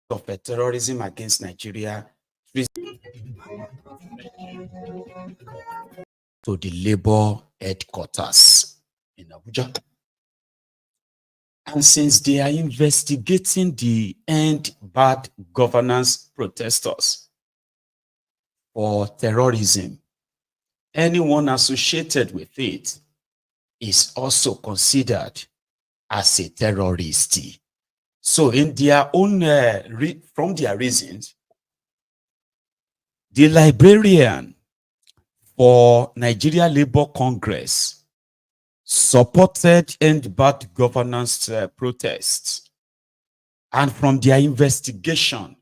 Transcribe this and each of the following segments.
of terrorism against Nigeria to the labor headquarters in Abuja. And since they are investigating the end bad governance protesters for terrorism, anyone associated with it is also considered as a terrorist. So in their own, from their reasons, the librarian for Nigeria Labour Congress supported end bad governance protests, and from their investigation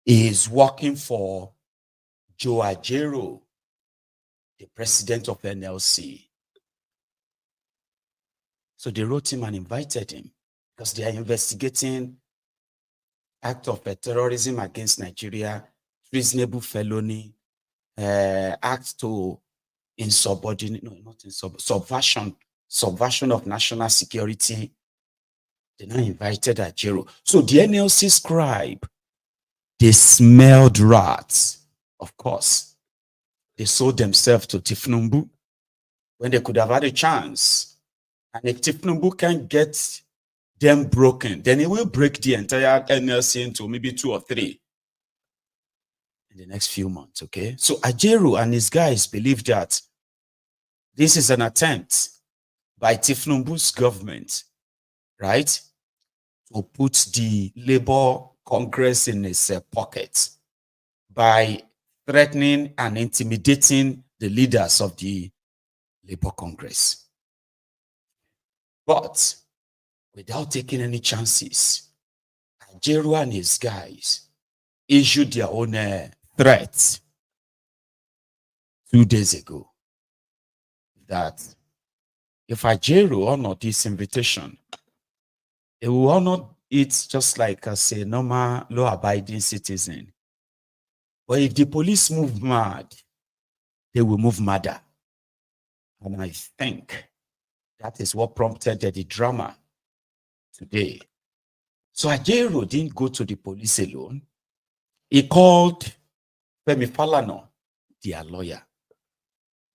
is working for Joe Ajaero, the president of NLC. So they wrote him and invited him because they are investigating act of terrorism against Nigeria, treasonable felony, act to insubordinate, no, not subversion of national security. They now invited Ajaero. So the NLC scribe, they smelled rats, of course. They sold themselves to Thiefnubu when they could have had a chance. And if Thiefnubu can get them broken, then it will break the entire NLC into maybe 2 or 3 in the next few months, okay? So Ajaero and his guys believe that this is an attempt by Thiefnubu's government, right, to put the Labour Congress in his pocket by threatening and intimidating the leaders of the Labour Congress. But without taking any chances, Ajaero and his guys issued their own threats 2 days ago that if Ajaero honor this invitation, it will honor it just like as a normal law-abiding citizen. But if the police move mad, they will move madder. And I think that is what prompted the drama today. So Ajaero didn't go to the police alone. He called Femi Falana, their lawyer,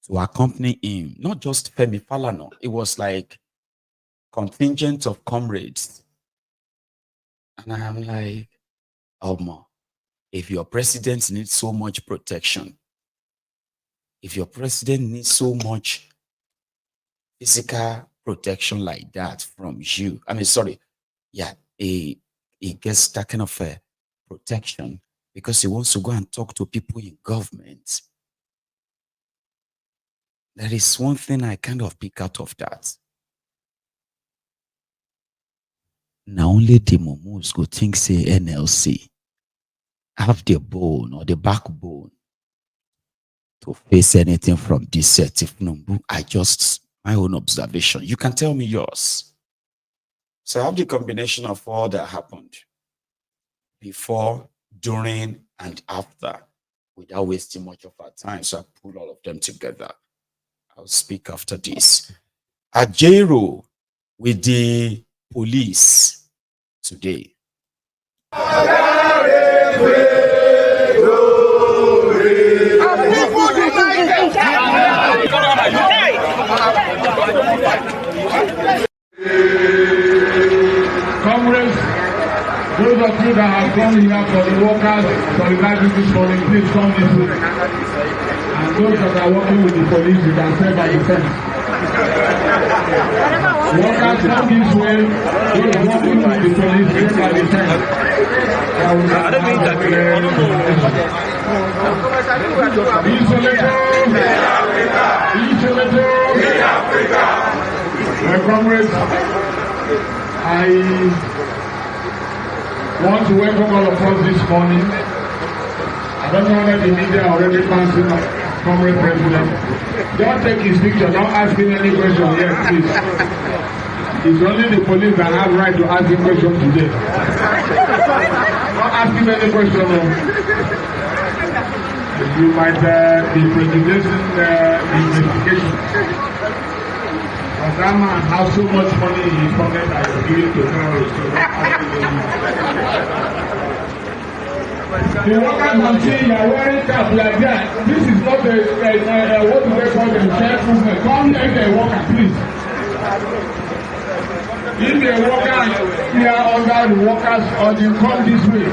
to accompany him. Not just Femi Falana, it was like contingent of comrades. And I'm like, oh, if your president needs so much protection, if your president needs so much physical protection like that from you, he gets that kind of protection because he wants to go and talk to people in government. There is one thing I kind of pick out of that. Now only the momos go think say NLC have the bone or the backbone to face anything from this Thiefnubu. My own observation. You can tell me yours. So I have the combination of all that happened before, during, and after without wasting much of our time. So I put all of them together. I'll speak after this. Ajaero with the police today. Congress, those of you that have come here for the workers solidarity this morning, please come this way. And those that are working with the police, you can serve by yourself. Workers, come this way. Those working with the police, serve by yourself. My comrades, I want to welcome all of us this morning. I don't know whether the media already passing comrade president. Don't take his picture, don't ask him any question yet, please. It's only the police that have right to ask him questions today. Don't ask him any question. You might be prejudicing the investigation. But that man has so much money in his pocket that he's giving to terrorists. So The workers will see you are wearing cap like that. This is not a what do they call them? Chef movement. Come here, the worker, please. If the worker here under the workers or they come this way.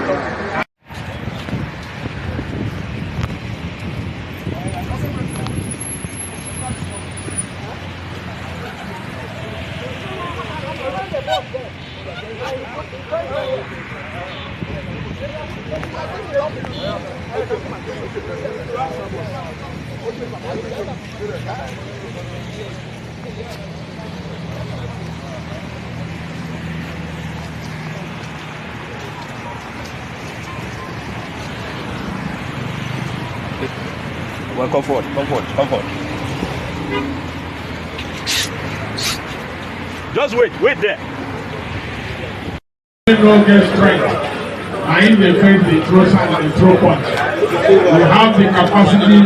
Well, come forward. Just wait there. No get strength. I in the face the throw sand and throw punch. We have the capacity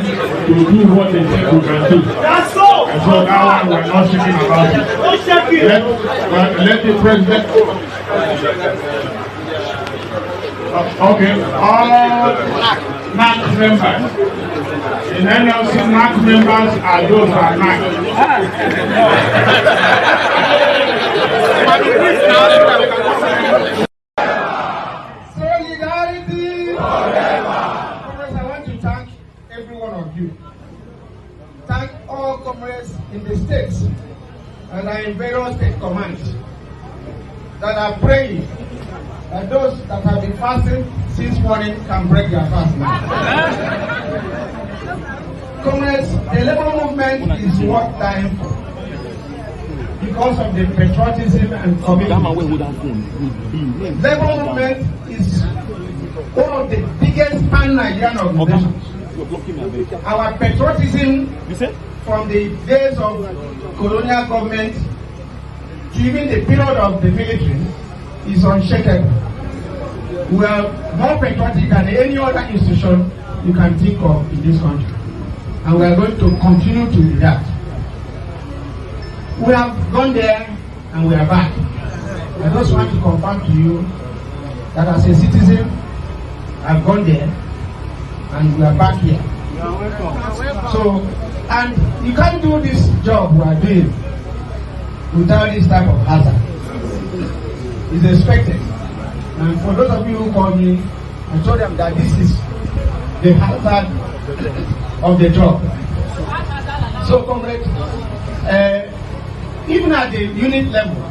to do what they think we can do. That's so. And so that one we're not speaking about it. Let the president. Okay. All NAC members. In NLC, NAC members are those who are NAC. Solidarity forever. Comrades, I want to thank every one of you. Thank all comrades in the states and are in various state commands that are praying that those that have been fasting since morning can break their fast now. Comrades, the labor movement is worth dying for because of the patriotism and commitment. Labor movement is one of the biggest pan-Nigerian organizations. Our patriotism from the days of colonial government to even the period of the military is unshakable. We are more patriotic than any other institution you can think of in this country. And we are going to continue to do that. We have gone there and we are back. I just want to confirm to you that as a citizen, I've gone there and we are back here. So, and you can't do this job we are doing without this type of hazard. It's expected. And for those of you who call me, I told them that this is the hazard of the job. So, comrades, even at the unit level,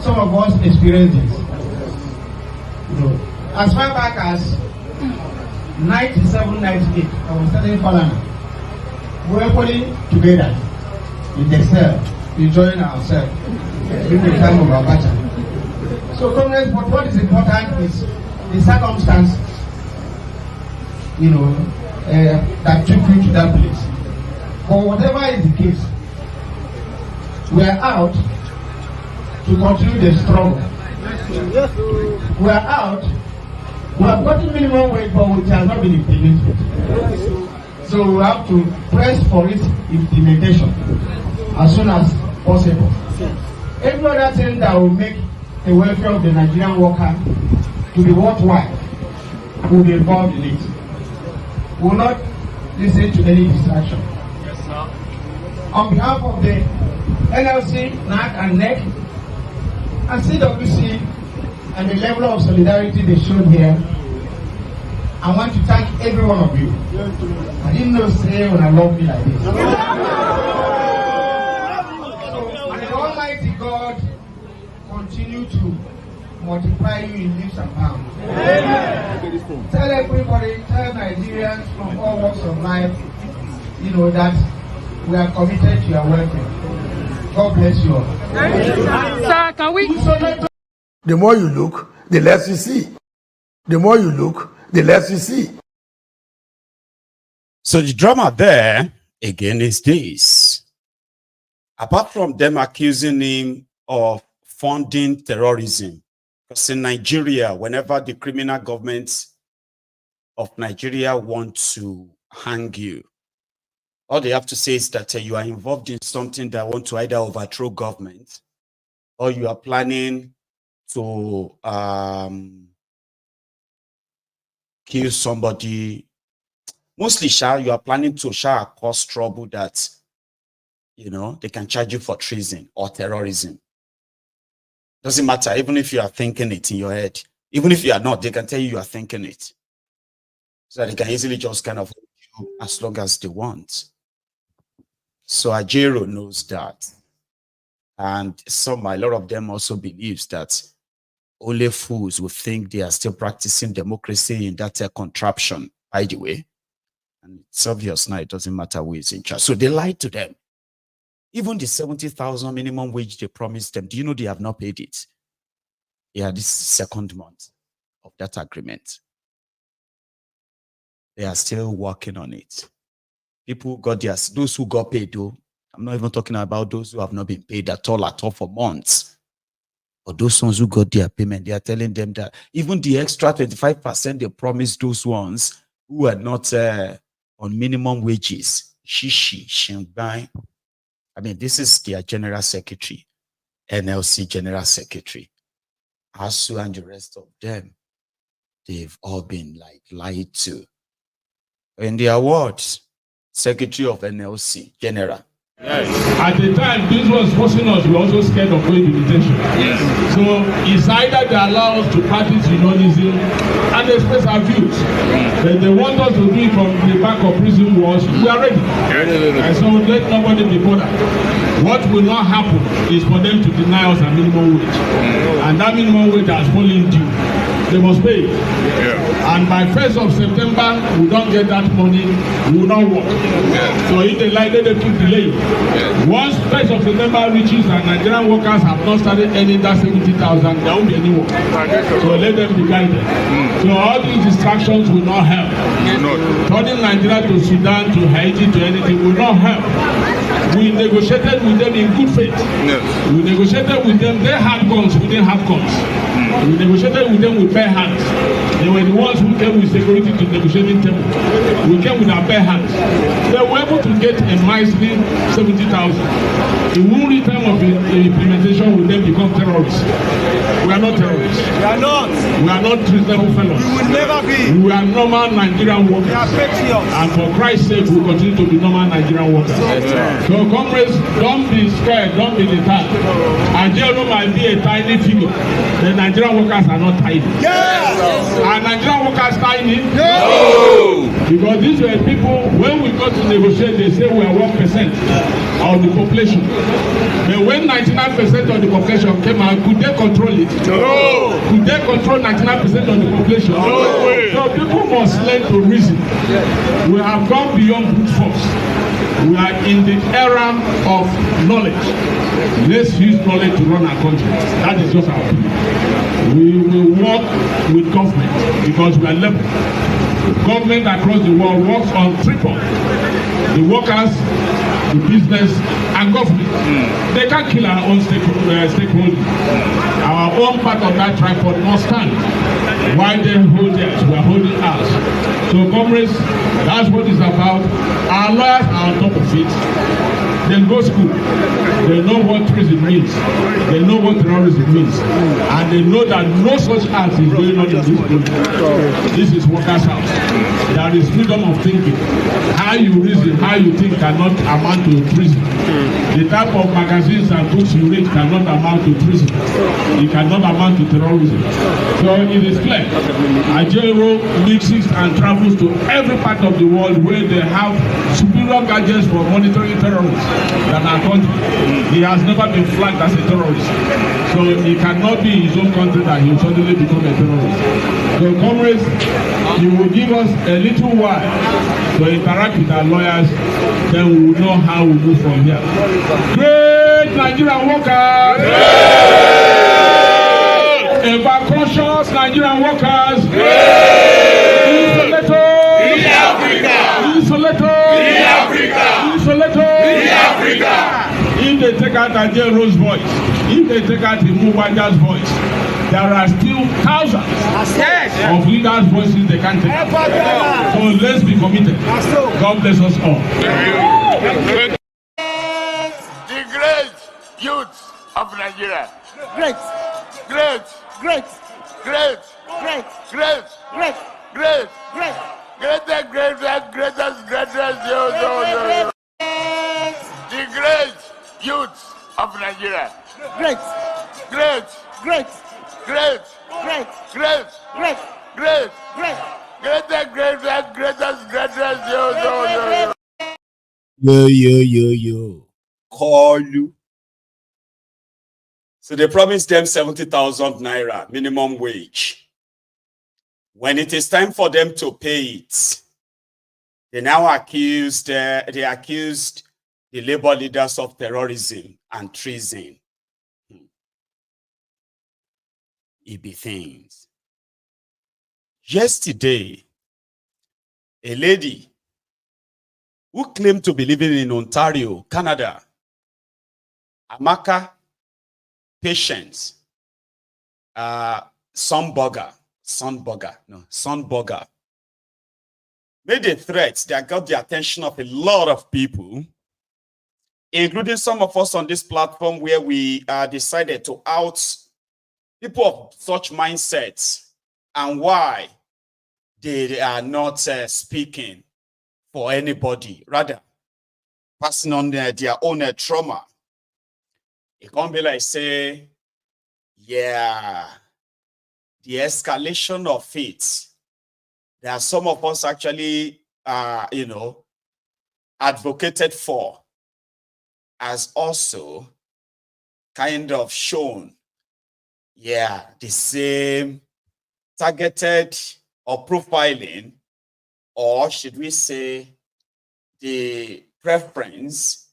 some of us experience this. You know, as far back as 97, 98, I was studying Parliament. We were putting together in the cell, enjoying ourselves during the time of our battle. So, comrades, but what is important is the circumstances, you know, that took you to that place. But whatever is the case, we are out to continue the struggle. We are out. We have gotten minimum wage, but it has not been implemented. So we have to press for its implementation as soon as possible. Every other thing that will make the welfare of the Nigerian worker to be worthwhile will be involved in it. We will not listen to any distraction. Yes, sir. On behalf of the NLC, NAC and NEC, and CWC, and the level of solidarity they showed here, I want to thank every one of you. I didn't know say when I love me like this. So, and the Almighty God continue to multiply you in leaps and bounds. Tell everybody, tell Nigerians from all walks of life, you know, that we are committed to your welfare. God bless you all. Sir, can we? The more you look, the less you see. The more you look, the less you see. So the drama there, again, is this. Apart from them accusing him of funding terrorism, because in Nigeria, whenever the criminal government of Nigeria want to hang you, all they have to say is that you are involved in something that want to either overthrow government or you are planning to kill somebody. Mostly, you are planning to cause trouble that, they can charge you for treason or terrorism. Doesn't matter, even if you are thinking it in your head. Even if you are not, they can tell you are thinking it. So they can easily just kind of hold you as long as they want. So Ajero knows that. And a lot of them also believes that only fools will think they are still practicing democracy in that contraption, by the way. And it's obvious now, it doesn't matter who is in charge. So they lied to them. Even the 70,000 minimum wage they promised them, do you know they have not paid it? Yeah, this second month of that agreement. They are still working on it. People got those who got paid though. I'm not even talking about those who have not been paid at all for months. But those ones who got their payment, they are telling them that even the extra 25% they promised those ones who are not on minimum wages, Shishi, Shinbai. I mean, this is their general secretary, NLC general secretary. Asu and the rest of them, they've all been lied to. In the awards, secretary of NLC general. Yes. At the time, this was forcing us, we were also scared of going to detention. Yes. So it's either they allow us to practice unionism and express our views. But they want us to do it from the back of prison walls. We are ready. And so let nobody be bothered. What will not happen is for them to deny us a minimum wage. And that minimum wage has fallen due. They must pay. And by 1st of September, we don't get that money, we will not work. So if they like, let them keep delaying. Once 1st of September reaches and Nigerian workers have not started earning that 70,000, there won't be any work. So let them be guided. So all these distractions will not help. Turning Nigeria to Sudan, to Haiti, to anything will not help. We negotiated with them in good faith. We negotiated with them, they had guns, we didn't have guns. We negotiated with them with bare hands. They were the ones who came with security to negotiating table. We came with our bare hands. They were able to get a miserly 70,000. The only time of implementation will then become terrorists. We are not terrorists. We are not. We are not treasonable fellows. We will never be. We are normal Nigerian workers. We are patriots. And for Christ's sake, we continue to be normal Nigerian workers. So comrades, don't be scared, don't be deterred. Ajero might be a tiny figure. The Nigerian workers are not tiny. Yes. Are Nigerian workers tiny? No. Because these were people, when we got to negotiate, they say we are 1% of the population. But when 99% of the population came out, could they control it? No. Could they control 99% of the population? No way. So people must learn to reason. We have gone beyond brute force. We are in the era of knowledge. Let's use knowledge to run our country. That is just our opinion. We will work with government because we are level. Government across the world works on triple. The workers, the business, and government. They can't kill our own stakeholders. Our own part of that tripod must stand. Why they hold theirs, we are holding ours. So comrades, that's what it's about. Our lawyers are on top of it. They go school. They know what treason means. They know what terrorism means. And they know that no such act is going on in this building. This is workers' house. There is freedom of thinking. How you reason, how you think cannot amount to treason. The type of magazines and books you read cannot amount to treason. It cannot amount to terrorism. So it is clear. Ajero mixes and travels to every part of the world where they have superior gadgets for monitoring terrorists than our country. He has never been flagged as a terrorist. So he cannot be in his own country that he will suddenly become a terrorist. So comrades, you will give us a little while to interact with our lawyers, then we will know how we move from here. Great Nigerian workers! Ever conscious Nigerian workers! In Africa! If they take out Ajero's voice, if they take out Mubaja's voice, there are still thousands of leaders' voices they can't take out. So let's be committed. God bless us all. The great youth of Nigeria. Great. Great. Great. Great. Great. Great. Great. Great. Greatest, greatest youth. The great youth of Nigeria. Great. Greatest, youth. Yo. Call you. So they promised them 70,000 naira minimum wage. When it is time for them to pay it, they now accused the labor leaders of terrorism and treason. It be things. Yesterday, a lady who claimed to be living in Ontario, Canada, Amaka Patience, Sunburger, made a threat that got the attention of a lot of people, including some of us on this platform, where we decided to out people of such mindsets and why they are not speaking for anybody, rather passing on their own trauma. It can't be like, say, yeah, the escalation of it. There are some of us actually, advocated for, as also kind of shown, yeah, the same targeted or profiling, or should we say, the preference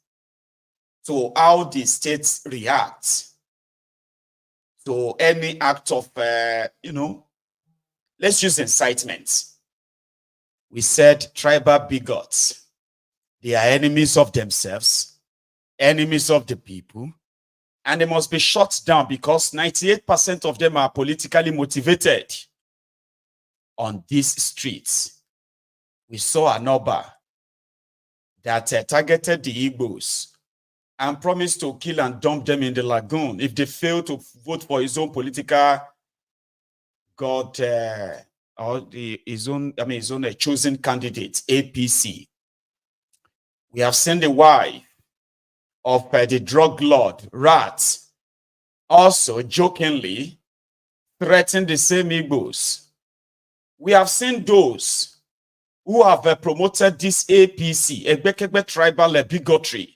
to how the states react to any act of, let's use incitement. We said tribal bigots. They are enemies of themselves, enemies of the people, and they must be shut down because 98% of them are politically motivated on these streets. We saw an Oba that targeted the Igbos and promised to kill and dump them in the lagoon if they fail to vote for his own political god or his own chosen candidate, APC. We have seen the wife of the drug lord Rat also jokingly threaten the same Igbos. We have seen those who have promoted this APC, Ebekebe tribal bigotry,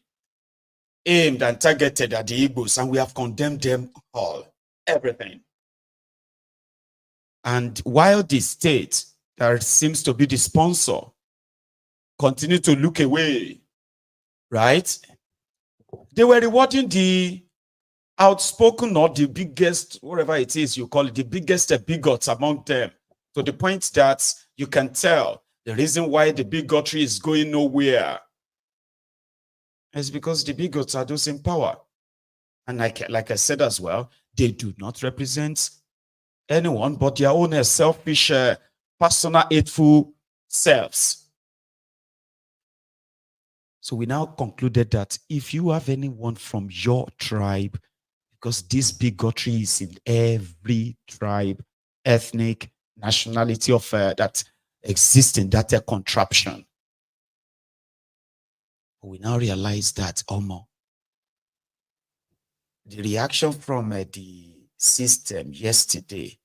aimed and targeted at the Igbos, and we have condemned them all, everything. And while the state that seems to be the sponsor continue to look away, right? They were rewarding the outspoken or the biggest, whatever it is you call it, the biggest bigots among them, to the point that you can tell the reason why the bigotry is going nowhere is because the bigots are those in power. And like I said as well, they do not represent anyone but their own selfish, personal, hateful selves. So we now concluded that if you have anyone from your tribe, because this bigotry is in every tribe, ethnic, nationality of that exists in that contraption, we now realize that the reaction from the system yesterday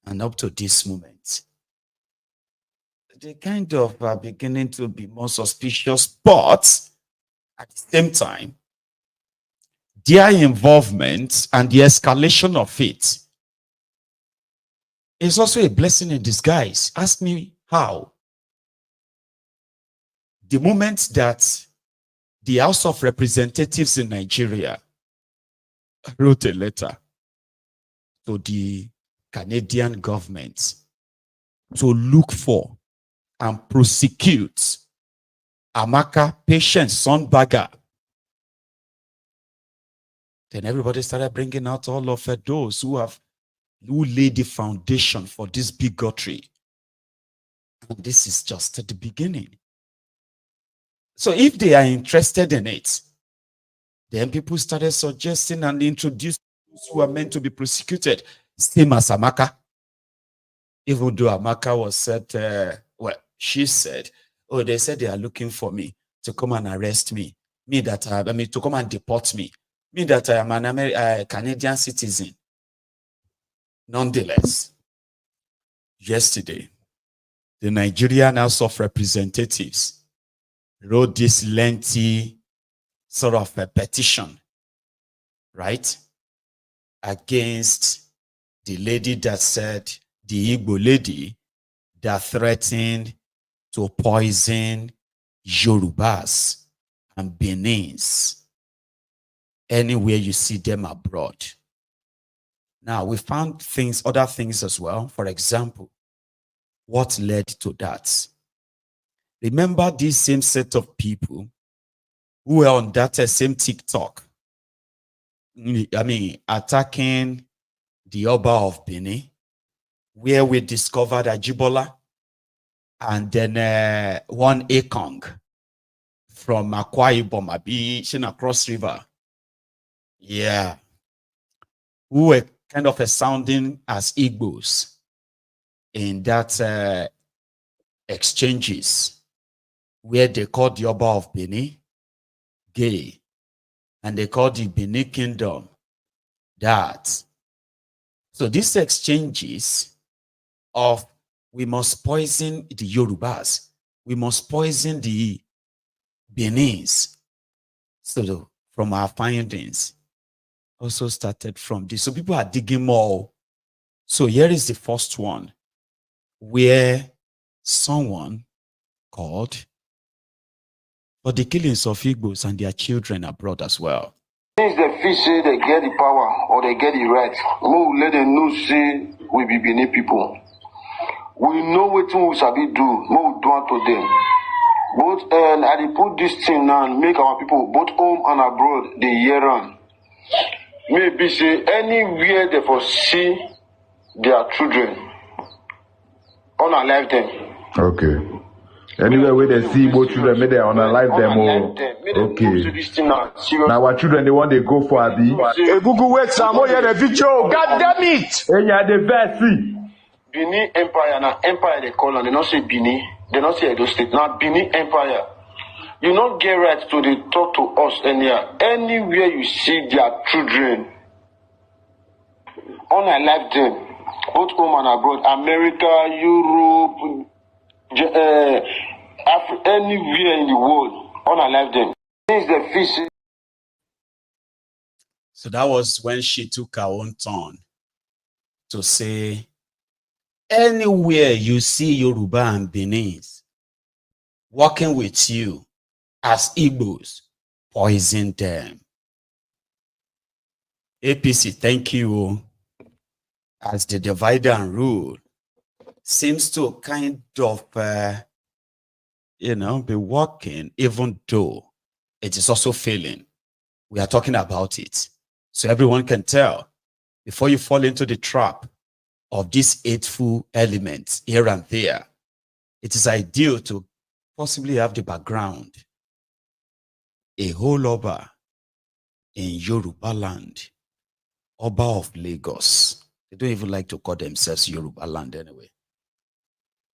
and up to this moment, they kind of are beginning to be more suspicious, but at the same time, their involvement and the escalation of it is also a blessing in disguise. Ask me how. The moment that the House of Representatives in Nigeria wrote a letter to the Canadian government to look for and prosecute Amaka Patience Sunburger, then everybody started bringing out all of those who laid the foundation for this bigotry. And this is just at the beginning. So if they are interested in it, then people started suggesting and introducing those who are meant to be prosecuted, same as Amaka. Even though Amaka was said, she said, oh, they said they are looking for me to come and arrest me. To come and deport me. Me that I am an Canadian citizen. Nonetheless, yesterday, the Nigerian House of Representatives wrote this lengthy sort of a petition, right, against the lady that said, the Igbo lady that threatened to poison Yorubas and Benins anywhere you see them abroad. Now, we found other things as well. For example, what led to that? Remember this same set of people who were on that same TikTok, attacking the Oba of Benin, where we discovered Ajibola and then one Ekong from Akwa Ibom, across river. Yeah. Who were kind of sounding as Igbos in that exchanges where they called the Oba of Benin gay and they called the Benin Kingdom that. So these exchanges of we must poison the Yorubas, we must poison the Benins. So from our findings, also started from this. So people are digging more. So here is the first one, where someone called for the killings of Igbos and their children abroad as well. Since the fish say they get the power or they get the right, we will let them know say we be Benin people. We know what we sabi do, we will do unto them. Both I dey put this thing now and make our people both home and abroad the year on. Maybe say anywhere they foresee their children unalive them. Okay. Anywhere where they see both children, may they unalive them. Okay. Now our children, they want they go for Abi. Hey, Google wait, Samo, hear the video. God damn it! Hey, yeah, the best. Benin Empire, now Empire they call and they not say Benin, they not say Edo State. Now Benin Empire. You not get right to the talk to us anywhere you see their children, unalive them, both home and abroad, America, Europe, anywhere in the world, unalive them. Since the fish. So that was when she took her own turn to say, anywhere you see Yoruba and Benins working with you as Igbos, poison them. APC, thank you, as the divide and rule seems to kind of, be working, even though it is also failing. We are talking about it. So everyone can tell, before you fall into the trap of these hateful elements here and there, it is ideal to possibly have the background. A whole Oba in Yoruba land, Oba of Lagos. They don't even like to call themselves Yoruba land anyway.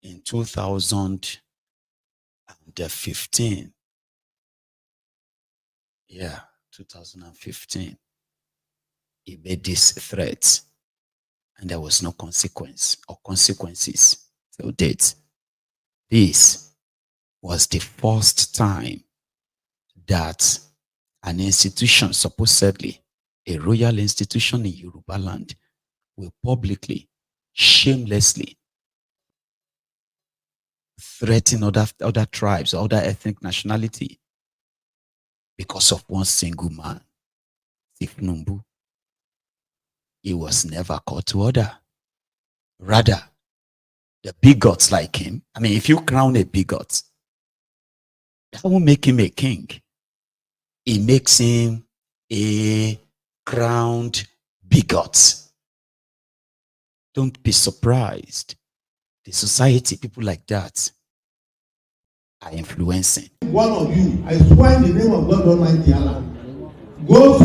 In 2015, 2015, he made this threat, and there was no consequence or consequences till date. This was the first time that an institution, supposedly a royal institution in Yoruba land, will publicly, shamelessly threaten other tribes, other ethnic nationality because of one single man, Thiefnubu. He was never called to order. Rather, the bigots like him, if you crown a bigot, that won't make him a king. It makes him a crowned bigot. Don't be surprised. The society, people like that, are influencing. One of you, I swear in the name of God Almighty Allah, goes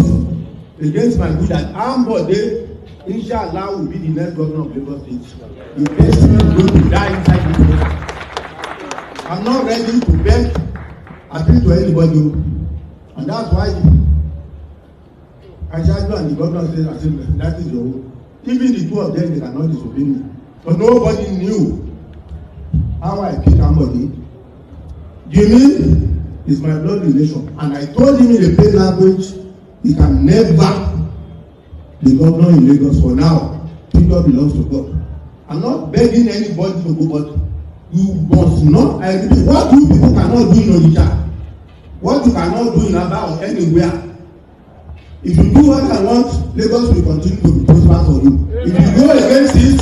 against my good that Ambode inshallah, will be the next governor of Lagos State. The person is going to die inside the process. I'm not ready to beg appeal to anybody, and that's why Ashadu and the governor said, that is your own. Even the two of them, they cannot disobey me. But nobody knew how I kill somebody. Jimmy is my blood relation, and I told him in a plain language, he can never be governor in Lagos for now. Kingdom belongs to God. I'm not begging anybody to go, but you must not. I repeat, what you people cannot do in Onitsha, what you cannot do in Aba or anywhere. If you do what I want, Lagos will continue to be prosperous for you. If you go against this,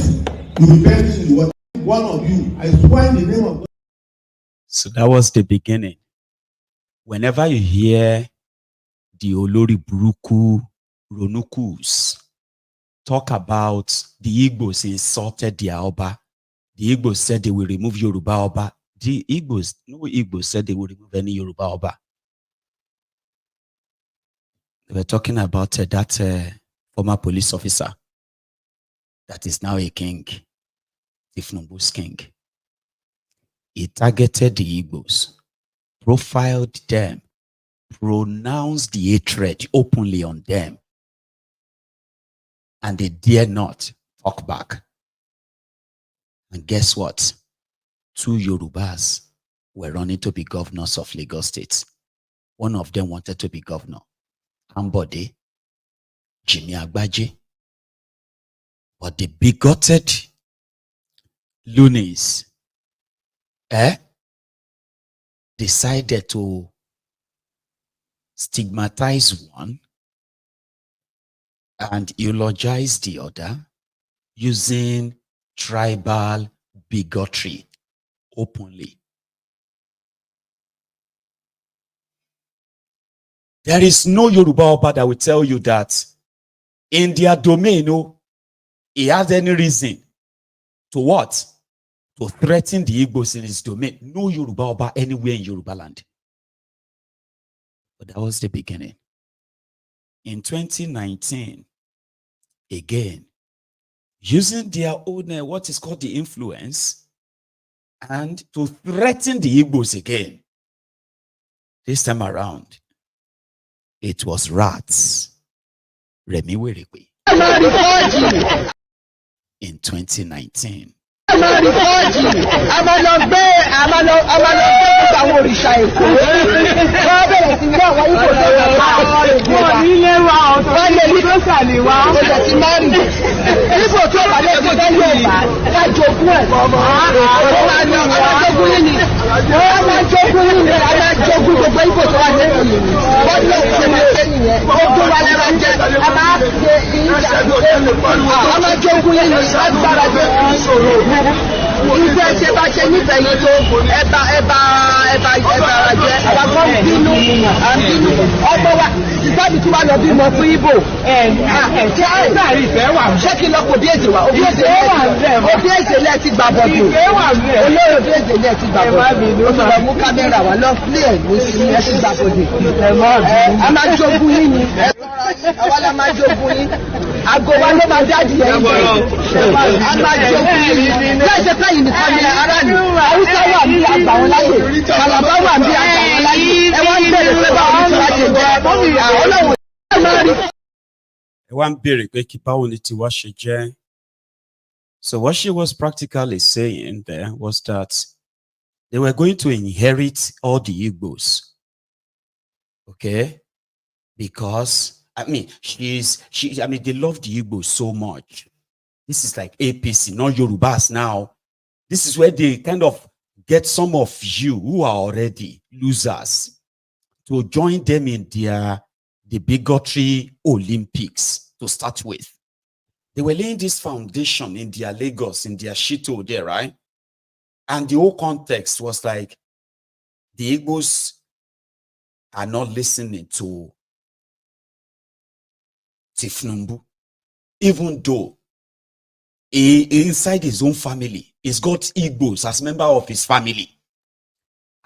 you will perish in the water. One of you, I swear in the name of God. So that was the beginning. Whenever you hear the Olori Buruku Ronukus talk about the Igbos insulted the Oba, the Igbos said they will remove Yoruba Oba. The Igbos, no Igbos said they will remove any Yoruba Oba. They were talking about that former police officer that is now a king, Thiefnubu's king. He targeted the Igbos, profiled them, pronounced the hatred openly on them, and they dare not talk back. And guess what? 2 Yorubas were running to be governors of Lagos State. One of them wanted to be governor. Ambode, Jimmy Agbaje. But the bigoted loonies decided to stigmatize one and eulogize the other using tribal bigotry openly. There is no Yoruba Oba that will tell you that in their domain, he has any reason to what? To threaten the Igbos in his domain. No Yoruba Oba anywhere in Yoruba land. But that was the beginning. In 2019, again, using their own, what is called the influence, and to threaten the Igbos again. This time around, it was rats. Remi Werekwe. In 2019. So what she was practically saying there was that they were going to inherit all the Igbos. Okay? Because they love the Igbos so much. This is like APC, not Yorubas now. This is where they kind of get some of you who are already losers to join them in the bigotry Olympics to start with. They were laying this foundation in their Lagos, in their Shito there, right? And the whole context was like, the Igbos are not listening to Thiefnubu, even though inside his own family, he's got Igbos as member of his family.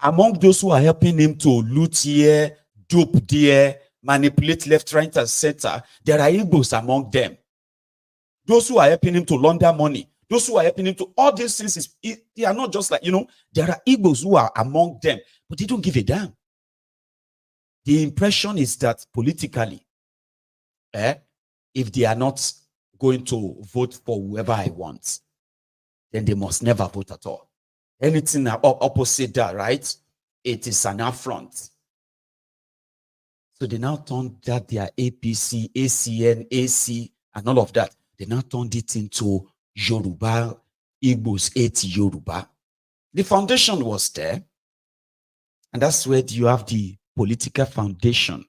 Among those who are helping him to loot here, dupe there, manipulate left, right, and center, there are Igbos among them. those who are helping him to launder money, those who are helping him to all these things, they are not just like, there are Igbos who are among them, but they don't give a damn. The impression is that politically, if they are not going to vote for whoever I want, then they must never vote at all. Anything opposite that, right? It is an affront. So they now turned that their APC, ACN, AC, and all of that. They now turned it into Yoruba, Igbos ate Yoruba. The foundation was there. And that's where you have the political foundation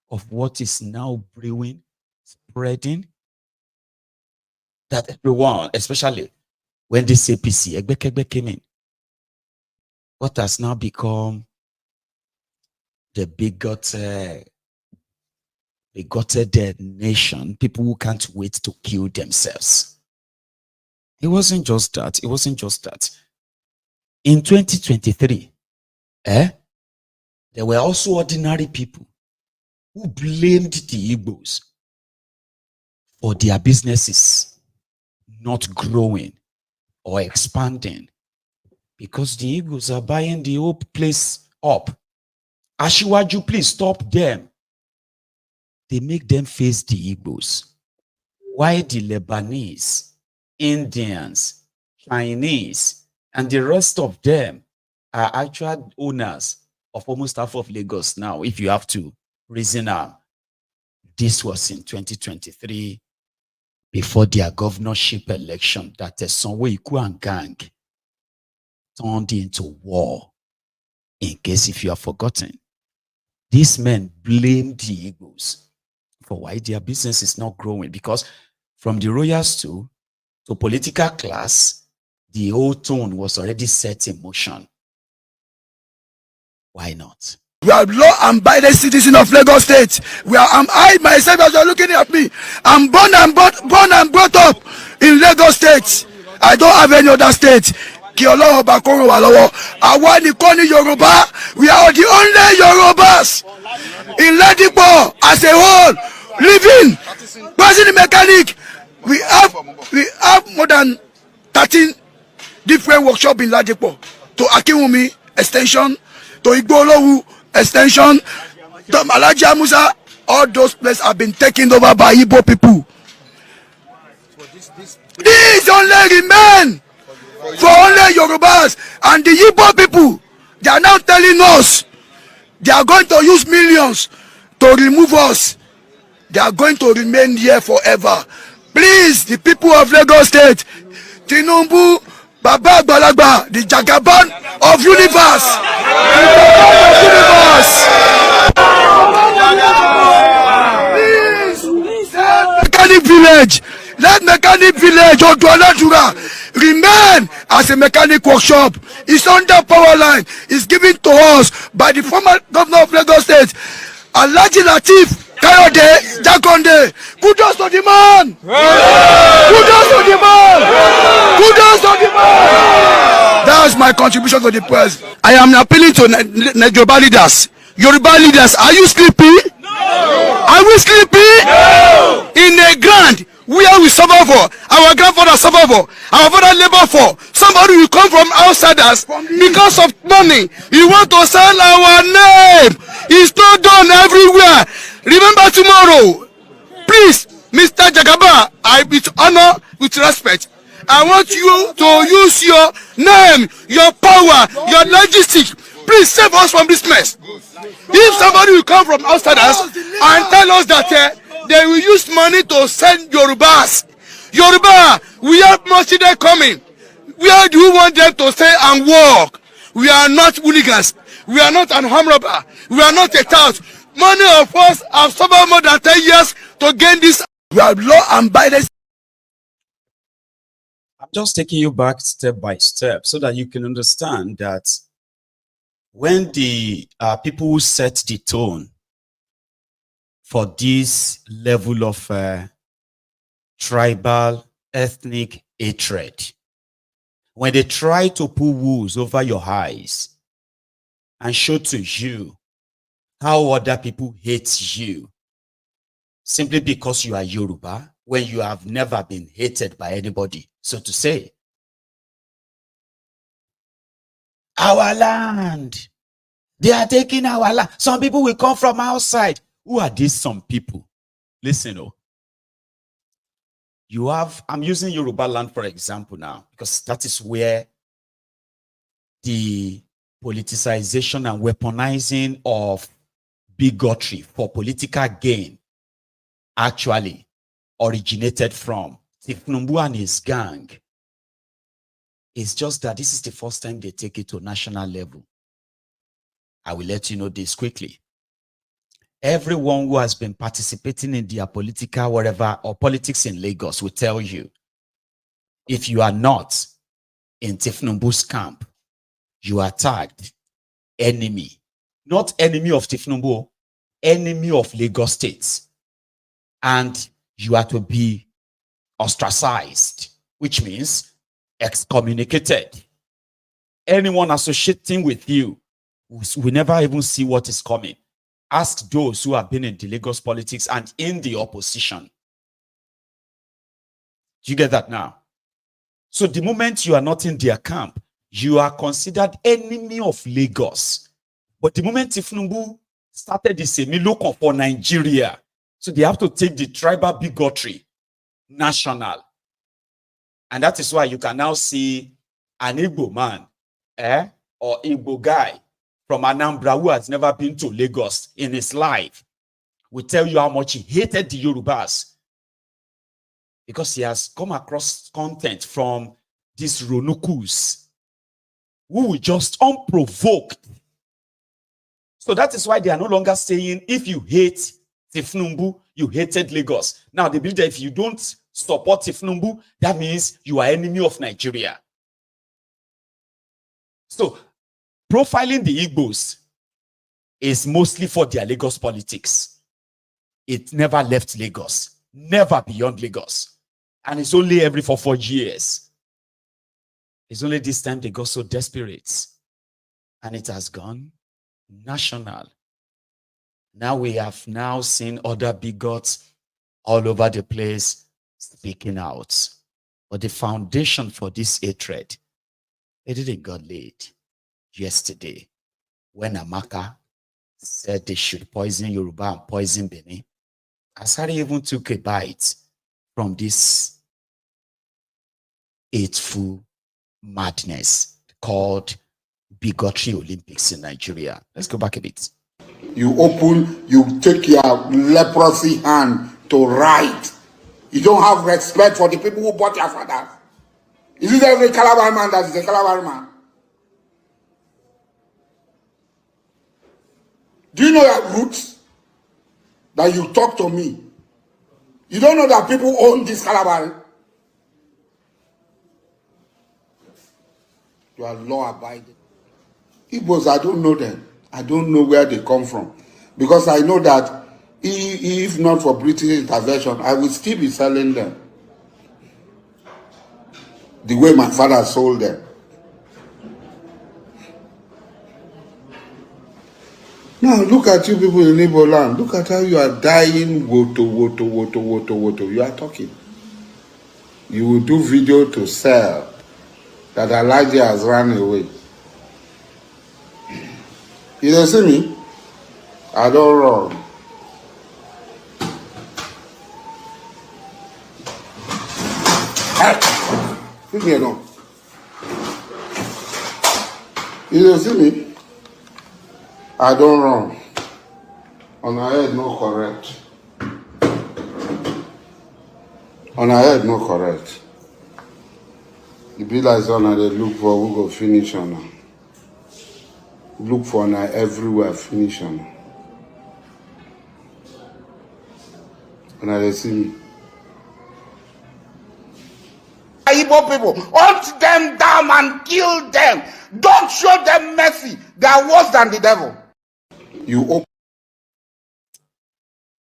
of what is now brewing, spreading. That everyone, especially when this APC, Egbe came in, what has now become the bigoted nation, people who can't wait to kill themselves. It wasn't just that. It wasn't just that. In 2023, there were also ordinary people who blamed the Igbos for their businesses not growing or expanding because the Igbos are buying the whole place up. Ashiwaju, please stop them. They make them face the Igbos. Why the Lebanese, Indians, Chinese, and the rest of them are actual owners of almost half of Lagos now, if you have to reason out. This was in 2023, before their governorship election, that the Sonwo and gang turned into war. In case if you have forgotten, these men blamed the Igbos for why their business is not growing, because from the royals to political class, the whole tone was already set in motion. Why not? We are law-abiding citizen of Lagos State. I myself, as you're looking at me, I'm born and brought up in Lagos State. I don't have any other state. We are the only Yorubas in Ladipo as a whole, living, passing mechanic. We have more than 13 different workshops in Ladipo. To Akiwumi extension, to Igbolowu extension, to Malaji Musa, all those places have been taken over by Igbo people. These only remain for only Yorubas, and the Igbo people, they are now telling us they are going to use millions to remove us. They are going to remain here forever. Please, the people of Lagos State, Thiefnubu, Baba Agbalagba, the Jagaban of universe. Please, let Mechanic Village Odualadura remain as a mechanic workshop. It's under power line. It's given to us by the former governor of Lagos State, Alhaji Lateef Kayode Jakonde. Kudos to the man. Kudos to the man. Kudos to the man. That's my contribution to the press. I am appealing to Yoruba leaders. Yoruba leaders, are you sleepy? No. Are we sleepy? No. In a grand where we suffer for, our grandfather suffer for, our father labor for, somebody will come from outsiders because of money. You want to sell our name. It's not done everywhere. Remember tomorrow. Please, Mr. Jagaba, with honor, with respect, I want you to use your name, your power, your logistics. Please save us from this mess. If somebody will come from outsiders and tell us that they will use money to send Yorubas. Yoruba, we have much children coming. Where do you want them to stay and work? We are not hooligans. We are not an armed robber. We are not a tout. Many of us have suffered more than 10 years to gain this. We are law-abiding. I'm just taking you back step by step so that you can understand that when the people who set the tone for this level of tribal, ethnic hatred, when they try to pull wool over your eyes and show to you how other people hate you simply because you are Yoruba, when you have never been hated by anybody, so to say. Our land. They are taking our land. Some people will come from outside. Who are these some people? Listen, you have, I'm using Yoruba land for example now, because that is where the politicization and weaponizing of bigotry for political gain actually originated from. Thiefnubu and his gang. It's just that this is the first time they take it to national level. I will let you know this quickly. Everyone who has been participating in their political whatever or politics in Lagos will tell you, if you are not in Thiefnubu's camp, you are tagged enemy. Not enemy of Thiefnubu, enemy of Lagos State. And you are to be ostracized, which means excommunicated. Anyone associating with you will never even see what is coming. Ask those who have been in the Lagos politics and in the opposition. Do you get that now? So the moment you are not in their camp, you are considered enemy of Lagos. But the moment Thiefnubu started the semi-local for Nigeria, so they have to take the tribal bigotry national. And that is why you can now see an Igbo man or Igbo guy from Anambra who has never been to Lagos in his life will tell you how much he hated the Yorubas because he has come across content from these Ronukus who will just unprovoked. So that is why they are no longer saying if you hate Thiefnubu, you hated Lagos. Now they believe that if you don't support Thiefnubu, that means you are enemy of Nigeria. So profiling the Igbos is mostly for their Lagos politics. It never left Lagos, never beyond Lagos. And it's only every 4 years. It's only this time they got so desperate. And it has gone national. Now we have now seen other bigots all over the place speaking out. But the foundation for this hatred, it didn't get laid yesterday when Amaka said they should poison Yoruba and poison Benin. Asari even took a bite from this hateful madness called Bigotry Olympics in Nigeria. Let's go back a bit. You take your leprosy hand to write. You don't have respect for the people who bought your father. Is it every Calabar man that is a Calabar man? Do you know your roots? That you talk to me. You don't know that people own this Calabar. You are law-abiding. Igbos, I don't know them. I don't know where they come from. Because I know that if not for British intervention, I would still be selling them. The way my father sold them. Now look at you people in Igbo land. Look at how you are dying. Woto. You are talking. You will do video to sell that Elijah has run away. You don't see me? I don't run. Hey, leave me alone. You don't see me? I don't run. On our head, no correct. On our head, no correct. The bill is on and they look for who go finish on her. Look for her everywhere, finish on her. And they see me. Igbo people, hunt them down and kill them. Don't show them mercy. They are worse than the devil. You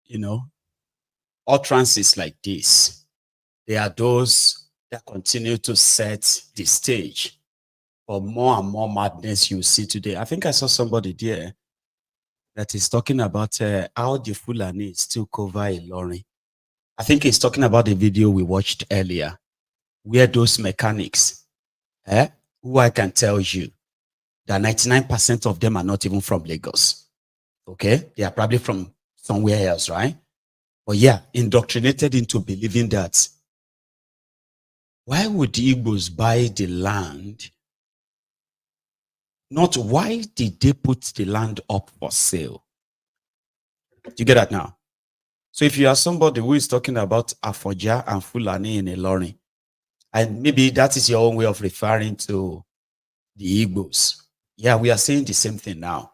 know, utterances like this, they are those that continue to set the stage for more and more madness you see today. I think I saw somebody there that is talking about how the Fulanis took over Ilorin I think he's talking about the video we watched earlier, where those mechanics, who I can tell you that 99% of them are not even from Lagos. Okay? They are probably from somewhere else, right? But yeah, indoctrinated into believing that why would the Igbos buy the land? Not why did they put the land up for sale? Do you get that now? So if you are somebody who is talking about Afoja and Fulani in Ilorin, and maybe that is your own way of referring to the Igbos. Yeah, we are saying the same thing now.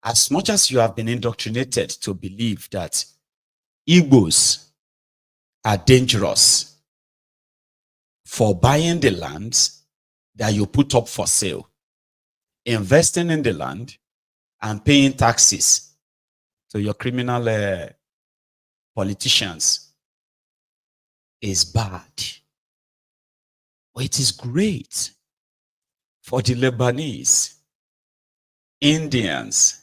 As much as you have been indoctrinated to believe that Igbos are dangerous for buying the lands that you put up for sale, investing in the land, and paying taxes to your criminal politicians is bad. But it is great for the Lebanese, Indians,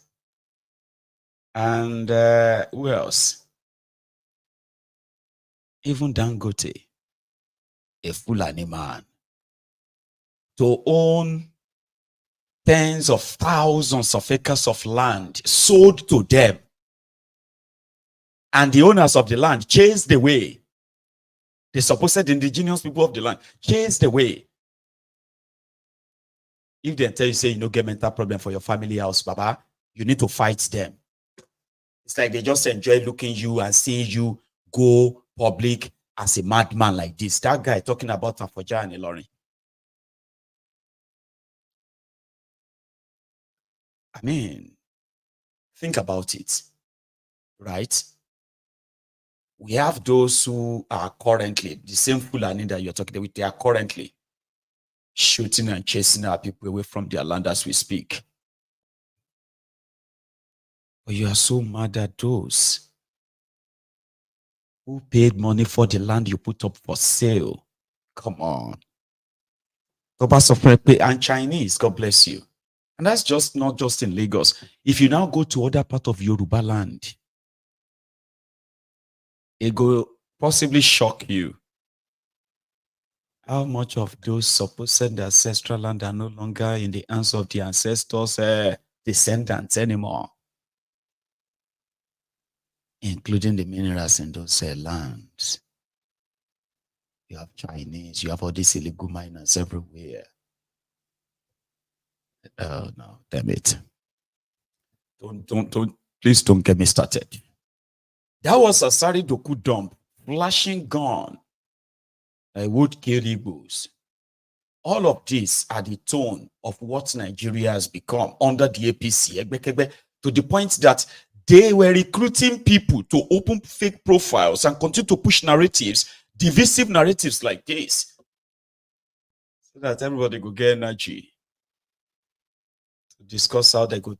and who else? Even Dangote, a Fulani man, to own tens of thousands of acres of land sold to them. And the owners of the land chased away. The supposed indigenous people of the land chased away. If they tell you, say, you know, get mental problem for your family house, Baba, you need to fight them. It's like they just enjoy looking you and seeing you go public as a madman like this. That guy talking about Afoja and Ilorin. I mean, think about it, right? We have those who are currently, the same Fulani that you're talking with, they are currently shooting and chasing our people away from their land as we speak. But you are so mad at those who paid money for the land you put up for sale. Come on. And Chinese, God bless you. And that's just not just in Lagos. If you now go to other part of Yoruba land, it will possibly shock you how much of those supposed ancestral land are no longer in the hands of the ancestors' descendants anymore, including the minerals in those lands. You have Chinese, you have all these illegal miners everywhere. Oh no, damn it. Please don't get me started. That was a Sari Doku dump, flashing gun. I would kill Igbos. All of these are the tone of what Nigeria has become under the APC, to the point that they were recruiting people to open fake profiles and continue to push narratives, divisive narratives like this, so that everybody could get energy to discuss how they go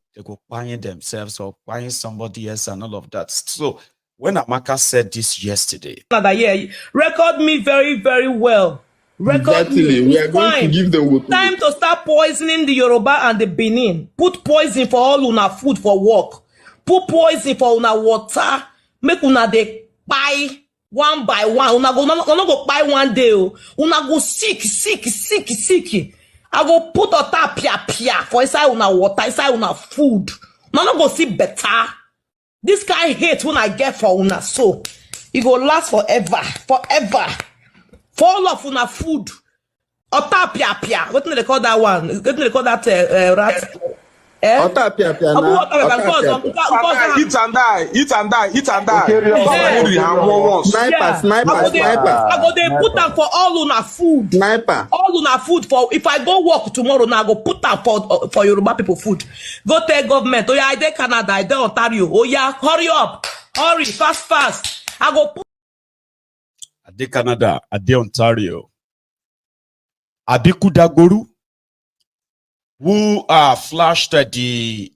buying themselves or buying somebody else and all of that. So when Amaka said this yesterday, record me very, very well. Record exactly. me. We are going to give them time to start poisoning the Yoruba and the Benin. Put poison for all una food for work. Put poison for una water. Make una dey buy one by one. Una go buy one day. Una go sick. I go put a pia for inside una water, inside una food. Una go see better. This guy hate when I get for una, so it go last forever. For all of una food. Ota pia. What do they call that one? What do they call that rat? Ota pia. Eat and die. Sniper. I go they put them for all una food. Sniper. All una food for if I go work tomorrow now, I go put them for Yoruba people food. Go tell government. Oh yeah, I dey Canada, I dey Ontario. Oh yeah, hurry up, hurry, fast. I go put. I dey Canada, I dey Ontario. Abikudagoru, who flashed the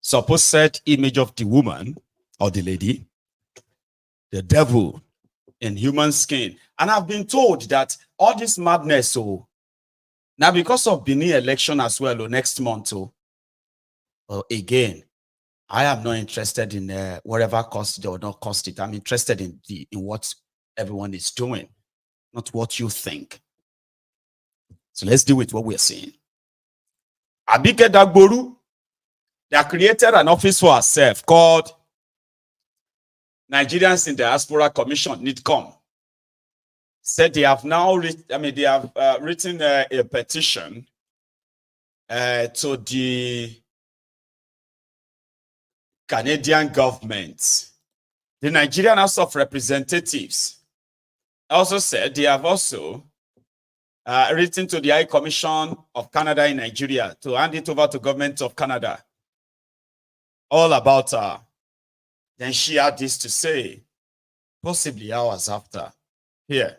supposed image of the woman or the lady, the devil in human skin. And I've been told that all this madness, now because of Benin election as well, next month, again, I am not interested in whatever cost it or not cost it. I'm interested in what everyone is doing, not what you think. So let's deal with what we're seeing. Abike Dagboru, they have created an office for herself called Nigerians in Diaspora Commission, NIDCOM. Said they have now written a petition to the Canadian government. The Nigerian House of Representatives also said they have also written to the High Commission of Canada in Nigeria to hand it over to government of Canada. All about her. Then she had this to say, possibly hours after. Here.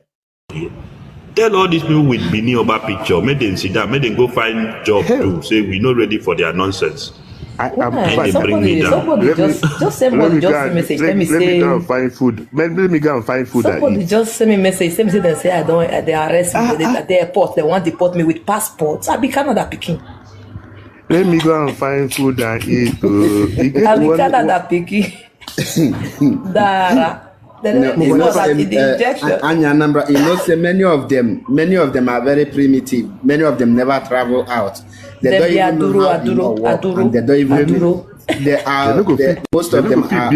Tell all these people with Bini Oba picture, make them sit down, make them go find job to say we're not ready for their nonsense. Somebody just send message. Let me go and find food. Let me go and find food. Somebody just send me message. Send me they say they arrest me at the airport. They want to deport me with passports. I be Canada picking. Let me go and find food and eat. I be Canada picking. Anya number, you know, say many of them are very primitive. Many of them never travel out. They don't even know how to walk, and they don't even. Most of them are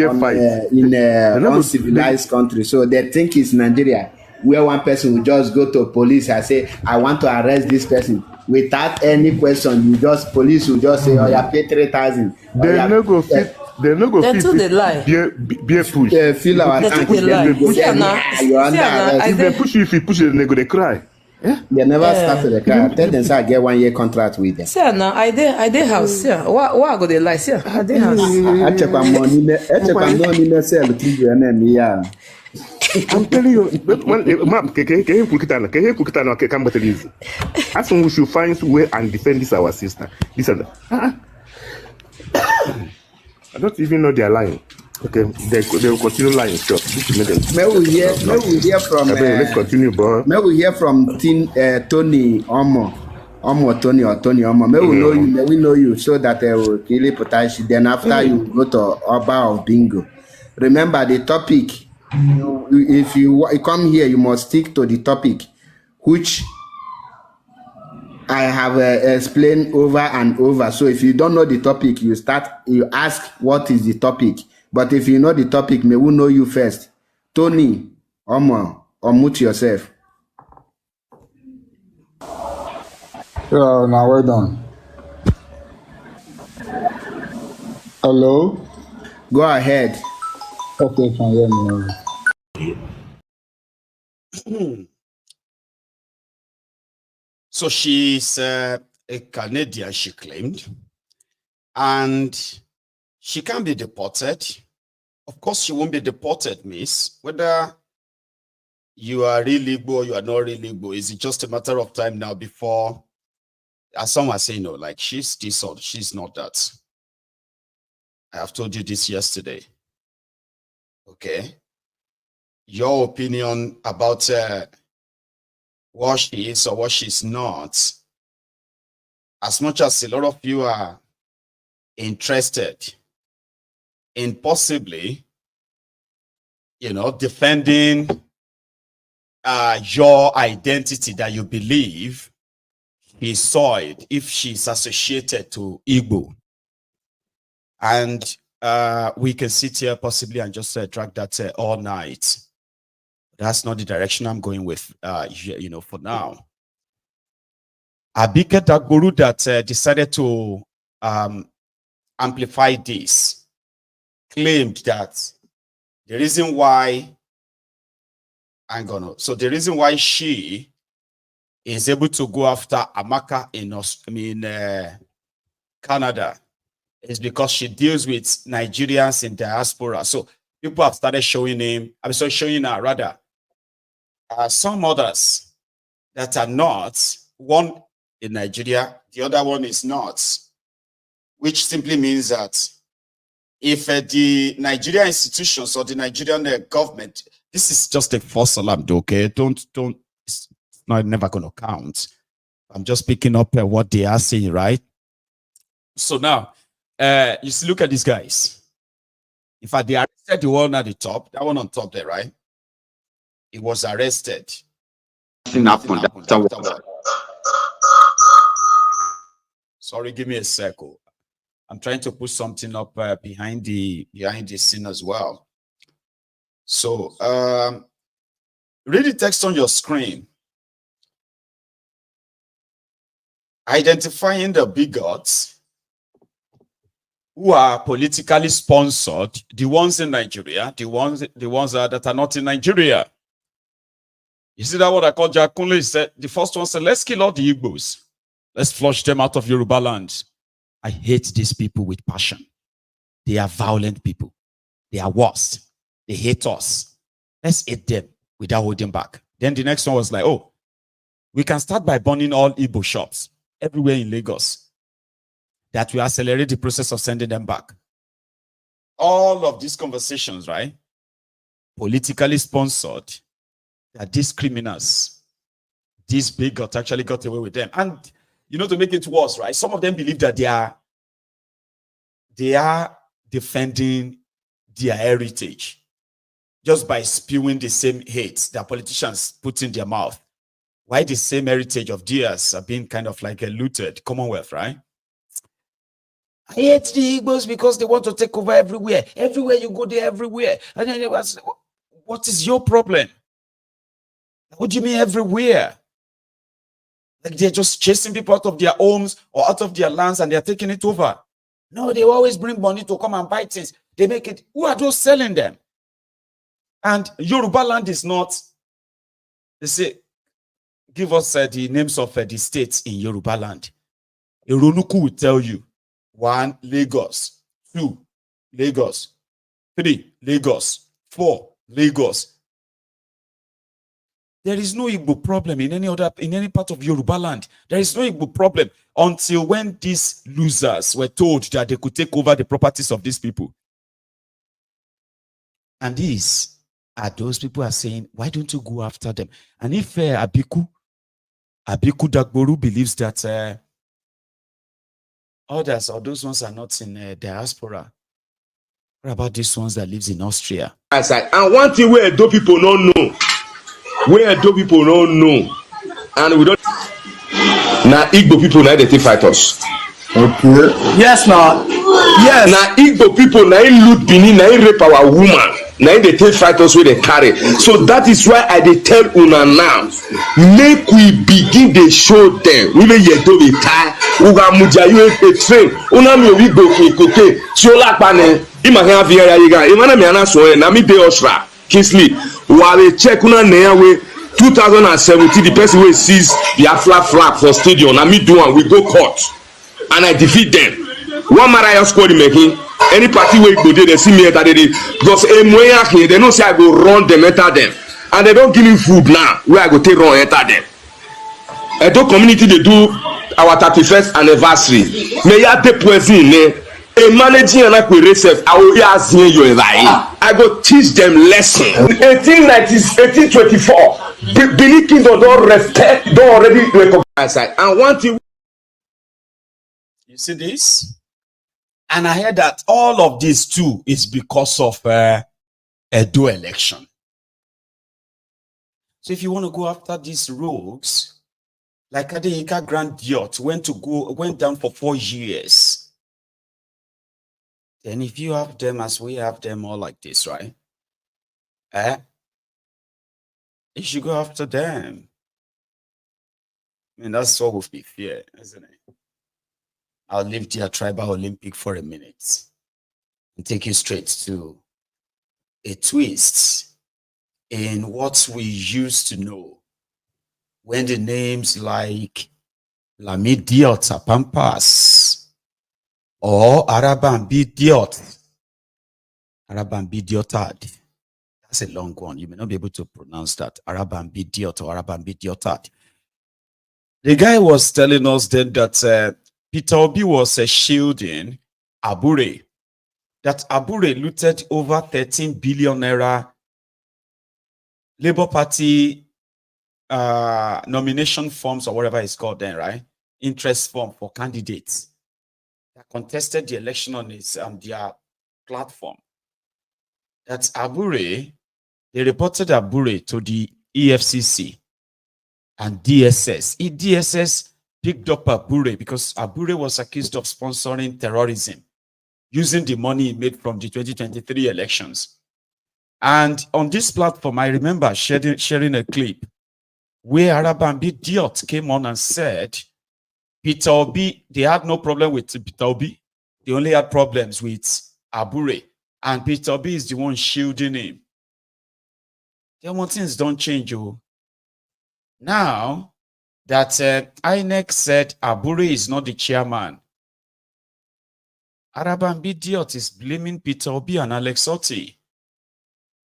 in uncivilized country, so they think it's Nigeria, where one person will just go to police and say, "I want to arrest this person." Without any question, police will just say, "Oh, you pay 3,000." They no go fit. They no go fit. Beer push. Feel our tank. If they push you, if you push it, they go they cry. Yeah? They never start to the car. Tell them say I get 1 year contract with them. See now, I dey house. Yeah, why go they lie? See, I dey house. I check my money. Sell the I'm telling you, map, as soon we should find way and defend this our sister. This and that. I don't even know they are lying. Okay, they will continue lying. Sure. May we hear from. Let's continue, bro. May we hear from Tony Omo. Tony Omo. May we know you. May we know you so that will really potential. Then after you go to Oba of Bingo. Remember the topic. If you come here, you must stick to the topic, which I have explained over and over. So if you don't know the topic, you ask what is the topic. But if you know the topic, may we know you first. Tony, Omo, unmute yourself. Yeah, now we're done. Hello? Go ahead. Okay, can hear me. So she's a Canadian, she claimed, and she can be deported. Of course, she won't be deported, miss. Whether you are really Igbo or you are not really Igbo, is it just a matter of time now before, as some are saying, no, like she's this or she's not that. I have told you this yesterday. Okay. Your opinion about what she is or what she's not, as much as a lot of you are interested in possibly, defending your identity that you believe is soiled if she's associated to Igbo. And we can sit here possibly and just drag that all night. That's not the direction I'm going with, for now. Abike Dagboru that decided to amplify this claimed that the reason why, the reason why she is able to go after Amaka in Canada is because she deals with Nigerians in diaspora. So people have started showing her rather. Some others that are not, one in Nigeria, the other one is not, which simply means that if the Nigerian institutions or the Nigerian government, this is just a false alarm, okay? It's never going to count. I'm just picking up what they are saying, right? So now, You see, look at these guys. In fact, they arrested the one at the top, that one on top there, right? He was arrested. Nothing happened afterward. Sorry, give me a second. I'm trying to put something up behind the scene as well. So, read the text on your screen. Identifying the bigots who are politically sponsored, the ones in Nigeria, the ones that are not in Nigeria. You see that what I call Jack Kunle said? The first one said, let's kill all the Igbos. Let's flush them out of Yoruba land. I hate these people with passion. They are violent people. They are worst. They hate us. Let's hate them without holding back. Then the next one was like, oh, we can start by burning all Igbo shops everywhere in Lagos. That will accelerate the process of sending them back. All of these conversations, right? Politically sponsored. That these criminals, these bigots actually got away with them. And, you know, to make it worse, right? Some of them believe that they are defending their heritage just by spewing the same hate that politicians put in their mouth. Why the same heritage of theirs are being kind of like a looted Commonwealth, right? I hate the Igbos because they want to take over everywhere. Everywhere you go, they're everywhere. And then what is your problem? What do you mean everywhere? Like they're just chasing people out of their homes or out of their lands and they're taking it over. No, they always bring money to come and buy things. They make it. Who are those selling them? And Yoruba land is not, they say, give us the names of the states in Yoruba land. A Ronuku will tell you, 1, Lagos, 2, Lagos, 3, Lagos, 4, Lagos. There is no Igbo problem in any part of Yoruba land. There is no Igbo problem until when these losers were told that they could take over the properties of these people. And these are those people are saying, why don't you go after them? And if Abiku Dagboru believes that others or those ones are not in diaspora, what about these ones that lives in Austria? And one thing where do people don't know, and we don't. Now Igbo people now they take fight us. Okay. Yes, now. Yes. Now Igbo people now loot Benin, now rape our woman. Now they take fight us with the carry. So that is why I dey tell una now. Make we begin to show them. We may yet do it. Uga mujayu a train. Una mi we go koke. Siola pane. Ima have here yiga. Imana mi ana so na mi de osra. Kingsley. Wale check una newe 2017 the person wey seize Biafra flag for stadium. Na me do one. We go court. And I defeat them. One Mariah squad making any party where go there, they see me that day because they don't say I go run them, enter them, and they don't give me food now. Where I go take run enter them. Edo community they do our 31st anniversary. May ya de poison a managing and I will receive. I will ask you I go teach them lesson. 1824, Benin Kingdom don't respect, don't already recognize that. And one thing. You see this? And I heard that all of this too is because of Edo election. So if you want to go after these rogues, like Adeyinka Grand Diot went down for 4 years. Then if you have them as we have them all like this, right? You should go after them. I mean, that's what would be fair, isn't it? I'll leave the Tribal Olympic for a minute and take you straight to a twist in what we used to know when the names like Lami Diot are pampas or Arabambi Diot. Arabambi Diotad. That's a long one. You may not be able to pronounce that. Arabambi Diot or Arabambi Diotad. The guy was telling us then that Peter Obi was shielding Abure. That Abure looted over 13 billion naira Labour Party nomination forms or whatever it's called then, right? Interest form for candidates. that contested the election on its their platform. That's Abure. They reported Abure to the EFCC and DSS. DSS picked up Abure because Abure was accused of sponsoring terrorism using the money he made from the 2023 elections. And on this platform, I remember sharing a clip where Arabambi Diot came on and said, Peter Obi, they had no problem with Peter Obi. They only had problems with Abure. And Peter Obi is the one shielding him. Then things don't change. Oh. Now that INEC said Abure is not the chairman, Arabambi Diot is blaming Peter Obi and Alex Otti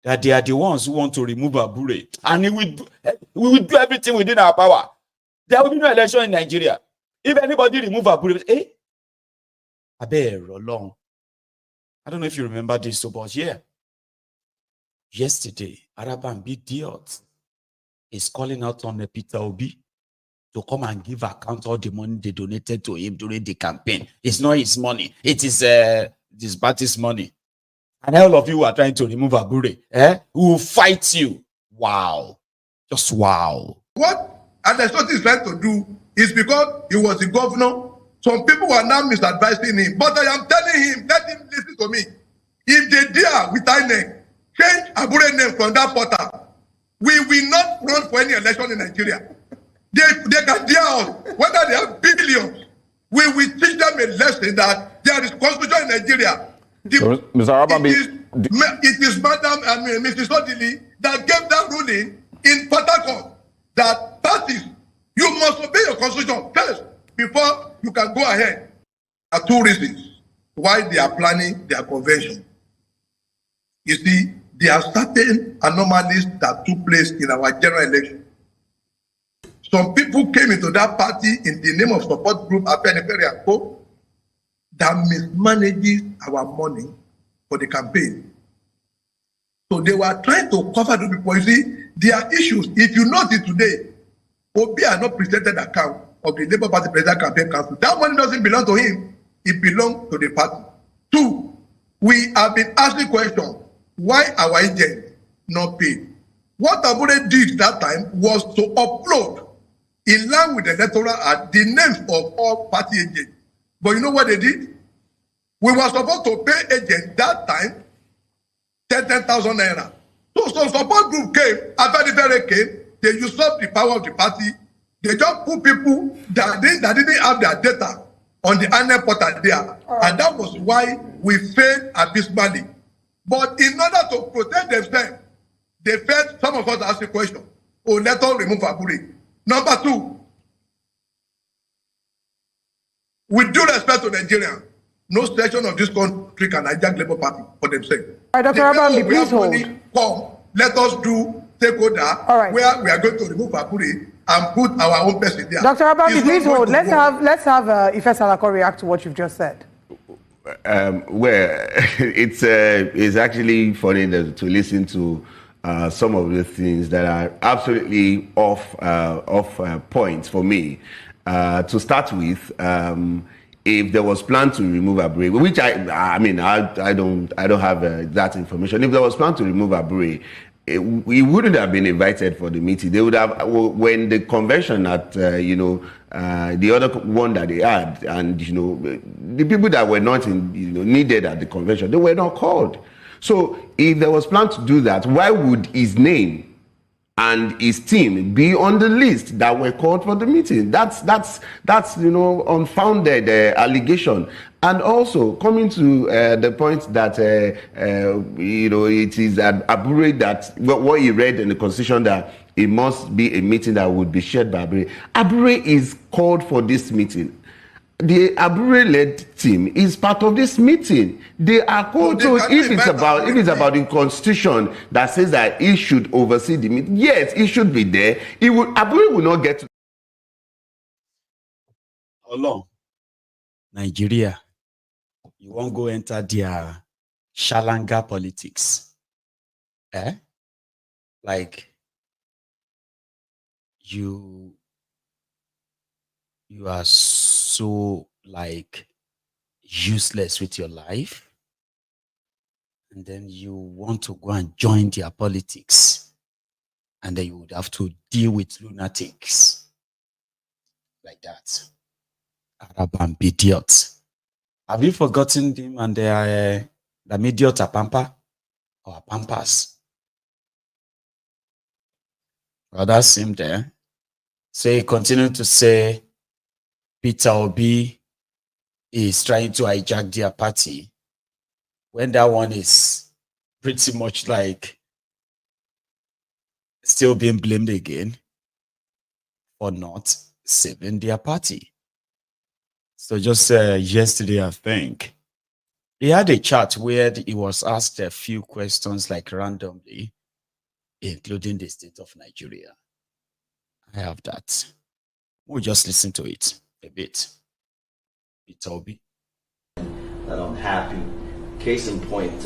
that they are the ones who want to remove Abure. And we will do everything within our power. There will be no election in Nigeria. If anybody remove Abure, I don't know if you remember this, but yeah. Yesterday, Arabambi Diot is calling out on Peter Obi to come and give account all the money they donated to him during the campaign. It's not his money. It is this party's money. And all of you are trying to remove Abure. Who will fight you. Wow. Just wow. What Adesotti is trying to do is because he was the governor. Some people are now misadvising him. But I am telling him, let him listen to me. If they dare with INEC, change Abure name from that portal, we will not run for any election in Nigeria. They can dare us, whether they have billions. We will teach them a lesson that there is constitution in Nigeria. Mr. Arabambi, it is Mrs. Odili that gave that ruling in Port Harcourt that parties, you must obey your constitution first before you can go ahead. There are two reasons why they are planning their convention. You see, there are certain anomalies that took place in our general election. Some people came into that party in the name of support group Referendum that mismanages our money for the campaign. So they were trying to cover the people. You see, there are issues. If you notice today, Obi are not presented account of the Labour Party President Campaign Council. That money doesn't belong to him. It belongs to the party. Two, we have been asking questions. Why our agent not paid? What Abure did that time was to upload in line with the electoral act the names of all party agents. But you know what they did? We were supposed to pay agents that time 10,000 naira. So some support group came, Abedivere came, they usurped the power of the party. They just put people that didn't have their data on the annual portal there. And that was why we failed abysmally. But in order to protect themselves, they felt some of us asked the question, let us remove Abure. Number two, with due respect to Nigerians, no section of this country can hijack Labour Party for themselves. All right, Dr. Arabambi, please hold. Come, let us take order where we are going to remove Abure and put our own person there. Dr. Arabambi, please hold. Let's have Ife Salako react to what you've just said. Well, it's actually funny to listen to some of the things that are absolutely off point for me. To start with, if there was plan to remove Abure, which I don't have that information. If there was plan to remove Abure, we wouldn't have been invited for the meeting. They would have, when the convention at the other one that they had, and the people that were not needed at the convention, they were not called. So if there was plan to do that, why would his name and his team be on the list that were called for the meeting? That's unfounded allegation. And also coming to the point that it is Abure that what he read in the constitution that it must be a meeting that would be shared by Abure. Abure is called for this meeting. The Abure-led team is part of this meeting. They are called to. If it's about the constitution that says that he should oversee the meeting, yes, he should be there. Abure will not get to. Hello, Nigeria. You won't go enter their Shalanga politics. Like you are so like useless with your life, and then you want to go and join their politics, and then you would have to deal with lunatics like that. Arab idiots. Have you forgotten them and their idiot Apampa or Pampas? Well, that's him there. So he continued to say Peter Obi is trying to hijack their party, when that one is pretty much like still being blamed again for not saving their party. So just yesterday, I think, he had a chat where he was asked a few questions like randomly, including the state of Nigeria. I have that. We'll just listen to it a bit. It's Obi. That I'm happy. Case in point,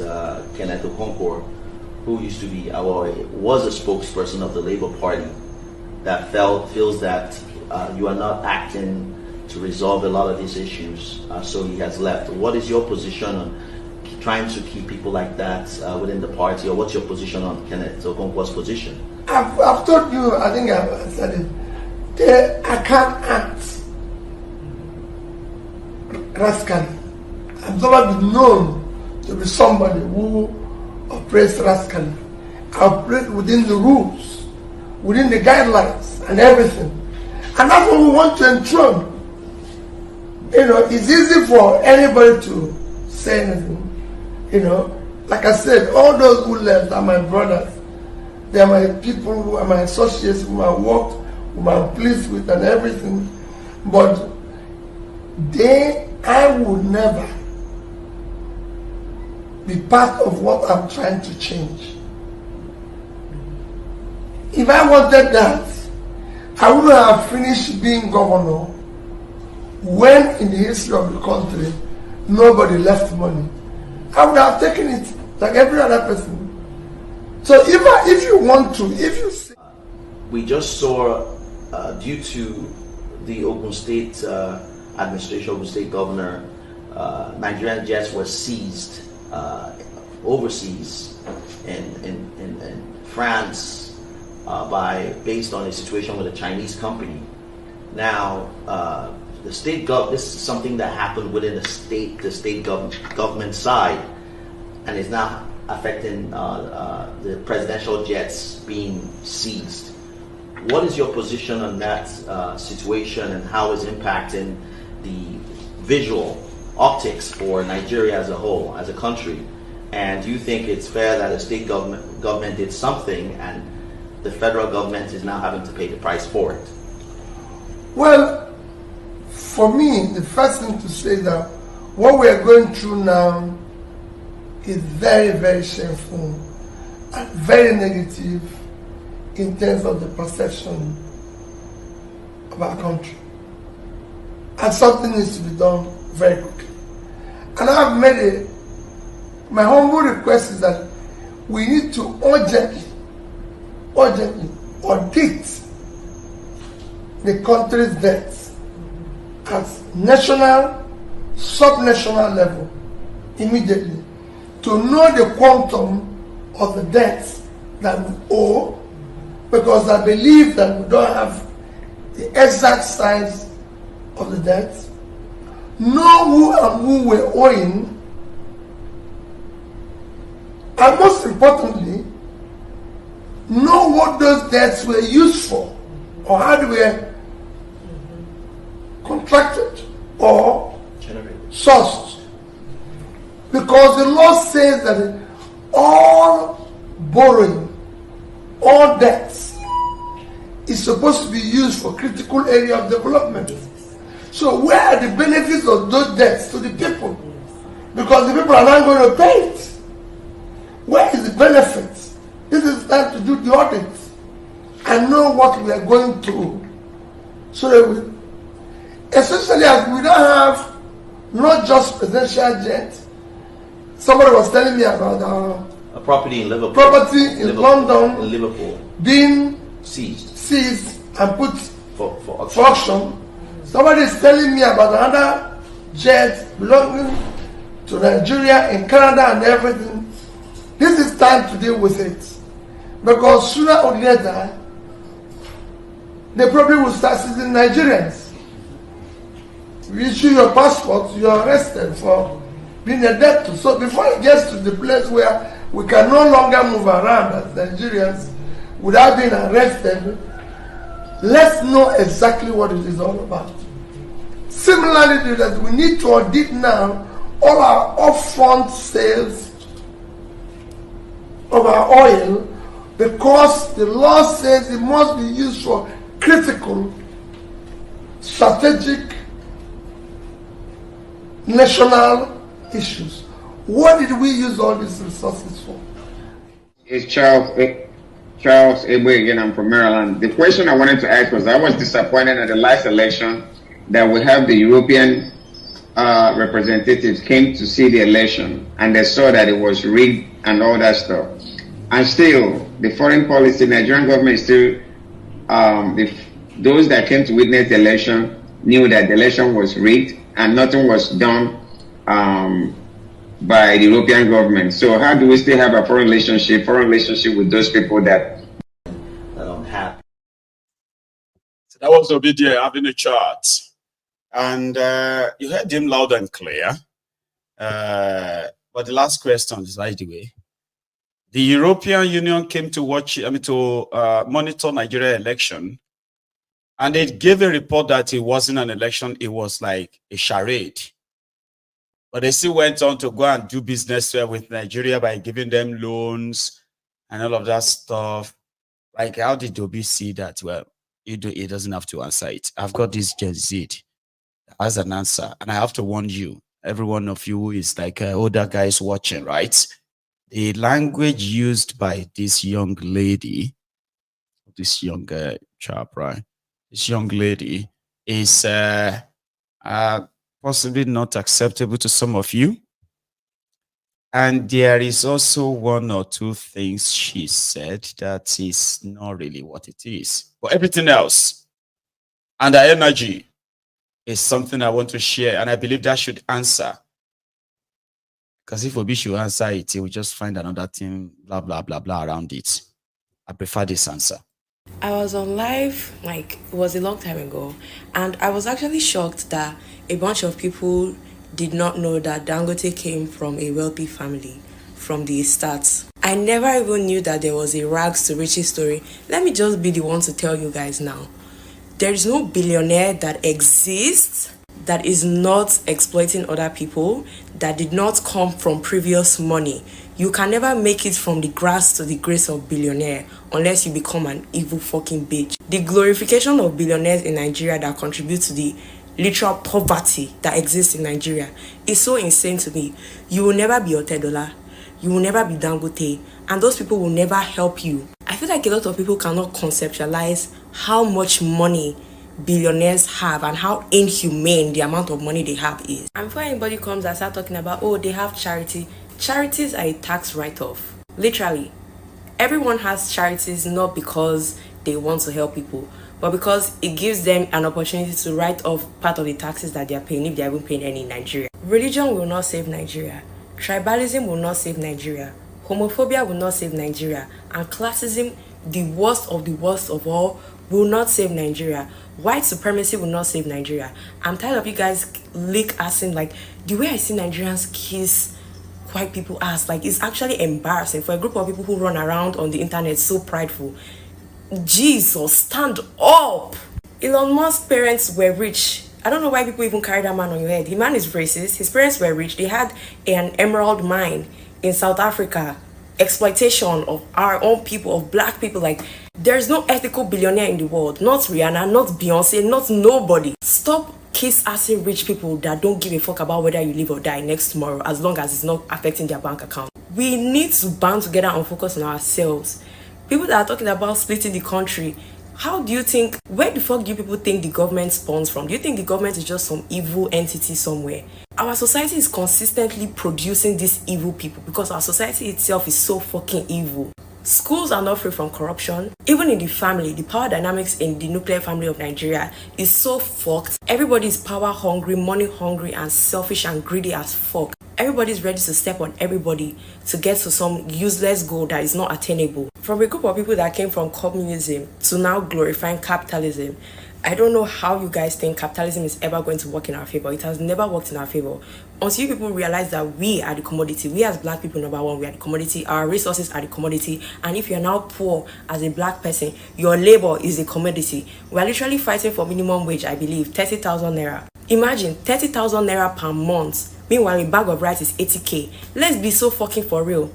Kenneth Okonkwo, who used to be, was a spokesperson of the Labour Party, that feels that you are not acting to resolve a lot of these issues, so he has left. What is your position on trying to keep people like that within the party, or what's your position on Kenneth Okonkwo's position? I've told you, I think I've said it, I can't act rascally. I've never been known to be somebody who operates rascally. I operate within the rules, within the guidelines and everything. And that's what we want to enthrone. You know, it's easy for anybody to say anything. You know, like I said, all those who left are my brothers. They are my people, who are my associates, whom I worked, whom I'm pleased with and everything. But I would never be part of what I'm trying to change. If I wanted that, I wouldn't have finished being governor when in the history of the country nobody left money. I would have taken it like every other person. So if you want to, if you say... We just saw, due to the Ogun State administration, Ogun State governor, Nigerian jets were seized overseas in France based on a situation with a Chinese company. Now, the state this is something that happened within the state government side, and is now affecting the presidential jets being seized. What is your position on that situation, and how is impacting the visual optics for Nigeria as a whole, as a country? And do you think it's fair that a state government did something and the federal government is now having to pay the price for it? Well, for me, the first thing to say that what we are going through now is very, very shameful and very negative in terms of the perception of our country. And something needs to be done very quickly. And I've made my humble request is that we need to urgently audit the country's debts at national, sub-national level immediately, to know the quantum of the debts that we owe, because I believe that we don't have the exact size of the debts, know who and who we're owing, and most importantly, know what those debts were used for, or how they were contracted or sourced. Because the law says that all borrowing, all debts is supposed to be used for critical area of development. So where are the benefits of those debts to the people? Because the people are not going to pay it. Where is the benefit? This is time to do the audit and know what we are going through. So that especially as we don't have not just presidential jets. Somebody was telling me about a property in Liverpool. Property in London, in Liverpool, being seized and put for auction. Somebody is telling me about another jets belonging to Nigeria and Canada and everything. This is time to deal with it. Because sooner or later, they probably will start seizing Nigerians. You issue your passport, you are arrested for being a debtor. So before it gets to the place where we can no longer move around as Nigerians without being arrested, let's know exactly what it is all about. Similarly, that we need to audit now all our upfront sales of our oil, because the law says it must be used for critical, strategic, national issues. What did we use all these resources for? It's Charles Ebe again. I'm from Maryland. The question I wanted to ask was, I was disappointed at the last election that we have the European representatives came to see the election and they saw that it was rigged and all that stuff. And still, the foreign policy, Nigerian government still, those that came to witness the election knew that the election was rigged and nothing was done by the European government. So how do we still have a foreign relationship with those people that don't have? So that was Obidia having a chat. And you heard him loud and clear. But the last question is right away. The European Union came to monitor Nigeria election, and they gave a report that it wasn't an election, it was like a charade. But they still went on to go and do business with Nigeria by giving them loans and all of that stuff. Like, how did Obi see that? Well, he doesn't have to answer it. I've got this Gen Z as an answer, and I have to warn you, every one of you who is like older guys watching, right? The language used by this young lady, this young chap, right? This young lady is possibly not acceptable to some of you. And there is also one or two things she said that is not really what it is. But everything else and the energy is something I want to share, and I believe that should answer. Because if Obi should answer it, he will just find another thing, blah, blah, blah, blah around it. I prefer this answer. I was on live, like, it was a long time ago, and I was actually shocked that a bunch of people did not know that Dangote came from a wealthy family from the start. I never even knew that there was a rags to riches story. Let me just be the one to tell you guys now. There is no billionaire that exists that is not exploiting other people, that did not come from previous money. You can never make it from the grass to the grace of billionaire unless you become an evil fucking bitch. The glorification of billionaires in Nigeria that contribute to the literal poverty that exists in Nigeria is so insane to me. You will never be Otedola, you will never be Dangote, and those people will never help you. I feel like a lot of people cannot conceptualize how much money billionaires have and how inhumane the amount of money they have is. And before anybody comes and start talking about, oh, they have charity, charities are a tax write-off. Literally, everyone has charities not because they want to help people, but because it gives them an opportunity to write off part of the taxes that they are paying if they are even paying any in Nigeria. Religion will not save Nigeria. Tribalism will not save Nigeria. Homophobia will not save Nigeria. And classism, the worst of all, will not save Nigeria. White supremacy will not save Nigeria. I'm tired of you guys asking, like, the way I see Nigerians kiss white people ass, like, it's actually embarrassing for a group of people who run around on the internet so prideful. Jesus, stand up! Elon Musk's parents were rich. I don't know why people even carry that man on your head. The man is racist. His parents were rich. They had an emerald mine in South Africa. Exploitation of our own people, of black people. Like, there's no ethical billionaire in the world. Not Rihanna, not Beyonce, not nobody. Stop kiss-assing rich people that don't give a fuck about whether you live or die next tomorrow, as long as it's not affecting their bank account. We need to band together and focus on ourselves. People that are talking about splitting the country, how do you think, where the fuck do you people think the government spawns from? Do you think the government is just some evil entity somewhere? Our society is consistently producing these evil people because our society itself is so fucking evil. Schools are not free from corruption. Even in the family, the power dynamics in the nuclear family of Nigeria is so fucked. Everybody is power hungry, money hungry, and selfish and greedy as fuck. Everybody's ready to step on everybody to get to some useless goal that is not attainable. From a group of people that came from communism to now glorifying capitalism, I don't know how you guys think capitalism is ever going to work in our favor. It has never worked in our favor. Until you people realize that we are the commodity. We as black people, number one, we are the commodity. Our resources are the commodity. And if you're now poor as a black person, your labor is a commodity. We're literally fighting for minimum wage, I believe, 30,000 naira. Imagine 30,000 naira per month. Meanwhile, a bag of rice is 80k. Let's be so fucking for real.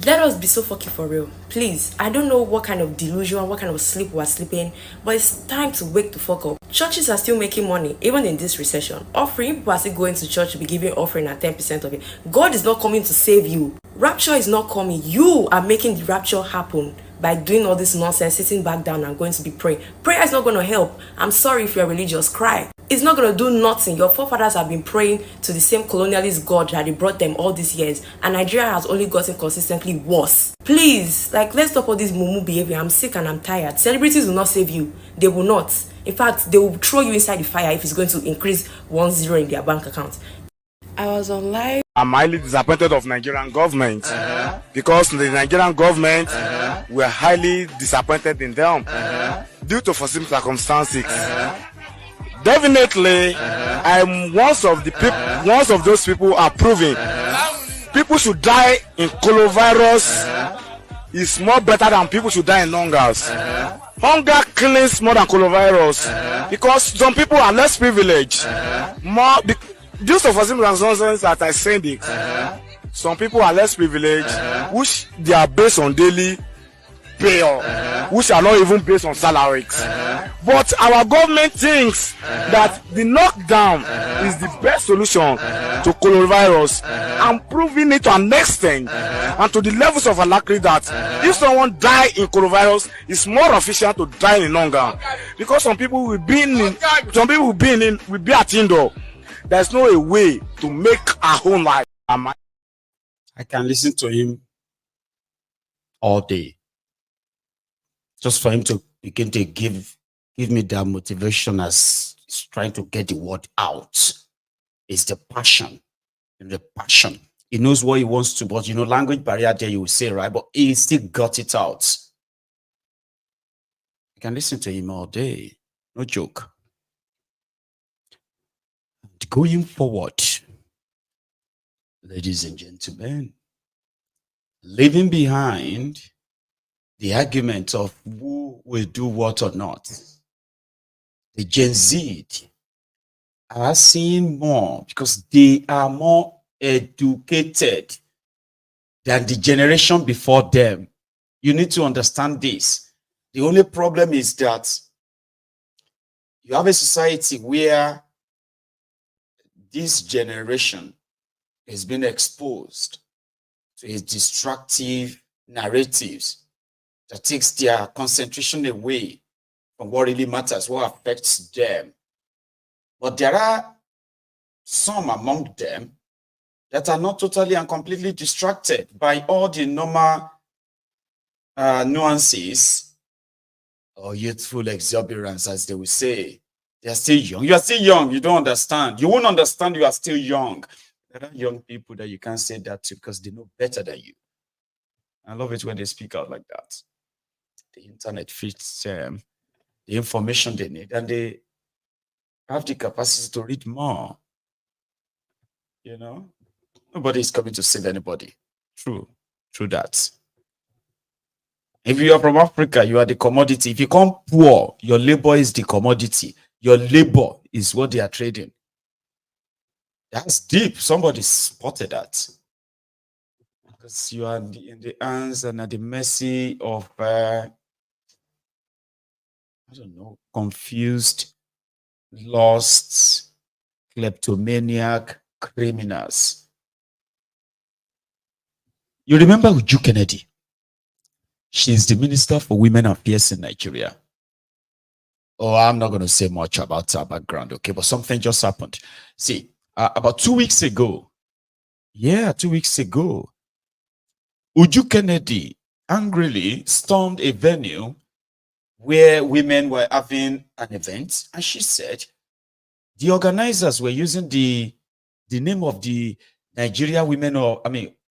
Let us be so fucking for real. Please, I don't know what kind of delusion, what kind of sleep we're sleeping, but it's time to wake the fuck up. Churches are still making money, even in this recession. Offering, people are still going to church to be giving offering at 10% of it. God is not coming to save you. Rapture is not coming. You are making the rapture happen by doing all this nonsense, sitting back down and going to be praying. Prayer is not going to help. I'm sorry if you're religious, cry. It's not going to do nothing. Your forefathers have been praying to the same colonialist God that they brought them all these years, and Nigeria has only gotten consistently worse. Please, let's stop all this mumu behavior. I'm sick and I'm tired. Celebrities will not save you. They will not. In fact, they will throw you inside the fire if it's going to increase 1-0 in their bank account. I was on live. I'm highly disappointed of Nigerian government because the Nigerian government were highly disappointed in them due to foreseen circumstances. Definitely, I'm one of those people are proving people should die in coronavirus is more better than people should die in hungers. Hunger kills more than coronavirus because some people are less privileged. Due to foreseen circumstances that I send it, some people are less privileged, which they are based on daily pay, which are not even based on salaries. But our government thinks that the lockdown is the best solution to coronavirus, and proving it to an extent and to the levels of alacrity that if someone die in coronavirus, it's more efficient to die in hunger, because some people will be at indoor. There's no a way to make our own life. I can listen to him all day, just for him to begin to give me that motivation as he's trying to get the word out. It's the passion. The passion. He knows what he wants to, but language barrier there, you will say, right? But he still got it out. I can listen to him all day. No joke. Going forward, ladies and gentlemen, leaving behind the argument of who will do what or not, the Gen Z are seeing more because they are more educated than the generation before them. You need to understand this. The only problem is that you have a society where this generation has been exposed to its destructive narratives that takes their concentration away from what really matters, what affects them. But there are some among them that are not totally and completely distracted by all the normal nuances or youthful exuberance, as they will say. They are still young. You are still young. You don't understand. You won't understand. You are still young. There are young people that you can't say that to because they know better than you. I love it when they speak out like that. The internet fits the information they need, and they have the capacity to read more. Nobody is coming to save anybody. True that. If you are from Africa, you are the commodity. If you come poor, your labor is the commodity. Your labor is what they are trading. That's deep. Somebody spotted that. Because you are in the hands and at the mercy of, confused, lost, kleptomaniac criminals. You remember Uju Kennedy? She's the Minister for Women Affairs in Nigeria. Oh, I'm not going to say much about her background, okay? But something just happened. See, about 2 weeks ago, Uju Kennedy angrily stormed a venue where women were having an event, and she said the organizers were using the name of the Nigeria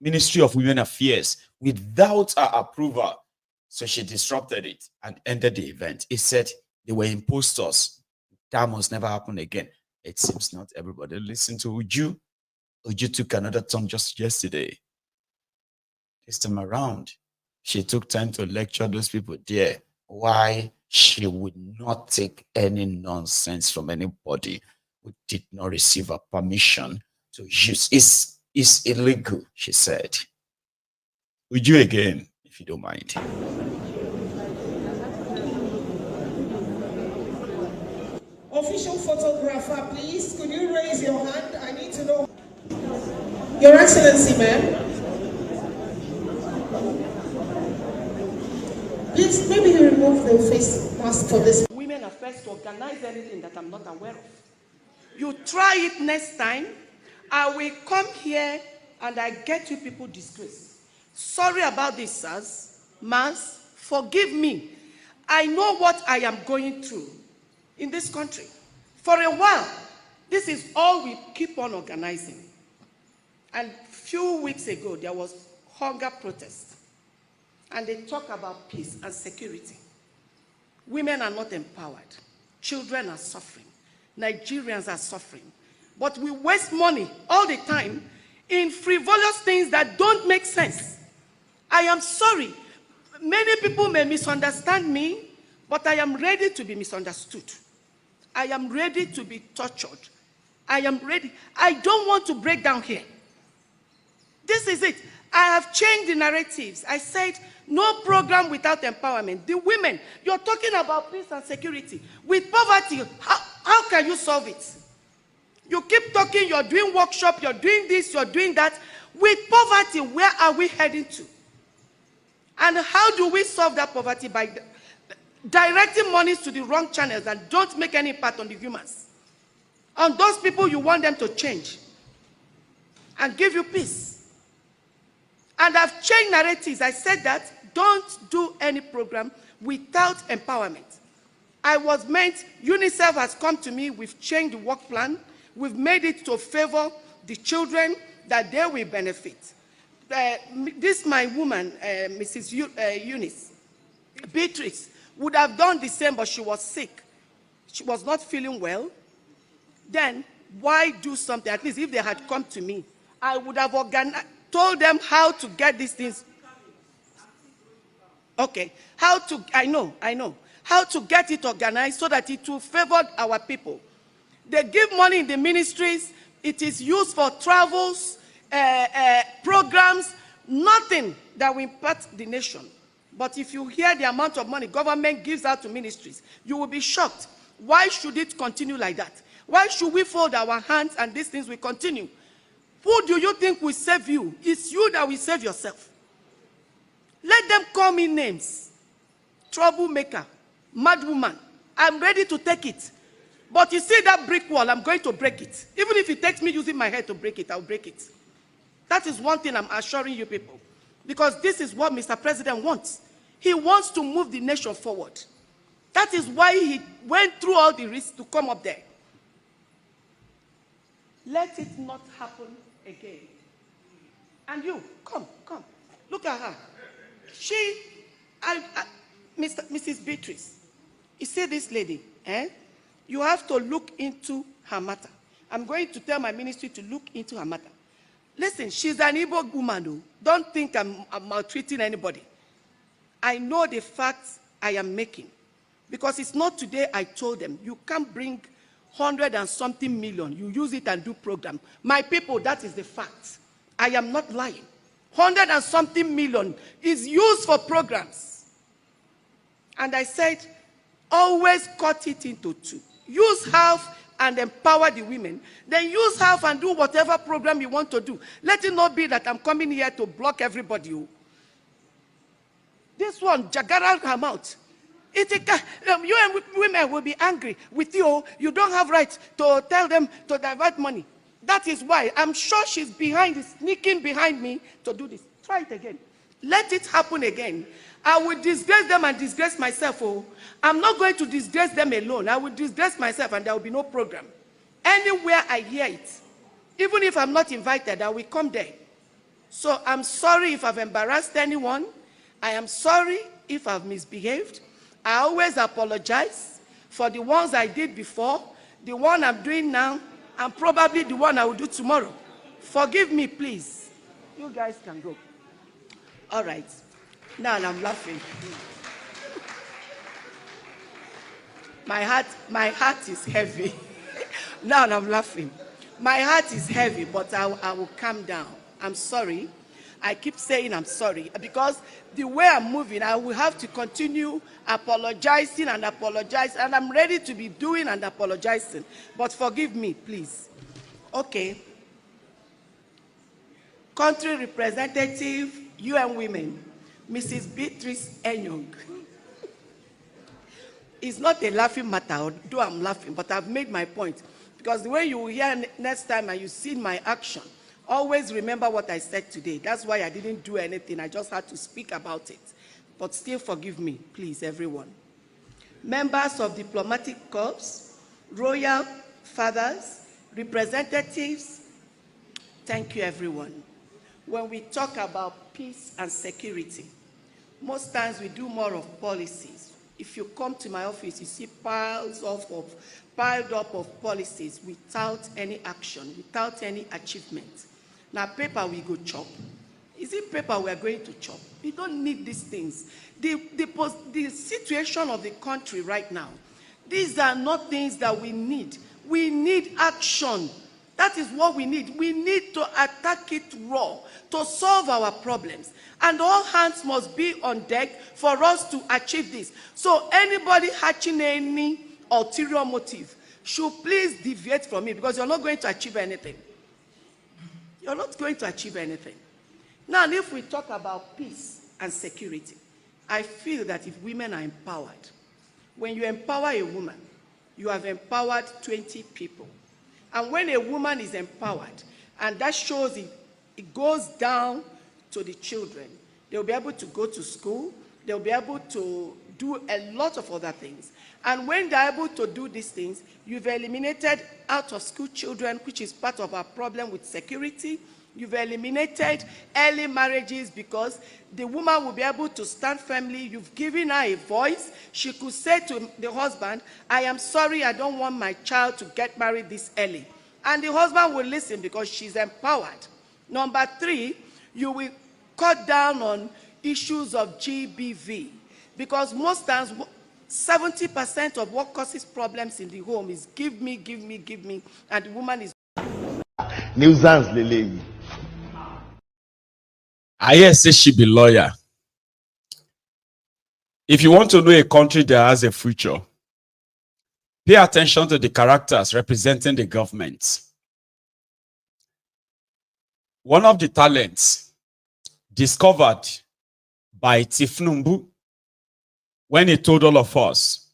Ministry of Women Affairs without her approval. So she disrupted it and ended the event. It said they were imposters. That must never happen again. It seems not everybody listened to Uju. Uju took another turn just yesterday. This time around, she took time to lecture those people there why she would not take any nonsense from anybody who did not receive a permission to use. It's illegal, she said. Uju again, if you don't mind. Official photographer, please, could you raise your hand? I need to know. Your Excellency, ma'am. Please, maybe you remove the face mask for this. Women are first to organize anything that I'm not aware of. You try it next time, I will come here and I get you people disgrace. Sorry about this, sirs. Ma'ams, forgive me. I know what I am going through in this country. For a while, this is all we keep on organizing. And a few weeks ago, there was hunger protest. And they talk about peace and security. Women are not empowered. Children are suffering. Nigerians are suffering. But we waste money all the time in frivolous things that don't make sense. I am sorry. Many people may misunderstand me, but I am ready to be misunderstood. I am ready to be tortured. I am ready. I don't want to break down here. This is it. I have changed the narratives. I said, no program without empowerment. The women, you're talking about peace and security. With poverty, how can you solve it? You keep talking, you're doing workshop, you're doing this, you're doing that. With poverty, where are we heading to? And how do we solve that poverty? By directing monies to the wrong channels and don't make any impact on the humans. On those people, you want them to change and give you peace. And I've changed narratives. I said that don't do any program without empowerment. I was meant, UNICEF has come to me, we've changed the work plan, we've made it to favor the children that they will benefit. This my woman, Mrs. Eunice, Beatrice, would have done the same, but she was sick. She was not feeling well. Then, why do something? At least if they had come to me, I would have told them how to get these things. Okay, I know. How to get it organized so that it will favor our people. They give money in the ministries. It is used for travels, programs, nothing that will impact the nation. But if you hear the amount of money government gives out to ministries, you will be shocked. Why should it continue like that? Why should we fold our hands and these things will continue? Who do you think will save you? It's you that will save yourself. Let them call me names. Troublemaker, madwoman. I'm ready to take it. But you see that brick wall, I'm going to break it. Even if it takes me using my head to break it, I'll break it. That is one thing I'm assuring you people. Because this is what Mr. President wants. He wants to move the nation forward. That is why he went through all the risks to come up there. Let it not happen again. And you, come. Look at her. Mrs. Beatrice, you see this lady, you have to look into her matter. I'm going to tell my ministry to look into her matter. Listen, she's an Igbo woman. Don't think I'm maltreating anybody. I know the facts I am making. Because it's not today I told them, you can't bring 100 and something million. You use it and do program. My people, that is the fact. I am not lying. 100 and something million is used for programs. And I said, always cut it into two. Use half and empower the women. Then use half and do whatever program you want to do. Let it not be that I'm coming here to block everybody. This one, Jagara come out. You and women will be angry with you. You don't have right to tell them to divert money. That is why I'm sure she's sneaking behind me to do this. Try it again. Let it happen again. I will disgrace them and disgrace myself. Oh, I'm not going to disgrace them alone. I will disgrace myself and there will be no program. Anywhere I hear it, even if I'm not invited, I will come there. So I'm sorry if I've embarrassed anyone. I am sorry if I've misbehaved. I always apologize for the ones I did before, the one I'm doing now, and probably the one I will do tomorrow. Forgive me, please. You guys can go. All right. Now I'm laughing. My heart is heavy. Now I'm laughing. My heart is heavy, but I will calm down. I'm sorry. I keep saying I'm sorry because the way I'm moving, I will have to continue apologizing and apologize, and I'm ready to be doing and apologizing. But forgive me, please. Okay. Country Representative, UN Women, Mrs. Beatrice Enyong. It's not a laughing matter, although I'm laughing, but I've made my point. Because the way you will hear next time and you see my action, always remember what I said today. That's why I didn't do anything. I just had to speak about it. But still forgive me, please, everyone. Members of diplomatic corps, royal fathers, representatives, thank you, everyone. When we talk about peace and security, most times we do more of policies. If you come to my office, you see piled up of policies without any action, without any achievement. Now, paper we go chop. Is it paper we are going to chop? We don't need these things. The situation of the country right now, these are not things that we need. We need action. That is what we need. We need to attack it raw to solve our problems. And all hands must be on deck for us to achieve this. So anybody hatching any ulterior motive should please deviate from it because you're not going to achieve anything. You're not going to achieve anything. Now, if we talk about peace and security, I feel that if women are empowered, when you empower a woman, you have empowered 20 people. And when a woman is empowered, and that shows it goes down to the children, they'll be able to go to school, they'll be able to do a lot of other things. And when they're able to do these things, you've eliminated out-of-school children, which is part of our problem with security. You've eliminated early marriages because the woman will be able to stand firmly. You've given her a voice. She could say to the husband, I am sorry, I don't want my child to get married this early. And the husband will listen because she's empowered. Number 3, you will cut down on issues of GBV because most times 70% of what causes problems in the home is give me, and the woman is nuisance lele. I hear say she be lawyer. If you want to know a country that has a future, pay attention to the characters representing the government. One of the talents discovered by Thiefnubu when he told all of us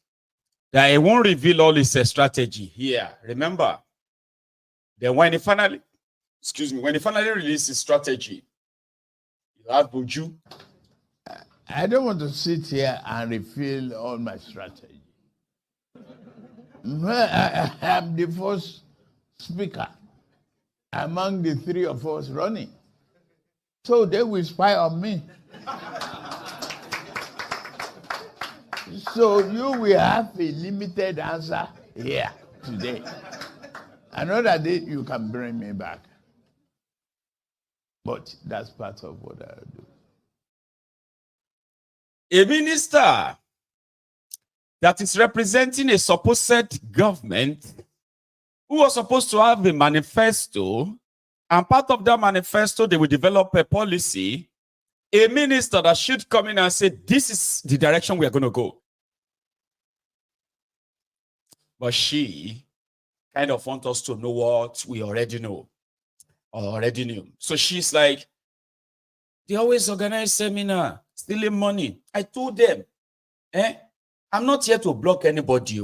that he won't reveal all his strategy here. Remember, then when he finally released his strategy, you had Buju. I don't want to sit here and reveal all my strategy. I am the first speaker among the 3 of us running. So they will spy on me. So you will have a limited answer here today. Another day you can bring me back. But that's part of what I do. A minister that is representing a supposed government who was supposed to have a manifesto, and part of that manifesto, they will develop a policy. A minister that should come in and say, this is the direction we are going to go. But she kind of wants us to know what we already know or already knew. So she's like, they always organize seminar, stealing money. I told them, I'm not here to block anybody.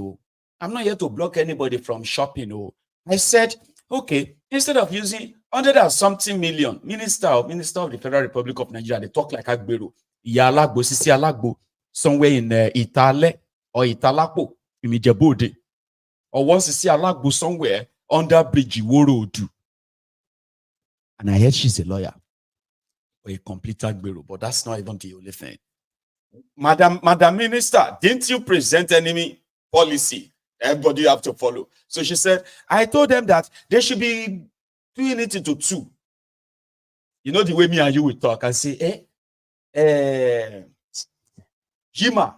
I'm not here to block anybody from shopping. I said, okay, instead of using 100 and something million. Minister of the Federal Republic of Nigeria, they talk like Agbero. Iya Alagbo, Sisi Alagbo, somewhere in Itale or Italapo, in Ijebode. Or once Sisi Alagbo somewhere under Bridge Iworodu. And I heard she's a lawyer. Or a complete Agbero, but that's not even the only thing. Madam Minister, didn't you present any policy everybody have to follow? So she said, I told them that they should be doing it into two. You know the way me and you will talk and say, Jima,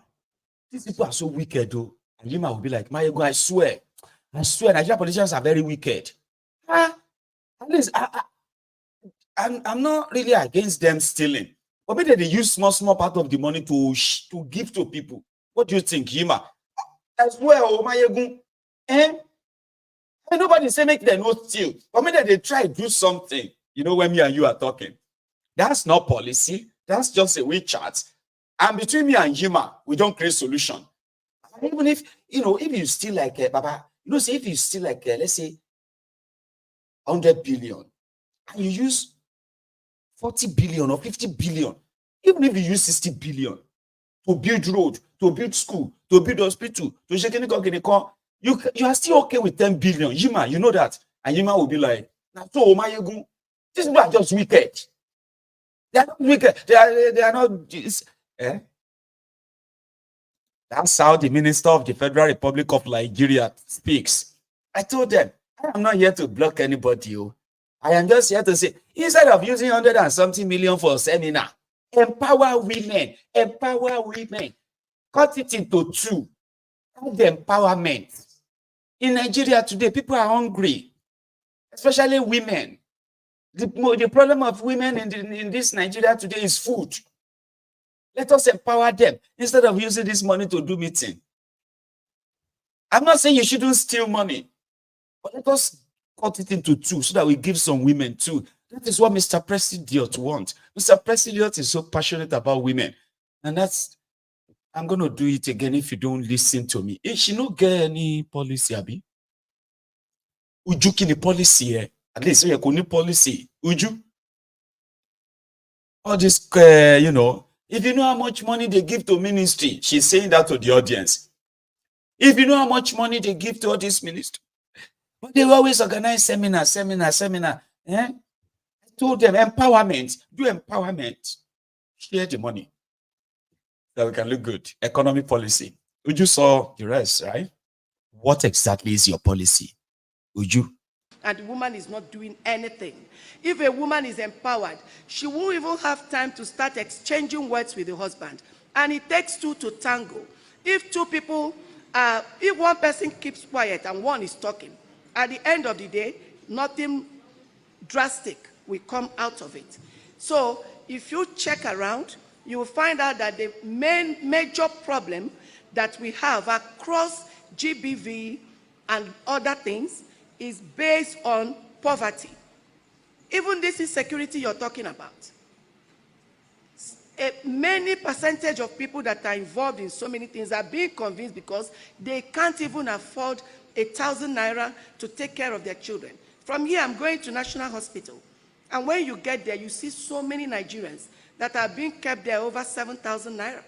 these people are so wicked, though. And Jima will be like, Maiyegun, I swear, Nigerian politicians are very wicked. At least I'm not really against them stealing. But maybe they use small part of the money to give to people. What do you think, Jima? As well, Maiyegun. Nobody say make them not steal. But maybe they try to do something. You know, when me and you are talking. That's not policy. That's just a WeChat. And between me and Jima, we don't create solution. Even if, if you steal like, Baba, say if you steal like, let's say, 100 billion, and you use 40 billion or 50 billion, even if you use 60 billion to build road, to build school, to build hospital, to shake any you are still okay with 10 billion. Jima, you know that. And Jima will be like, so Maiyegun, these people are just wicked. They are not wicked. They are not. That's how the Minister of the Federal Republic of Nigeria speaks. I told them, I am not here to block anybody. I am just here to say, instead of using 100 and something million for a seminar, empower women. Cut it into two. Have the empowerment. In Nigeria today, people are hungry, especially women. The problem of women in this Nigeria today is food. Let us empower them instead of using this money to do meeting. I'm not saying you shouldn't steal money, but let us cut it into two so that we give some women too. That is what Mr. President wants. Mr. President is so passionate about women. And I'm going to do it again if you don't listen to me. If she don't get any policy, Abi, Uju kini policy, at least you have policy. Uju. All this, if you know how much money they give to ministry, she's saying that to the audience. If you know how much money they give to all this ministry, but they always organize seminar. I told them, empowerment, do empowerment. Share the money. So we can look good. Economic policy. Uju saw the rest, right? What exactly is your policy? Uju? And the woman is not doing anything. If a woman is empowered, she won't even have time to start exchanging words with the husband. And it takes two to tango. If two people, if one person keeps quiet and one is talking, at the end of the day, nothing drastic will come out of it. So if you check around, you will find out that the major problem that we have across GBV and other things is based on poverty. Even this insecurity you're talking about. Many percentage of people that are involved in so many things are being convinced because they can't even afford 1,000 naira to take care of their children. From here, I'm going to National Hospital. And when you get there, you see so many Nigerians that are being kept there over 7,000 naira.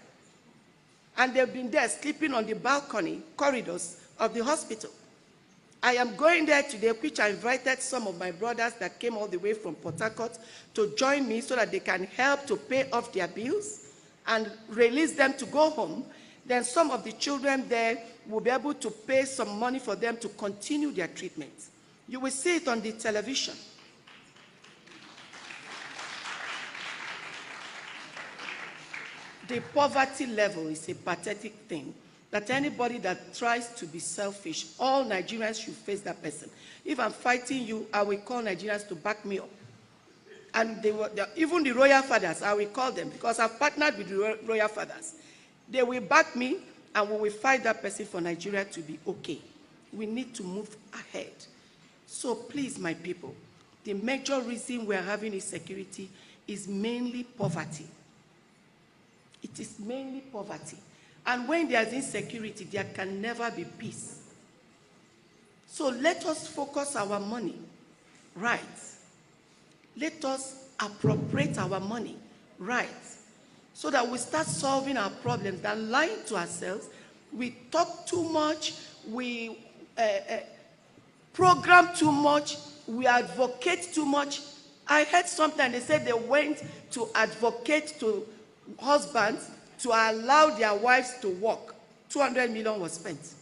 And they've been there sleeping on the balcony corridors of the hospital. I am going there today, which I invited some of my brothers that came all the way from Port Harcourt to join me so that they can help to pay off their bills and release them to go home. Then some of the children there will be able to pay some money for them to continue their treatment. You will see it on the television. The poverty level is a pathetic thing. That anybody that tries to be selfish, all Nigerians should face that person. If I'm fighting you, I will call Nigerians to back me up. And even the royal fathers, I will call them because I've partnered with the royal fathers. They will back me and we will fight that person for Nigeria to be okay. We need to move ahead. So please, my people, the major reason we're having insecurity is mainly poverty. It is mainly poverty. And when there's insecurity, there can never be peace. So let us focus our money right. Let us appropriate our money right so that we start solving our problems than lying to ourselves. We talk too much, we program too much, we advocate too much. I heard something, they said they went to advocate to husbands to allow their wives to work. 200 million was spent.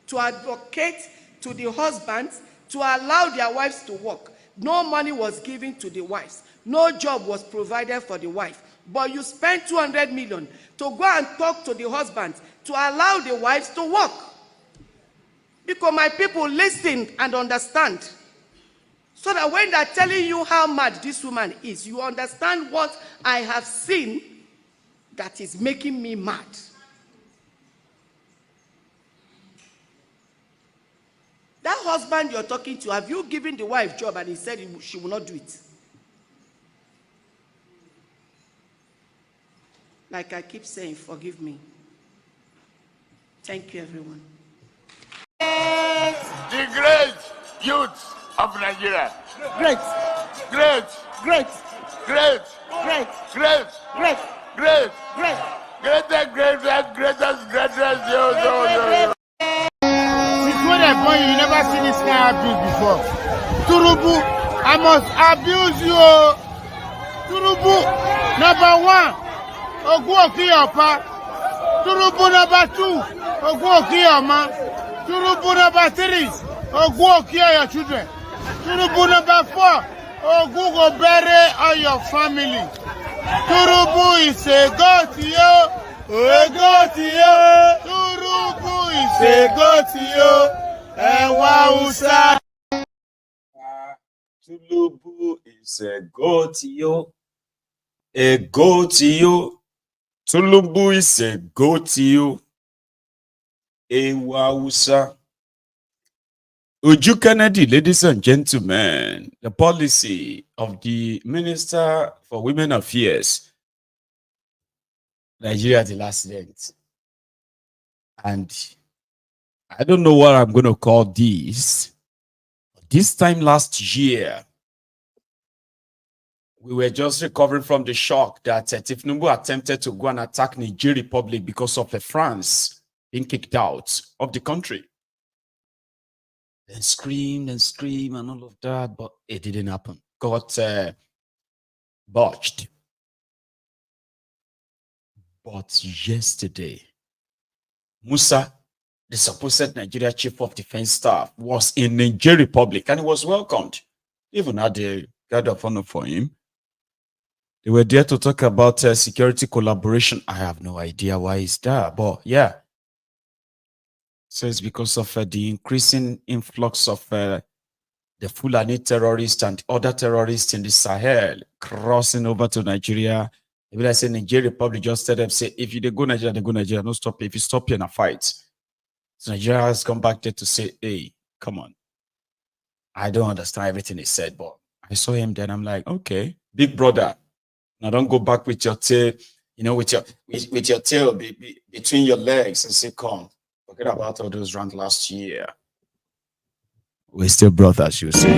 To advocate to the husbands to allow their wives to work. No money was given to the wives. No job was provided for the wife. But you spent 200 million to go and talk to the husbands to allow the wives to work. Because my people listen and understand. So that when they're telling you how mad this woman is, you understand what I have seen that is making me mad. That husband you're talking to, have you given the wife job and he said she will not do it? Like I keep saying, forgive me. Thank you, everyone. The great youth of Nigeria. Great. Great. Great. Great. Great. Great. Great. Great. Great. Greatest, yo. Since when I born, you never seen this kind of abuse before. Turubu, I must abuse you. Turubu, number 1, Oguoki Opa. Turubu number 2, Oguoki Oma. Turubu number 3, Oguoki your children. Turubu number 4, Ogugo bury all your family. Turubu is a goat, yo. A goat, yo. Turubu is a goat, yo. Ewausa. Turubu is a goat, yo. A goat, yo. Turubu is a goat, yo. Ewausa. Uju Kennedy, ladies and gentlemen, the policy of the Minister for Women Affairs, Nigeria the lasident. And I don't know what I'm going to call this. This time last year, we were just recovering from the shock that Thiefnubu attempted to go and attack Niger Republic because of France being kicked out of the country. Then screamed and screamed and all of that, but it didn't happen. Got botched. But yesterday, Musa, the supposed Nigeria Chief of Defense Staff, was in Niger Republic and he was welcomed. Even had a guard of honor for him. They were there to talk about security collaboration. I have no idea why it's there, but yeah. So it's because of the increasing influx of the Fulani terrorists and other terrorists in the Sahel crossing over to Nigeria. If I say Nigeria Republic just tell them, say, if you go Nigeria, they go Nigeria, no stop. If you stop here in a fight. So Nigeria has come back there to say, hey, come on. I don't understand everything he said, but I saw him then. I'm like, okay, big brother. Now don't go back with your tail, you know, with your tail between your legs and say, come. Forget about all those rank last year. We're still brothers, you say.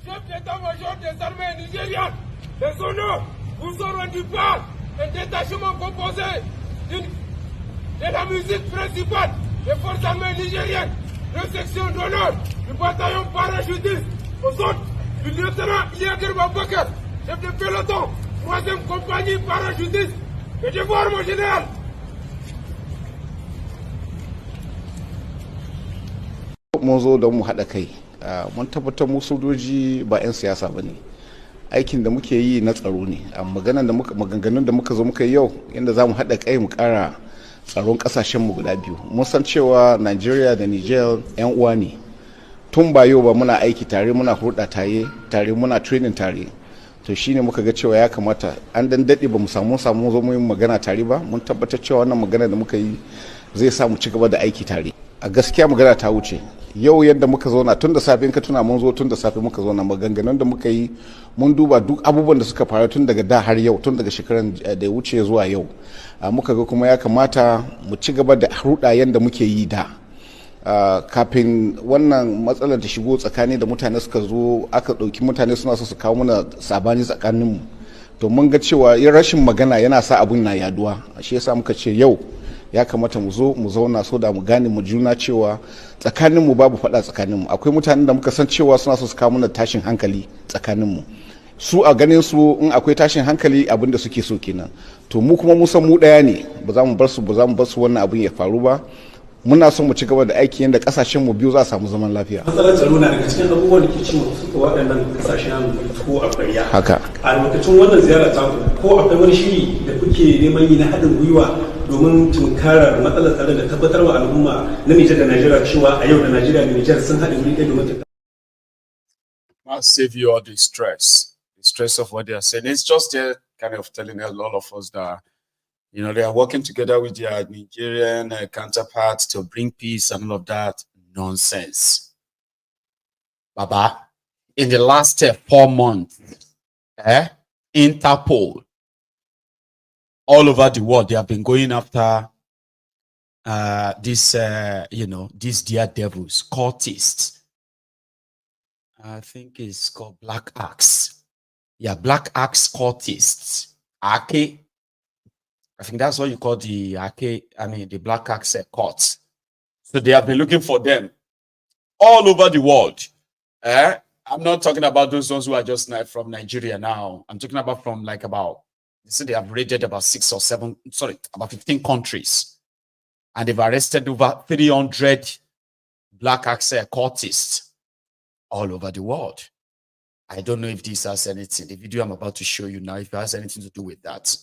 Chef d'état-major des armées nigériennes, les honneurs vous sont rendus par un détachement composé de la musique principale des forces armées nigériennes, de section d'honneur du bataillon parachutiste, aux autres du lieutenant Yager Babakar, chef de peloton, 3e compagnie parachutiste, et de voir mon général. Mun zo da mu haɗa kai, mun tabbatar mu sojoji ba 'yan siyasa ba ne. Aikin da muke yi na tsaro ne, maganganun da muka zo muka yi yau, yadda za mu haɗa kai mu ƙara tsaron ƙasashenmu guda biyu. Mun san cewa Nigeria da Niger 'yan uwa ne. Tun ba yau ba muna aiki tare, muna hulɗa tare, muna training tare. To shine muka ga cewa ya kamata an dan daɗe ba mu samu zo mu yi magana tare ba, mun tabbatar cewa wannan magana da muka yi zai sa mu ci gaba da aiki tare. A gaskiya magana ta wuce. Yau yadda muka zauna tun da safe, in ka tuna mun zo tun da safe muka zauna, maganganun da muka yi mun duba duk abubuwan da suka faru tun daga da har yau, tun daga shekaran da ya wuce zuwa yau. Muka ga kuma ya kamata mu ci gaba da hulɗa yadda muke yi da. kafin wannan matsalar ta shigo tsakani da mutane suka zo aka ɗauki mutane suna so su kawo mana sabani tsakaninmu to mun ga cewa rashin magana yana sa abun na yaduwa shi yasa muka ce yau ya kamata mu zo mu zauna so da mu gane mu juna cewa tsakaninmu babu faɗa tsakaninmu akwai mutanen da muka san cewa suna so su kawo mana tashin hankali tsakaninmu su a ganin su in akwai tashin hankali abin da suke so kenan to mu kuma mu san mu ɗaya ne ba za mu bar su wannan abin ya faru ba muna son mu ci gaba da aiki yadda kasashen mu biyu za su samu zaman lafiya. Matsalar tsaro na daga cikin abubuwan da ke cin suka waɗannan kasashen ko a ƙarya. Haka. A lokacin wannan ziyara ta ko akwai wani shiri da kuke neman yi na haɗin gwiwa domin tunkarar matsalar tsaro da tabbatar wa al'umma na Nijar da Najeriya cewa a yau da Najeriya da Nijar sun haɗe wuri ɗaya domin I'll save you all the stress of what they are saying. It's just kind of telling a lot of us that they are working together with their Nigerian counterparts to bring peace and all of that nonsense. Baba, in the last 4 months, Interpol, all over the world, they have been going after these dear devils, cultists. I think it's called Black Axe. Yeah, Black Axe cultists. APC. I think that's what you call the the Black Axe courts. So they have been looking for them all over the world. I'm not talking about those ones who are just from Nigeria now. I'm talking about from they have raided about 15 countries. And they've arrested over 300 Black Axe cultists all over the world. I don't know if this has anything. The video I'm about to show you now, if it has anything to do with that.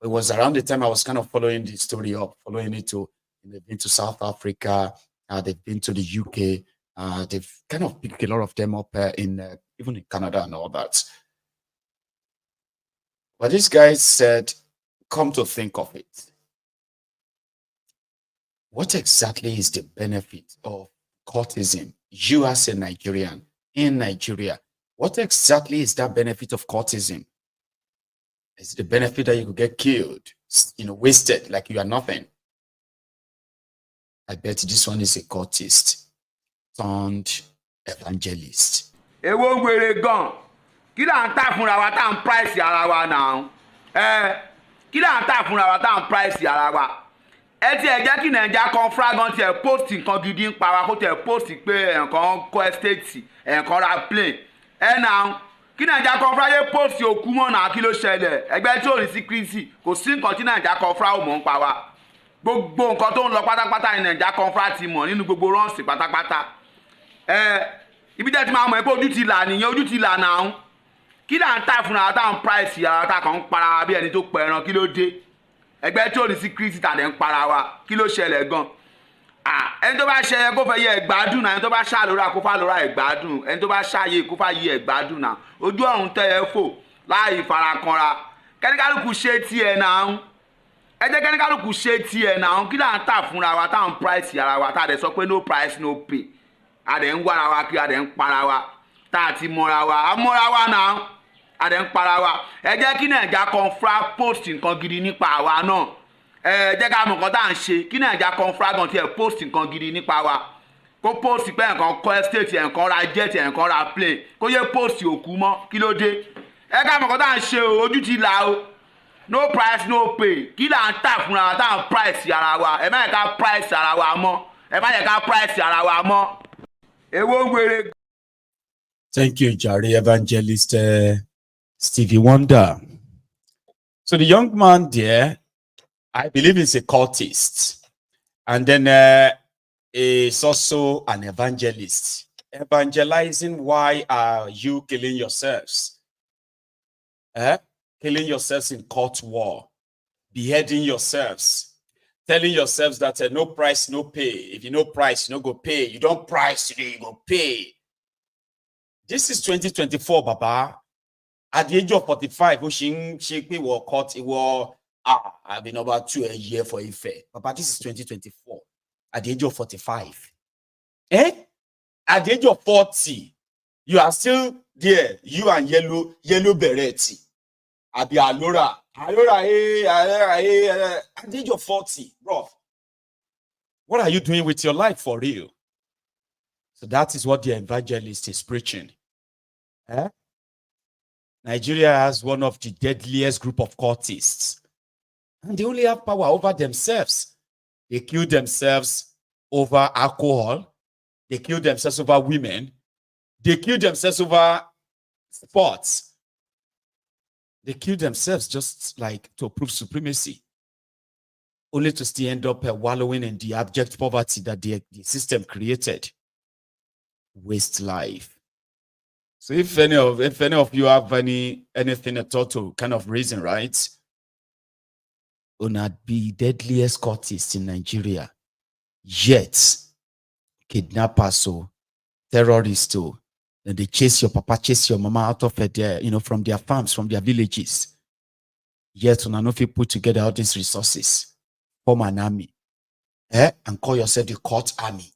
It was around the time I was kind of following the story up, following it to, they've been to South Africa, they've been to the UK, they've kind of picked a lot of them up even in Canada and all that. But this guy said, come to think of it, what exactly is the benefit of cultism? You as a Nigerian, in Nigeria, what exactly is that benefit of cultism? Is the benefit that you could get killed, wasted, like you are nothing? I bet this one is a cultist turned evangelist. Ewo ngwere gan. Kí la ń tà fúnra wa tá ń price ara wa now. Kí la ń tà fúnra wa tá ń price ara wa. Ẹ ti ẹ jẹ́ kí Naija kan fragan ti ẹ post nǹkan gidi ń pa wa kó ti ẹ post pé nǹkan kọ́ estate, nǹkan ra plane. Now kí Naija kan fúráyé post òkú mọ́ náà kí ló ṣẹlẹ̀ ẹgbẹ́ tí ò ní síkírítì kò sí nǹkan tí Naija kan fúrá ò mọ̀ ń pa wa gbogbo nǹkan tó ń lọ pátápátá ní Naija kan fúrá ti mọ̀ nínú gbogbo rọ́ọ̀sì pátápátá ibi tẹ́ ti máa mọ̀ pé ojú ti là nìyẹn ojú ti là náà kí là ń tà fúnra tá à ń price ara tá kàn ń para wa bí ẹni tó pẹran kí ló dé ẹgbẹ́ tí ò ní síkírítì tàdé ń para wa kí ló ṣẹlẹ̀ gan ẹni tó bá ṣẹyẹ kó fẹ́ yẹ ẹgbàádùn náà ẹni tó bá ṣàlóra kó fà lóra ẹgbàádùn ẹni tó bá ṣàyè kó fà yẹ ẹgbàádùn náà ojú ọ̀run tẹ́yẹ fò láì farakanra kẹ́níkálùkù ṣe tiẹ̀ náà ẹ jẹ́ kẹ́níkálùkù ṣe tiẹ̀ náà kí là ń tà fúnra wa tá à ń price ara wa tá a dẹ̀ sọ pé no price no pay a dẹ̀ ń wára wa kí a dẹ̀ ń para wa tá a ti mọ́ra wa a mọ́ra wa náà a dẹ̀ ń para wa ẹ jẹ́ kí Naija kan fra post nǹkan gidi nípa àwa náà jẹ́ ká mọ̀ nǹkan tá à ń ṣe kí Naija kan fragan tí ẹ post nǹkan gidi nípa wa kó post pé nǹkan kọ́ estate nǹkan ra jet nǹkan ra plane kó yẹ post òkú mọ́ kí ló dé ká mọ̀ nǹkan tá à ń ṣe o ojú ti là o no price no pay kí là ń tà fúnra wa tá à ń price ara wa ẹ má yẹ ká price ara wa mọ́ ẹ má yẹ ká price ara wa mọ́ èwo ń gbére. Thank you, Jare Evangelist Stevie Wonder. So the young man there, I believe he's a cultist. And then he's also an evangelist. Evangelizing, why are you killing yourselves? Killing yourselves in court war. Beheading yourselves. Telling yourselves that no price, no pay. If you no price, you no go pay. You don't price today, you go pay. This is 2024, Baba. At the age of 45, she will court, it will I've been about 2 a year for Ife. But this is 2024. At the age of 45. At the age of 40, you are still there. You and yellow beret. Abi Alora. At the age of 40, bro. What are you doing with your life for real? So that is what the evangelist is preaching. Eh? Nigeria has one of the deadliest group of cultists. And they only have power over themselves. They kill themselves over alcohol. They kill themselves over women. They kill themselves over sports. They kill themselves just like to prove supremacy, only to still end up wallowing in the abject poverty that the system created. Waste life. So if any of you have anything at all to kind of reason, right? Una be deadliest cultists in Nigeria. Yet, kidnappers, terrorists, then they chase your papa, chase your mama out of their, from their farms, from their villages. Yet, una no fit put together all these resources, form an army, and call yourself the court army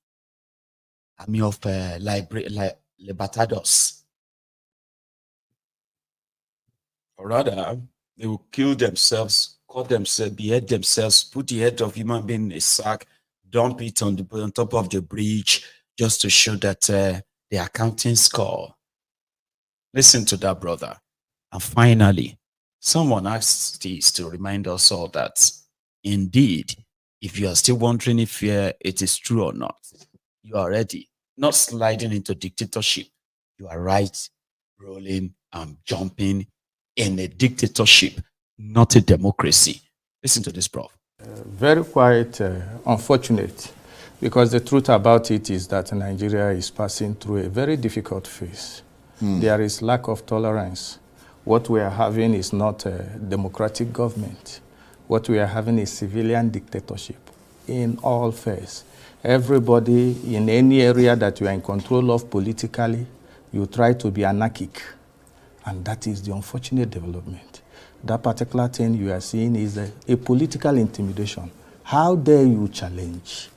of libertados. Or rather, they will kill themselves, cut themselves, behead themselves, put the head of human being in a sack, dump it on top of the bridge, just to show that the accounting score. Listen to that, brother. And finally, someone asked this to remind us all that, indeed, if you are still wondering if it is true or not, you are ready, not sliding into dictatorship. You are right, rolling and jumping in a dictatorship, not a democracy. Listen to this, Prof. Very quite unfortunate, because the truth about it is that Nigeria is passing through a very difficult phase. There is lack of tolerance. What we are having is not a democratic government. What we are having is civilian dictatorship in all phases. Everybody in any area that you are in control of politically, you try to be anarchic. And that is the unfortunate development. That particular thing you are seeing is a political intimidation. How dare you challenge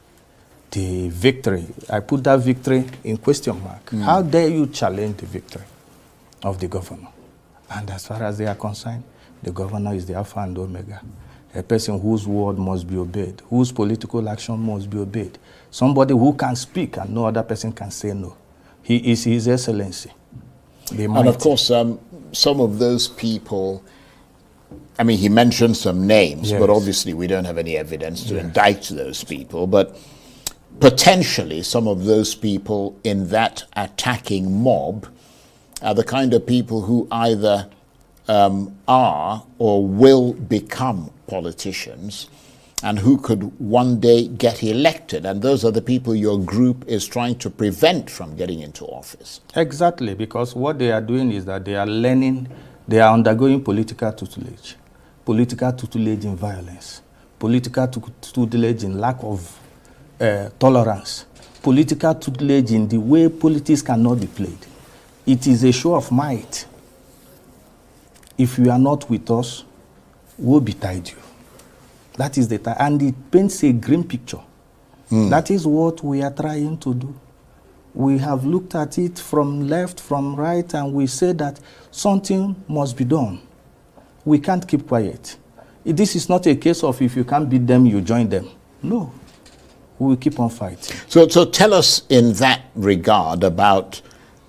the victory? I put that victory in question mark. How dare you challenge the victory of the governor? And as far as they are concerned, the governor is the Alpha and Omega. A person whose word must be obeyed, whose political action must be obeyed. Somebody who can speak and no other person can say no. He is His Excellency. And of course, some of those people, I mean, he mentioned some names, but obviously we don't have any evidence to indict those people. But potentially some of those people in that attacking mob are the kind of people who either are or will become politicians and who could one day get elected. And those are the people your group is trying to prevent from getting into office. Exactly, because what they are doing is that they are learning, they are undergoing political tutelage in violence, political tutelage in lack of tolerance, political tutelage in the way politics cannot be played. It is a show of might. If you are not with us, we'll betide you. That is the time. And it paints a grim picture. That is what we are trying to do. We have looked at it from left, from right, and we say that something must be done. We can't keep quiet. This is not a case of if you can't beat them, you join them. No. We will keep on fighting. So tell us in that regard about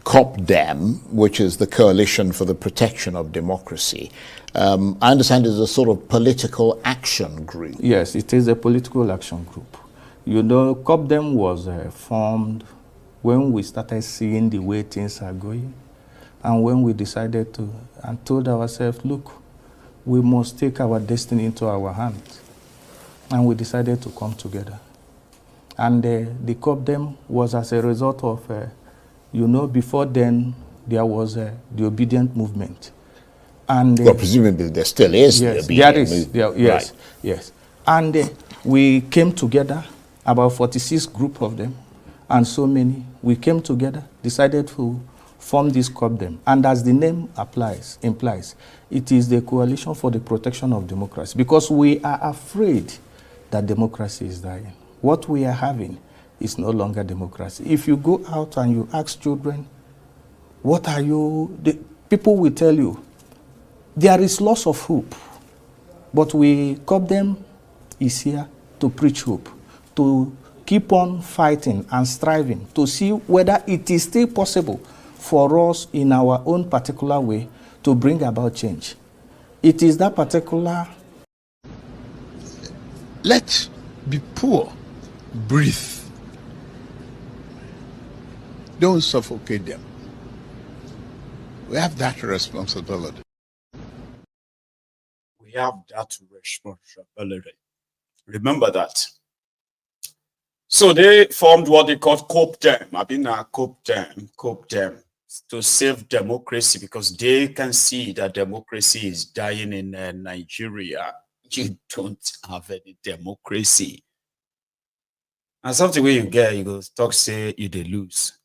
COPDEM, which is the Coalition for the Protection of Democracy. I understand it's a sort of political action group. Yes, it is a political action group. You know, COPDEM was formed when we started seeing the way things are going, and when we decided to, and told ourselves, look, we must take our destiny into our hands. And we decided to come together. And the COPDEM was as a result of, you know, before then, there was the obedient movement. And well, presumably there still is the obedient movement. Yes, yes. And we came together, about 46 group of them, and so many. We came together, decided to form this COPDEM. And as the name implies, it is the Coalition for the Protection of Democracy, because we are afraid that democracy is dying. What we are having is no longer democracy. If you go out and you ask children, what are you, the people will tell you, there is loss of hope. But we COPDEM is here to preach hope, to keep on fighting and striving to see whether it is still possible for us in our own particular way to bring about change. It is that particular. Let's be poor, breathe. Don't suffocate them. We have that responsibility. We have that responsibility. Remember that. So they formed what they called cope them. I've been cope them to save democracy, because they can see that democracy is dying in Nigeria. You don't have any democracy. And something where you get, you go talk, say you they lose.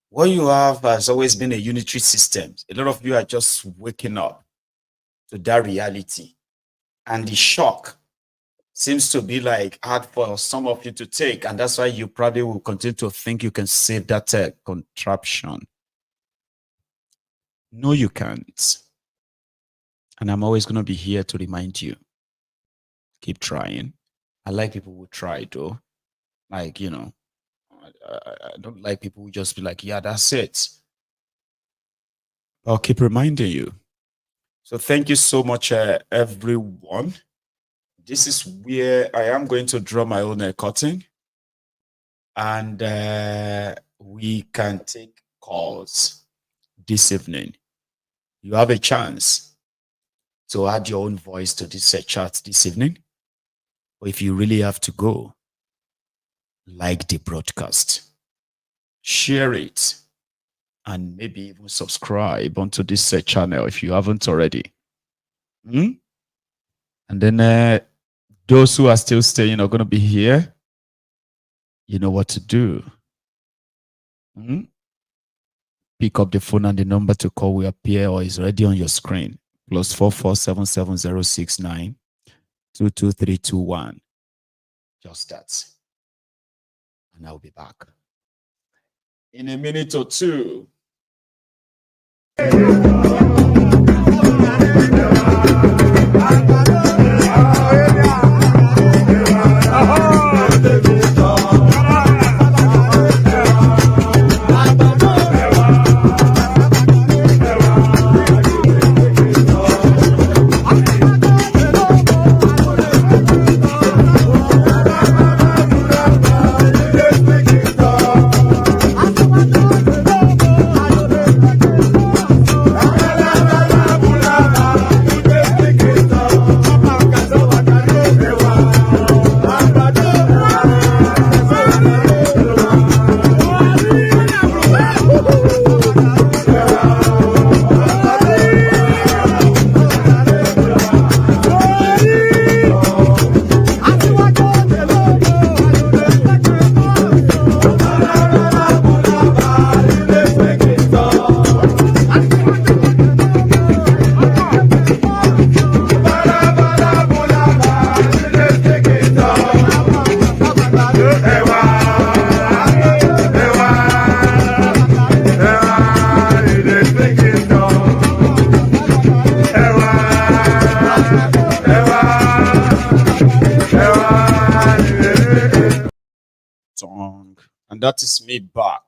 What you have has always been a unitary system. A lot of you are just waking up to that reality. And the shock seems to be like hard for some of you to take. And that's why you probably will continue to think you can save that contraption. No, you can't. And I'm always going to be here to remind you. Keep trying. I like people who try, though. Like, you know, I don't like people who just be like, yeah, that's it. I'll keep reminding you. So thank you so much, everyone. This is where I am going to draw my own curtain. And we can take calls this evening. You have a chance to add your own voice to this chat this evening. Or if you really have to go, like the broadcast, share it, and maybe even subscribe onto this channel if you haven't already. And then those who are still staying are going to be here. You know what to do. Pick up the phone, and the number to call will appear or is already on your screen. +447706922321. Just that. And I'll be back in a minute or two. And that is me back.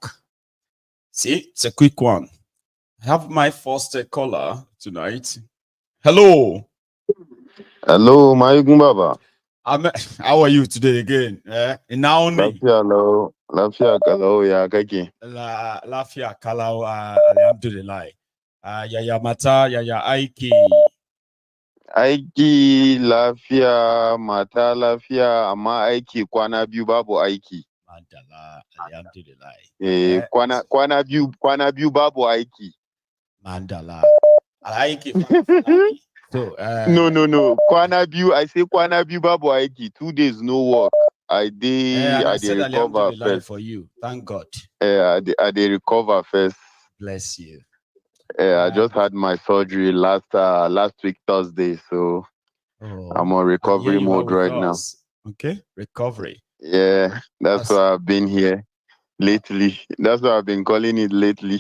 See, it's a quick one. I have my first caller tonight. Hello. Hello, Maiyegun Baba. How are you today again? Lafia kalau ya kake. Lafia kalau alhamdulillah. Yaya mata, yaya aiki. Aiki lafiya, mata lafiya, amma aiki kwana biyu babu aiki. Mandala, alhamdulillah. Kwana biyu babu aiki. Mandala. Aiki. So, no. Kwana biyu, I say kwana biyu babu aiki. 2 days no work. I did recover first. For you. Thank God. I did recover first. Bless you. I just had my surgery last week Thursday, so I'm on recovery mode right now. Okay, recovery. Yeah, that's why I've been here lately. That's why I've been calling it lately.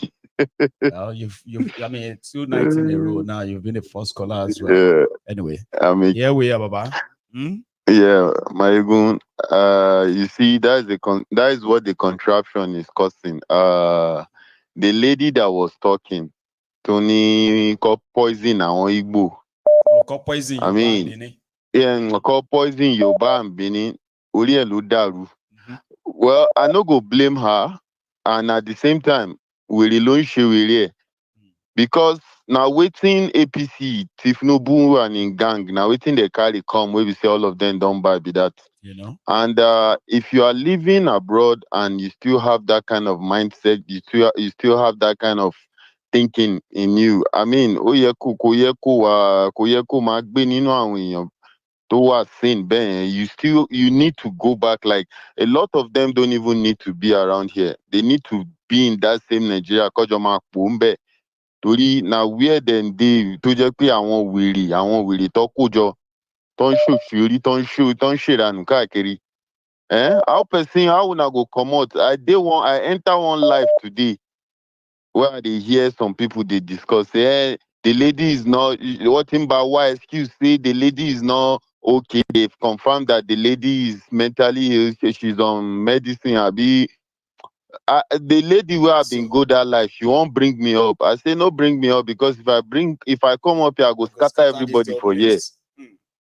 Well, I mean, 2 nights in a row now. You've been a first caller as well. Yeah. Anyway, I mean, here we are, Baba. Yeah, Maiyegun, you see, that is what the contraption is causing. The lady that was talking, Tony, called poison àwọn Igbo. Called poison I mean, yeah, called poison Yoruba and Benin. Orí ẹ̀ ló dàrú. Well, I no go blame her, and at the same time, wèrè ló ń ṣe wèrè ẹ̀. Because now waiting APC, Thiefnubu and in gang, now waiting they carry come where we say all of them don't buy be that. You know. And if you are living abroad and you still have that kind of mindset, you still have that kind of thinking in you. I mean, ó yẹ kó máa gbé nínú àwọn èèyàn tó wà sane bẹ́ẹ̀. You need to go back. Like a lot of them don't even need to be around here. They need to be in that same Nigeria. Kọjọ máa pò ń bẹ̀. Torí na where dem dey tó jẹ́ pé àwọn wèrè tó kó jọ tó ń ṣòṣèré tó ń ṣèranù káàkiri. How una go comot? I enter one live today where they hear some people they discuss. The lady is not what him by why excuse say the lady is not okay. They've confirmed that the lady is mentally ill. She's on medicine. The lady who have been go that life, she won't bring me up. I say no, bring me up because if I come up here, I go scatter everybody for years.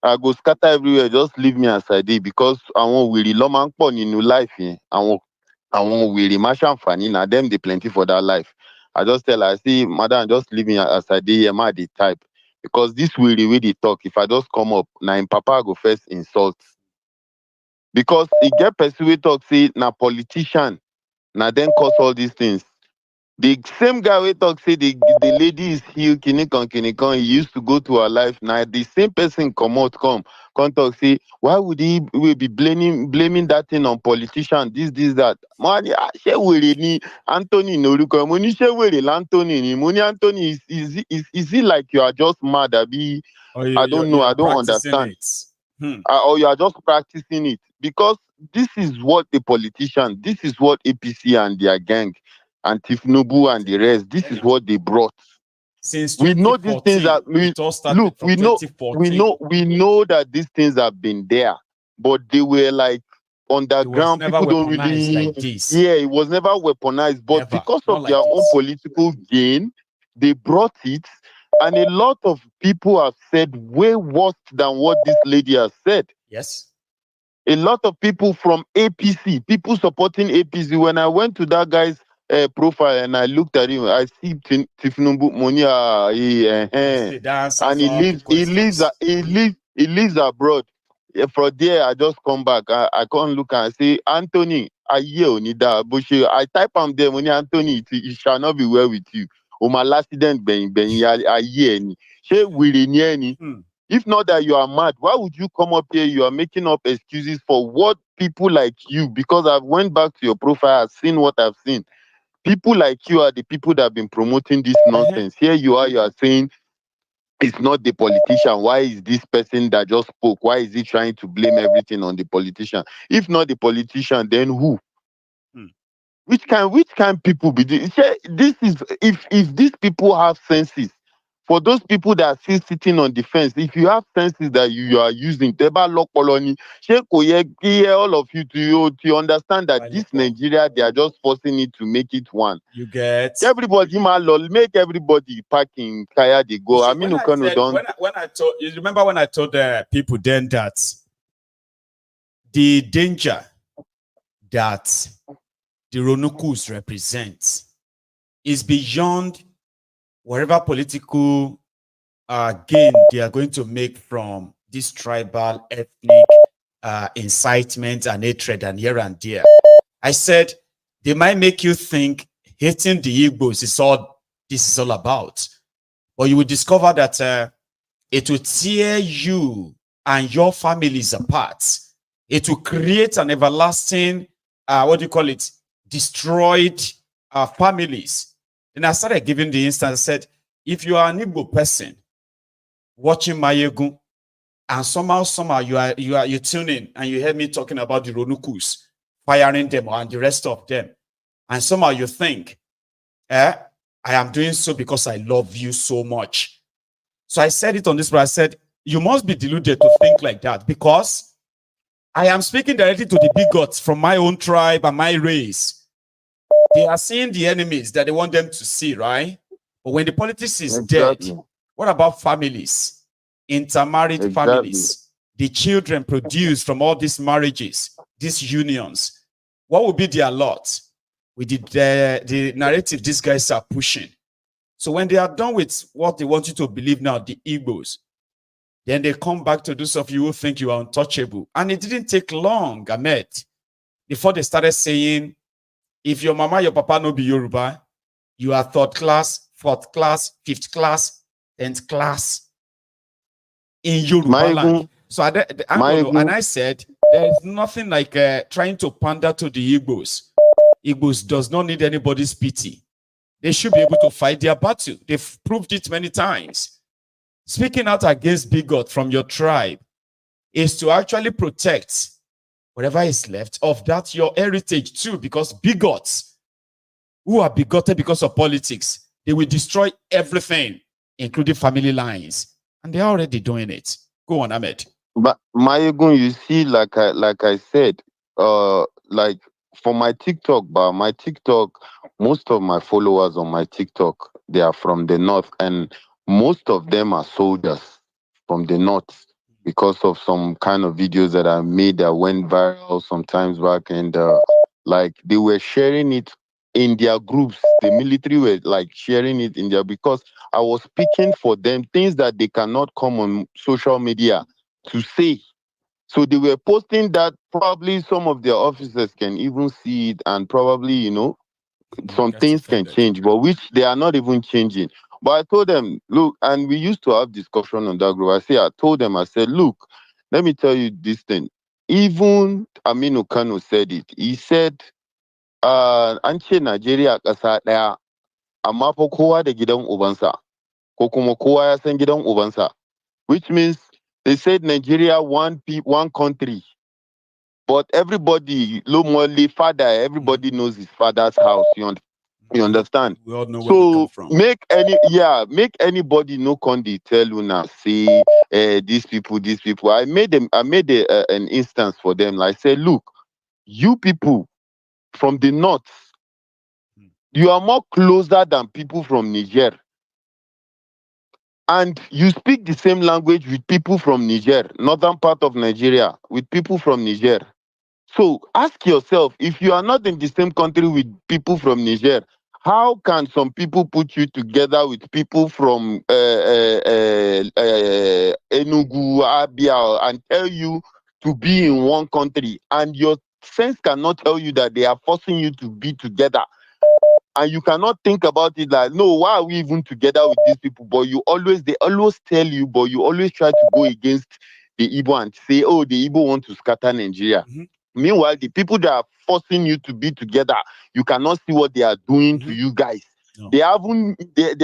I go scatter everywhere. Just leave me as I did because I won't really long man pon in new life. I won't really mashan funny. Now them they plenty for that life. I just tell her, I say, madam, just leave me as I did. Am I the type? Because this will the way they talk. If I just come up, now in papa I go first insult. Because it get person we talk say na politician. Now then cause all these things. The same guy we talk say the lady is healed, kinikon, he used to go to her life. Now the same person come talk say, why would he be blaming that thing on politician? This, that. Man, she were ni Anthony Noruko. Money she were Anthony ni money Anthony is it like you are just mad? I don't know, I don't understand. Or you are just practicing it. Because this is what the politician, this is what APC and their gang and Thiefnubu and the rest, this is what they brought. Since we know these things that we know that these things have been there, but they were like underground. People don't really like this. Yeah, it was never weaponized, but because of their own political gain, they brought it. And a lot of people have said way worse than what this lady has said. Yes. A lot of people from APC, people supporting APC. When I went to that guy's profile and I looked at him, I see Thiefnubu money, and he lives abroad. From there, I just come back. I can't look and say, Anthony, I type him there, money Anthony, it shall not be well with you. My lasident if not that you are mad, why would you come up here? You are making up excuses for what people like you, because I've went back to your profile, I've seen what I've seen. People like you are the people that have been promoting this nonsense. Here you are saying it's not the politician. Why is this person that just spoke? Why is he trying to blame everything on the politician? If not the politician, then who? Which kind people be this? This is if these people have senses. For those people that are still sitting on the fence, if you have senses that you are using, all of you to understand that this Nigeria, they are just forcing it to make it one. You get everybody, make everybody packing kaya they go. I mean, when I told you, remember when I told people then that the danger that the Ronukus represents is beyond whatever political gain they are going to make from this tribal, ethnic incitement and hatred and here and there. I said they might make you think hating the Igbos is all this is all about, but you will discover that it will tear you and your families apart. It will create an everlasting, destroyed families. And I started giving the instance. I said, if you are an Igbo person watching Maiyegun, and somehow you tune in and you hear me talking about the Ronukus, firing them and the rest of them, and somehow you think, I am doing so because I love you so much. So I said it on this, but I said, you must be deluded to think like that, because I am speaking directly to the bigots from my own tribe and my race. They are seeing the enemies that they want them to see, right? But when the politics is dead, what about families? Intermarried families, the children produced from all these marriages, these unions. What will be their lot with the narrative these guys are pushing? So when they are done with what they want you to believe now, the Igbos, then they come back to those of you who think you are untouchable. And it didn't take long, Ahmed, before they started saying, if your mama, your papa no be Yoruba, you are third class, fourth class, fifth class, 10th class in Yoruba land. So and I said, there's nothing like trying to pander to the Igbos. Igbos does not need anybody's pity. They should be able to fight their battle. They've proved it many times. Speaking out against bigot from your tribe is to actually protect whatever is left of that your heritage too, because bigots who are bigoted because of politics, they will destroy everything, including family lines, and they're already doing it. Go on, Ahmed. But Maiyegun, you see, like I said, like for my TikTok, most of my followers on my TikTok, they are from the north, and most of them are soldiers from the north because of some kind of videos that I made that went viral sometimes back, and like they were sharing it in their groups. The military were like sharing it in their, because I was speaking for them things that they cannot come on social media to say. So they were posting that. Probably some of their officers can even see it, and probably, you know, some things can change, but which they are not even changing. But I told them, look, and we used to have discussion on that group. I told them, I said, look, let me tell you this thing. Even Aminu Kano said it. He said, Anche Nigeria kasa daya, amma fa kowa da gidan ubansa, ko kuma kowa ya san gidan ubansa, which means they said Nigeria one country, but everybody, father, everybody knows his father's house. You understand? We all know where we come from. Make anybody no condi tell you now, say these people. I made an instance for them. Like, say, look, you people from the north, you are more closer than people from Niger. And you speak the same language with people from Niger, northern part of Nigeria, with people from Niger. So ask yourself, if you are not in the same country with people from Niger, how can some people put you together with people from Enugu, Abia, and tell you to be in one country? And your sense cannot tell you that they are forcing you to be together. And you cannot think about it like, no, why are we even together with these people? But they always tell you, but you always try to go against the Igbo and say, oh, the Igbo want to scatter Nigeria. Meanwhile, the people that are forcing you to be together, you cannot see what they are doing to you guys. No. They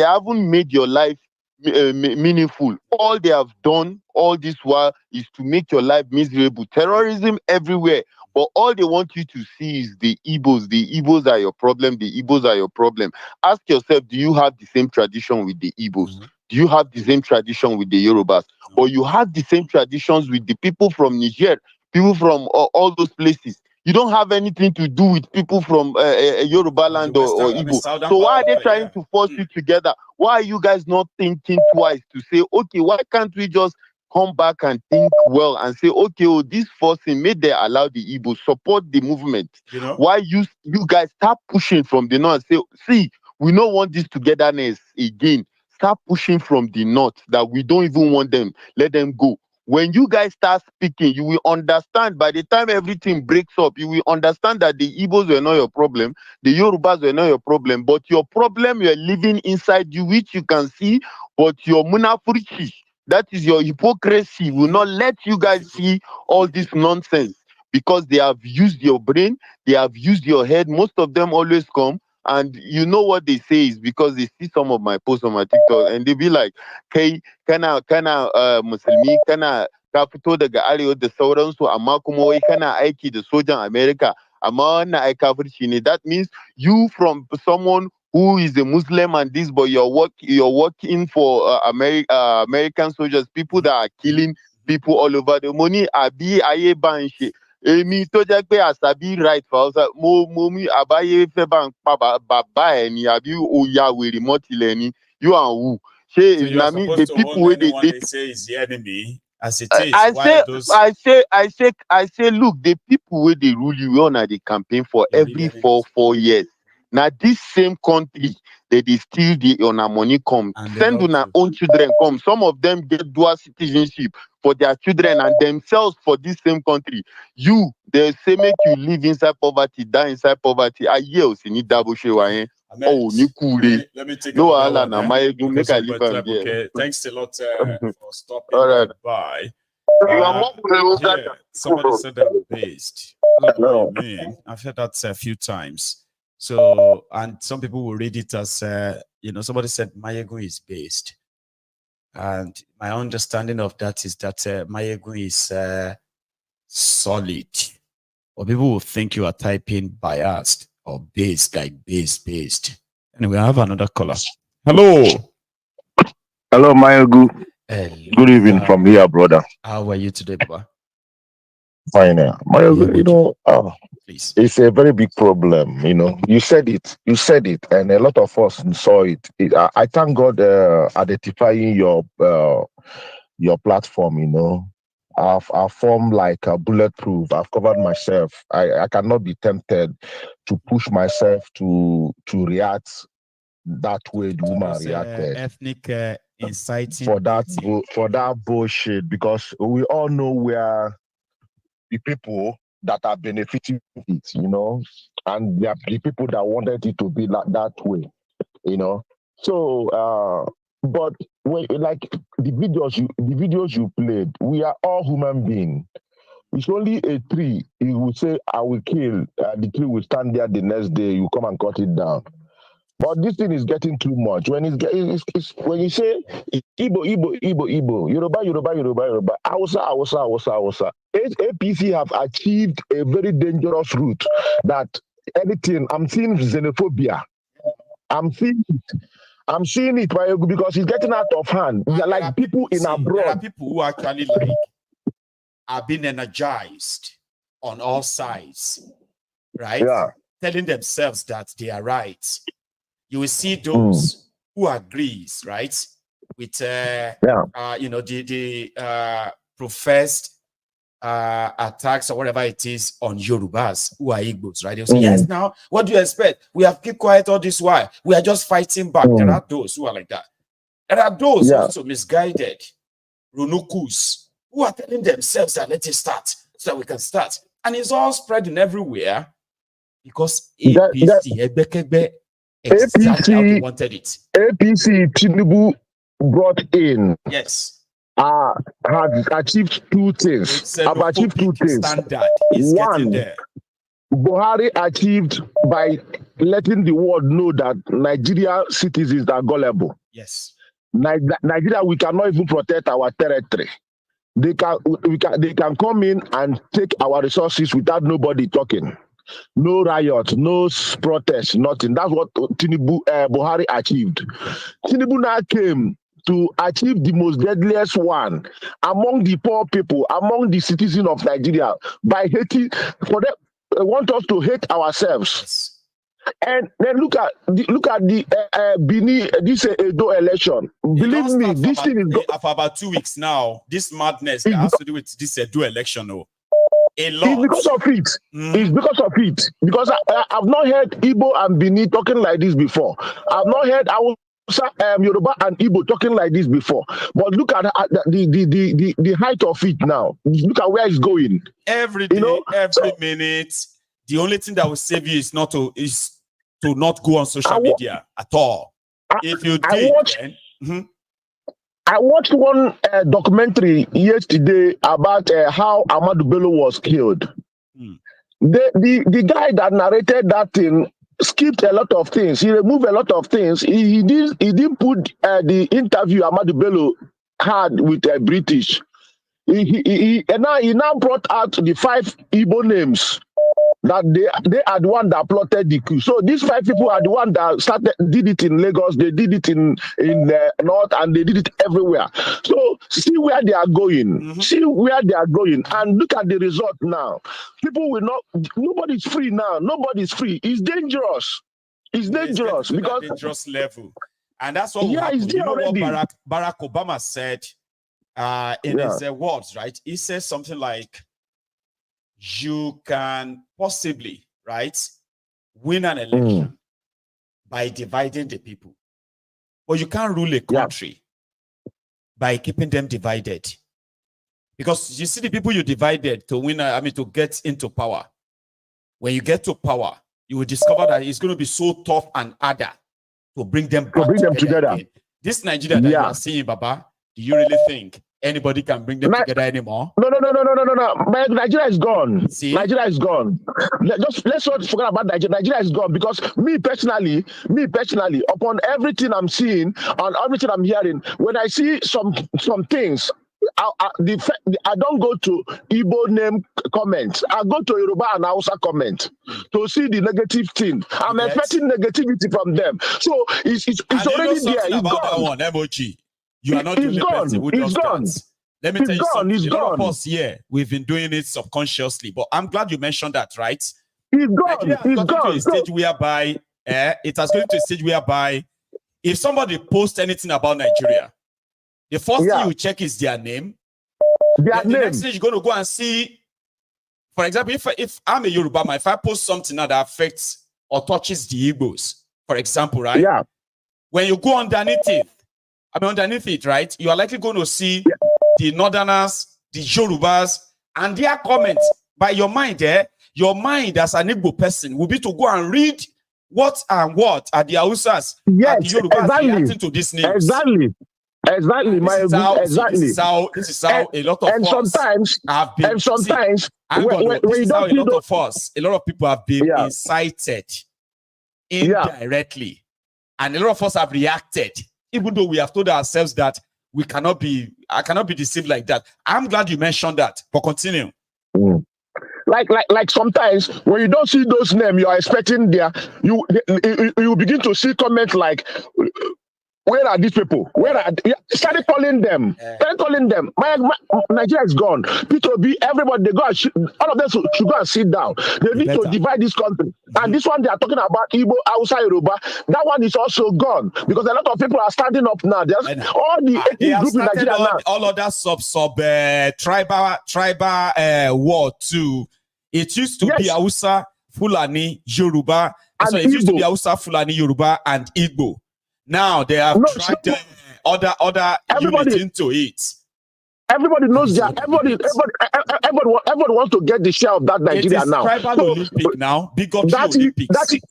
haven't made your life meaningful. All they have done all this while is to make your life miserable. Terrorism everywhere. But all they want you to see is the Igbos. The Igbos are your problem. The Igbos are your problem. Ask yourself, do you have the same tradition with the Igbos? Do you have the same tradition with the Yorubas? Or you have the same traditions with the people from Niger, people from all those places? You don't have anything to do with people from Yoruba land or Igbo. So why are they trying to force you together? Why are you guys not thinking twice to say, okay, why can't we just come back and think well and say, okay, oh, this forcing, may they allow the Igbo support the movement? You know? Why you guys start pushing from the north and say, see, we don't want this togetherness again. Start pushing from the north that we don't even want them. Let them go. When you guys start speaking, you will understand. By the time everything breaks up, you will understand that the Igbos were not your problem, the Yorubas were not your problem, but your problem you're living inside you, which you can see, but your munafurchi, that is your hypocrisy, will not let you guys see all this nonsense, because they have used your brain, they have used your head. Most of them always come, and you know what they say is because they see some of my posts on my TikTok, and they be like, "Hey, kana musulmi, kana ka fito daga arewa da sauransu, amma kuma wai kana aiki da sojan America, amma wannan ai kafirci ne." That means you from someone who is a Muslim and this, but you're working for American soldiers, people that are killing people all over the money. Abi aye banche. Emi tó jẹ́ pé àṣàbí right for us. Mo mi àbáyé fẹ́ bá ń pa bàbá ẹ̀ ni àbí oya wèrè mọ́tìlẹ̀ ni. You and who? So Say you are na me supposed the to people own where anyone they they say is the enemy as it is. I Why say, look, the people where they rule you on the campaign for every 4 years. Now this same country that they steal on our money come. Send on our own children come. Some of them get dual citizenship for their children and themselves for this same country. You, they say make you live inside poverty, die inside poverty. I hear you need double show. Oh, ni kule. Let me take no another Allah one, na Maiyegun make I leave am there. okay. Thanks a lot for stopping All right. by. Somebody said I'm based. I don't know what you mean. I've heard that a few times. So, and some people will read it as, somebody said Maiyegun is based. And my understanding of that is that Maiyegun is solid. Or people will think you are typing biased or based, like based. Anyway, I have another caller. Hello. Hello, Maiyegun. Good evening from here, brother. How are you today, Baba? Fine. Maiyegun, it's a very big problem. You said it, and a lot of us saw it. I thank God identifying your platform. I've formed like a bulletproof. I've covered myself. I cannot be tempted to push myself to react that way the woman reacted. Ethnic inciting for that bullshit, because we all know where the people that are benefiting it, and there are the people that wanted it to be like that way, So, but when, like the videos you played, we are all human beings. It's only a tree. You will say, "I will kill." The tree will stand there the next day. You come and cut it down. But this thing is getting too much. When when you say Igbo, Yoruba, Hausa, APC have achieved a very dangerous route that anything, I'm seeing xenophobia. I'm seeing it because it's getting out of hand. Like people in abroad. There are people who actually are being energized on all sides, right? Yeah. Telling themselves that they are right. You will see those who agrees, right, with the professed attacks or whatever it is on Yorubas who are Igbos, right? They'll say, yes, now, what do you expect? We have kept quiet all this while. We are just fighting back. There are those who are like that. There are those also misguided, Ronukus, who are telling themselves that let it start so that we can start. And it's all spreading everywhere because APC, exactly how they wanted it. APC Thiefnubu brought in. Yes. Has achieved two things. Have achieved two things. Standard is getting there. Buhari achieved by letting the world know that Nigeria citizens are gullible. Yes. Nigeria, we cannot even protect our territory. They can come in and take our resources without nobody talking. No riot, no protest, nothing. That's what Buhari achieved. Thiefnubu now came to achieve the most deadliest one among the poor people, among the citizens of Nigeria, by hating. For them, they want us to hate ourselves. Yes. And then look at the Bini this Edo election. Believe me, this thing is for about 2 weeks now. This madness that has to do with this Edo election, a lot. It's because of it. It's because of it. Because I've not heard Igbo and Bini talking like this before. I've not heard Yoruba and Igbo talking like this before. But look at the height of it now. Look at where it's going. Every day, every minute. The only thing that will save you is to not go on social media at all. If you did, I watched one documentary yesterday about how Ahmadu Bello was killed. The guy that narrated that thing skipped a lot of things. He removed a lot of things. He didn't put the interview Ahmadu Bello had with British. He now brought out the 5 Igbo names that they are the one that plotted the coup. So these 5 people are the one that did it in Lagos, they did it in the north, and they did it everywhere. So see where they are going. See where they are going, and look at the result now. People will not. Nobody's free now. Nobody's free. It's dangerous. It's dangerous because dangerous level, and that's what will happen. You know what Barack Obama said in his words, right? He says something like, you can possibly, right, win an election by dividing the people, but you can't rule a country by keeping them divided. Because you see the people you divided to win, to get into power. When you get to power, you will discover that it's going to be so tough and harder to bring them together. Again. This Nigeria that you are seeing, Baba, do you really think anybody can bring them together anymore? No. But Nigeria is gone. See? Nigeria is gone. Let's not forget about Nigeria. Nigeria is gone because me personally, upon everything I'm seeing and everything I'm hearing, when I see some things, I don't go to Igbo name comments. I go to Yoruba and Hausa comment to see the negative thing. I'm expecting negativity from them. So it's already there. It's about gone. That one, MOG. You are not the only person who does that. Let me tell you something. A lot of us here, we've been doing it subconsciously, but I'm glad you mentioned that, right? It's gone. It's gone. To a stage whereby it has gone to a stage whereby if somebody posts anything about Nigeria, the first thing you check is their name. The next thing you're going to go and see, for example, if I'm a Yoruba man, if I post something that affects or touches the Igbos, for example, right? Yeah. When you go underneath it, right, you are likely going to see the Northerners, the Yorubas, and their comments. By your mind, your mind as an Igbo person will be to go and read what are the Hausas and the Yorubas reacting to this news. Exactly. Exactly, This is how a lot of a lot of people have been incited indirectly, and a lot of us have reacted, even though we have told ourselves that I cannot be deceived like that. I'm glad you mentioned that, but continue. Like sometimes when you don't see those names, you are expecting you begin to see comments like, where are these people? Started calling them. Nigeria is gone. P2B, everybody, they go and all of them should go and sit down. They need to divide this country. And this one they are talking about Igbo, Hausa, Yoruba. That one is also gone because a lot of people are standing up now. There's all the ethnic groups in Nigeria now. All other tribal war too. It used to be Hausa, Fulani, Yoruba. So it used to be Hausa, Fulani, Yoruba, and Igbo. Now they have tried other units into it. Everybody knows that. Everybody wants to get the share of that Nigeria now. Tribal Olympic now. Bigotry Olympics. That's it.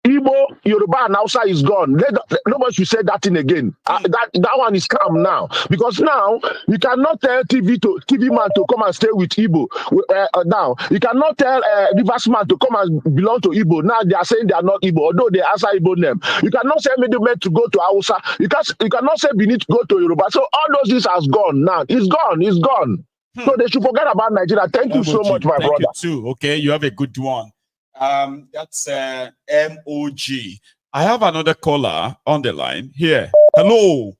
Igbo, Yoruba, and Hausa is gone. Nobody should say that thing again. That one is calm now because now you cannot tell TV man to come and stay with Igbo. Now you cannot tell Rivers man to come and belong to Igbo. Now they are saying they are not Igbo, although they answer Igbo name. You cannot say middlemen to go to Hausa. You cannot say Benin to go to Yoruba. So all those things has gone now. It's gone. It's gone. So they should forget about Nigeria. Thank you so much, my brother. Thank you too. Okay, you have a good one. That's MOG. I have another caller on the line here. Hello.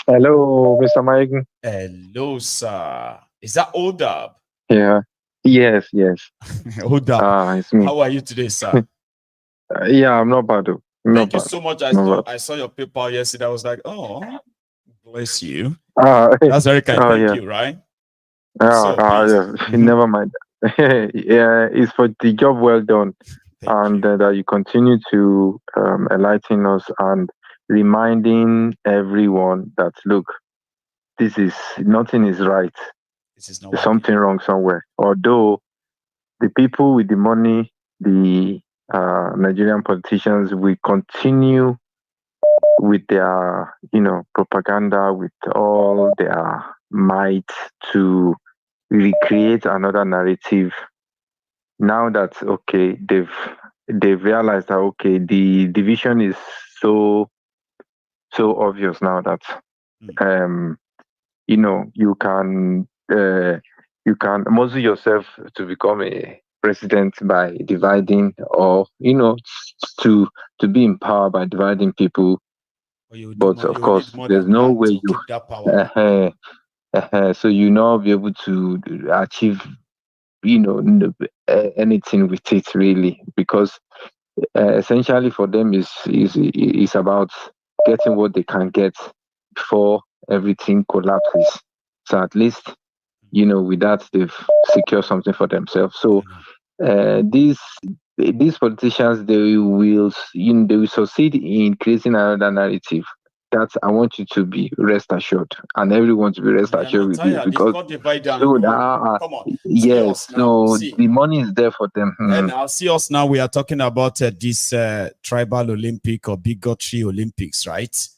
Hello, Mr. Maiyegun. Hello, sir. Is that Odab? Yeah. Yes. Odab. It's me. How are you today, sir? Yeah, I'm not bad. Thank you so much. I saw your paper yesterday. I was like, oh, bless you. That's very kind. Thank you, right? Yeah. Never mind. Yeah, it's for the job well done, and that you continue to enlighten us and reminding everyone that look, nothing is right. There's something wrong somewhere. Although the people with the money, the Nigerian politicians, will continue with their propaganda with all their might to recreate another narrative. Now that they've realized that the division is so obvious now that you you can muzzle yourself to become a president by dividing, or to be in power by dividing people. But of course, there's no way you so you now be able to achieve anything with it, really, because essentially for them is about getting what they can get before everything collapses. So at least with that they've secured something for themselves. So these politicians, they will succeed in creating another narrative. That I want you to be rest assured, and everyone to be rest assured with this, because yes, so the money is there for them. And I'll see us now. We are talking about this tribal Olympic or bigotry Olympics, right?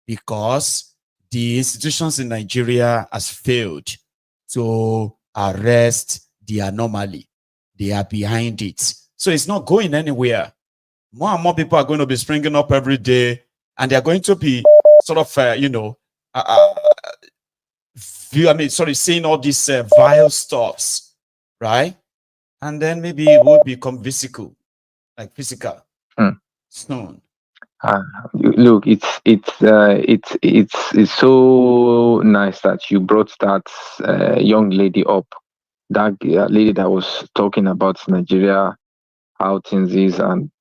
Because the institutions in Nigeria has failed to arrest the anomaly. They are behind it. So it's not going anywhere. More and more people are going to be springing up every day, and they're going to be sort of, saying all these vile stuffs, right? And then maybe it will become physical soon. Look, it's so nice that you brought that young lady up, that lady that was talking about Nigeria, how things is, and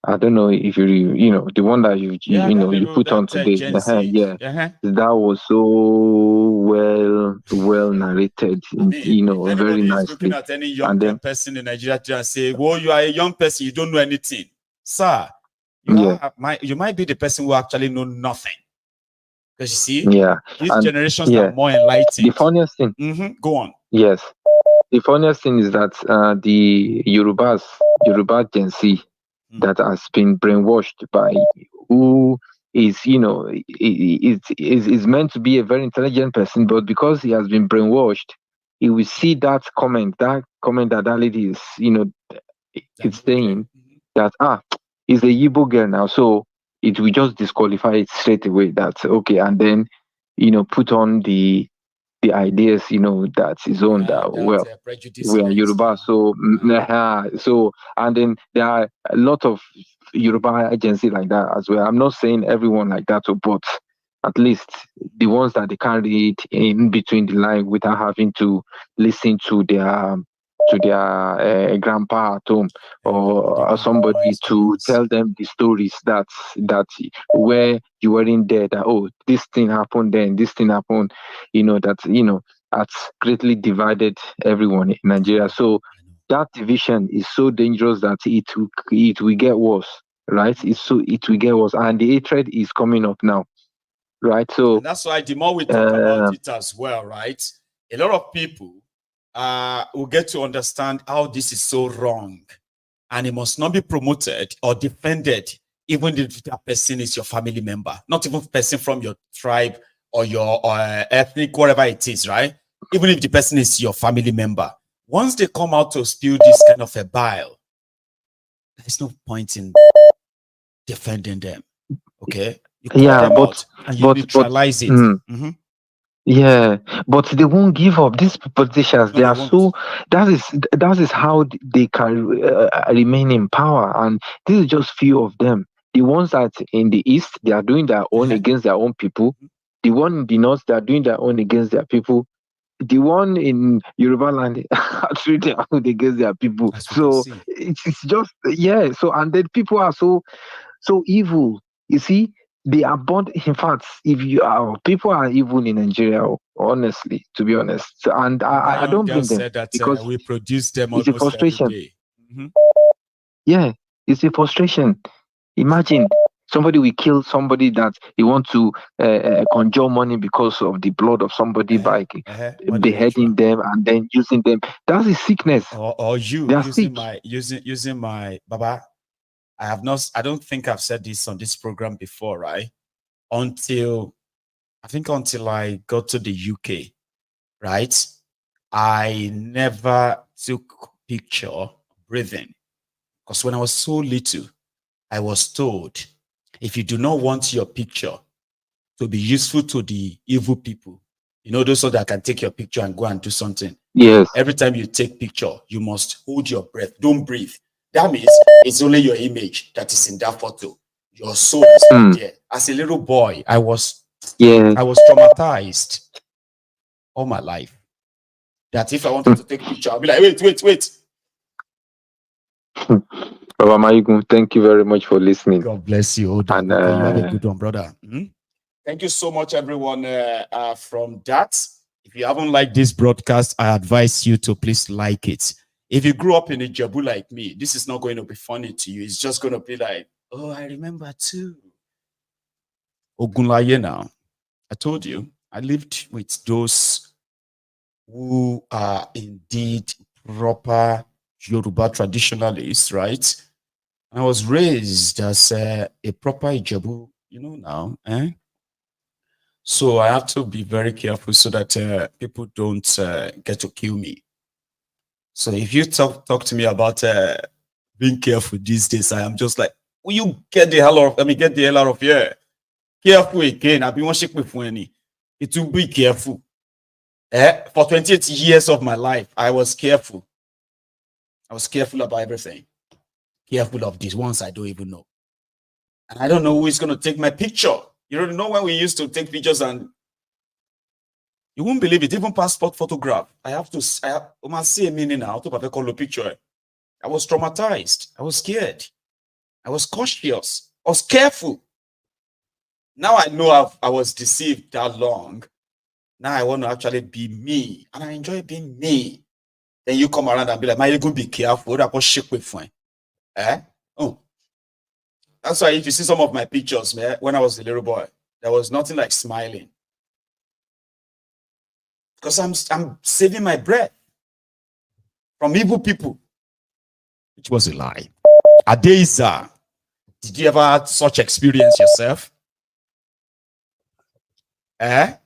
I don't know if the one that you put on today. That was so well narrated, very nicely. At any young person in Nigeria and say, "Well, you are a young person, you don't know anything, sir." You might be the person who actually know nothing. Because you see, these generations are more enlightened. The funniest thing, go on. Yes, the funniest thing is that the Yoruba Gen Z that has been brainwashed by who is is meant to be a very intelligent person, but because he has been brainwashed, he will see that comment that lady is it's saying that is a Yibo girl now, so it will just disqualify it straight away. That's okay, and then put on the ideas that's his own, that we are Yoruba, so and then there are a lot of Yoruba agency like that as well. I'm not saying everyone like that, but at least the ones that they can read in between the line without having to listen to their grandpa at home or somebody to tell them the stories that where you weren't there, that this thing happened then, this thing happened, that's greatly divided everyone in Nigeria. So that division is so dangerous that it will get worse, right? It will get worse, and the hatred is coming up now, right? So and that's why the more we talk about it as well, right? A lot of people will get to understand how this is so wrong, and it must not be promoted or defended, even if that person is your family member, not even a person from your tribe or your ethnic, whatever it is, right? Even if the person is your family member, once they come out to spew this kind of a bile, there's no point in defending them. Okay, you call them out and you neutralize it. Yeah, but they won't give up. These politicians, they are so. That is how they can remain in power, and this is just few of them. The ones that in the east, they are doing their own against their own people. The one in the north, they are doing their own against their people. The one in Yoruba land are doing their own against their people. So it's just So and then people are so evil. You see. They are born. In fact, if you are, people are evil in Nigeria. Honestly, to be honest, and I don't blame them because we produce them. It's a frustration. Every day. Yeah, it's a frustration. Imagine somebody will kill somebody that he wants to conjure money because of the blood of somebody by beheading them and then using them. That's a sickness. Or you using my Baba. I don't think I've said this on this program before, right? Until I got to the UK, right? I never took picture breathing. Because when I was so little, I was told, if you do not want your picture to be useful to the evil people, You know, those so that can take your picture and go and do something. Yes. Every time you take picture, you must hold your breath. Don't breathe. That means it's only your image that is in that photo. Your soul is not there. As a little boy, I was traumatized all my life. That if I wanted to take a picture, I'll be like, wait. Baba Maiyegun, thank you very much for listening. God bless you. And, you have a good one, brother. Thank you so much, everyone, from that. If you haven't liked this broadcast, I advise you to please like it. If you grew up in a Jabu like me, this is not going to be funny to you. It's just going to be like, oh, I remember too. Ogunlaye now. I told you, I lived with those who are indeed proper Yoruba traditionalists, right? I was raised as a proper Ijebu, you know now, eh? So I have to be very careful so that people don't get to kill me. So if you talk to me about being careful these days, I am just like, will you get the hell out of here? Careful again. I've been watching with any. It will be careful. For 28 years of my life, I was careful. I was careful about everything. Careful of these ones I don't even know. And I don't know who is going to take my picture. You don't know when we used to take pictures and you won't believe it. Even passport photograph. I must see a meaning now to call a picture. I was traumatized. I was scared. I was cautious. I was careful. Now I know I was deceived that long. Now I want to actually be me. And I enjoy being me. Then you come around and be like, Maiyegun, be careful. That was shake with fun. Oh. That's why if you see some of my pictures, man, when I was a little boy, there was nothing like smiling. Because I'm saving my breath from evil people. Which was a lie. Adeiza, did you ever have such experience yourself? How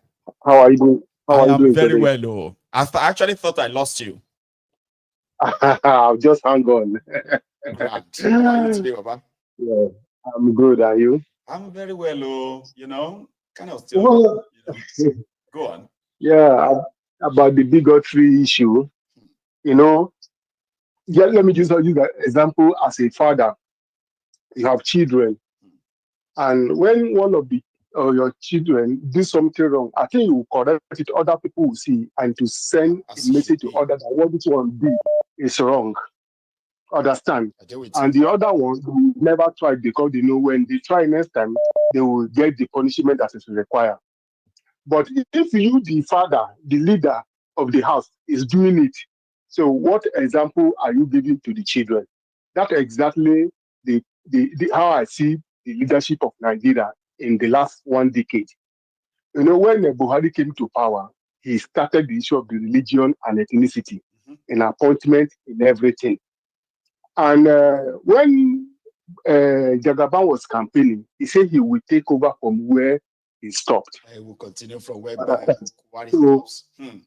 are you doing? I am very well, oh. I actually thought I lost you. I'll just hang on. How are you today, Baba? Yeah, I'm good. Are you? I'm very well, oh. You know, kind of still. Go on. Yeah, about the bigotry issue. You know, let me just use that example as a father. You have children, and when one of your children do something wrong, I think you will correct it. Other people will see, and to send a message to others that what this one did is wrong. Understand? And the other one will never try because they know when they try next time, they will get the punishment that is required. But if you, the father, the leader of the house, is doing it, so what example are you giving to the children? That's exactly the how I see the leadership of Nigeria in the last 1 decade. You know, when Buhari came to power, he started the issue of the religion and ethnicity in appointment, in everything. And when Jagaban was campaigning, he said he would take over from where he stopped. I will continue from where Buhari so stops.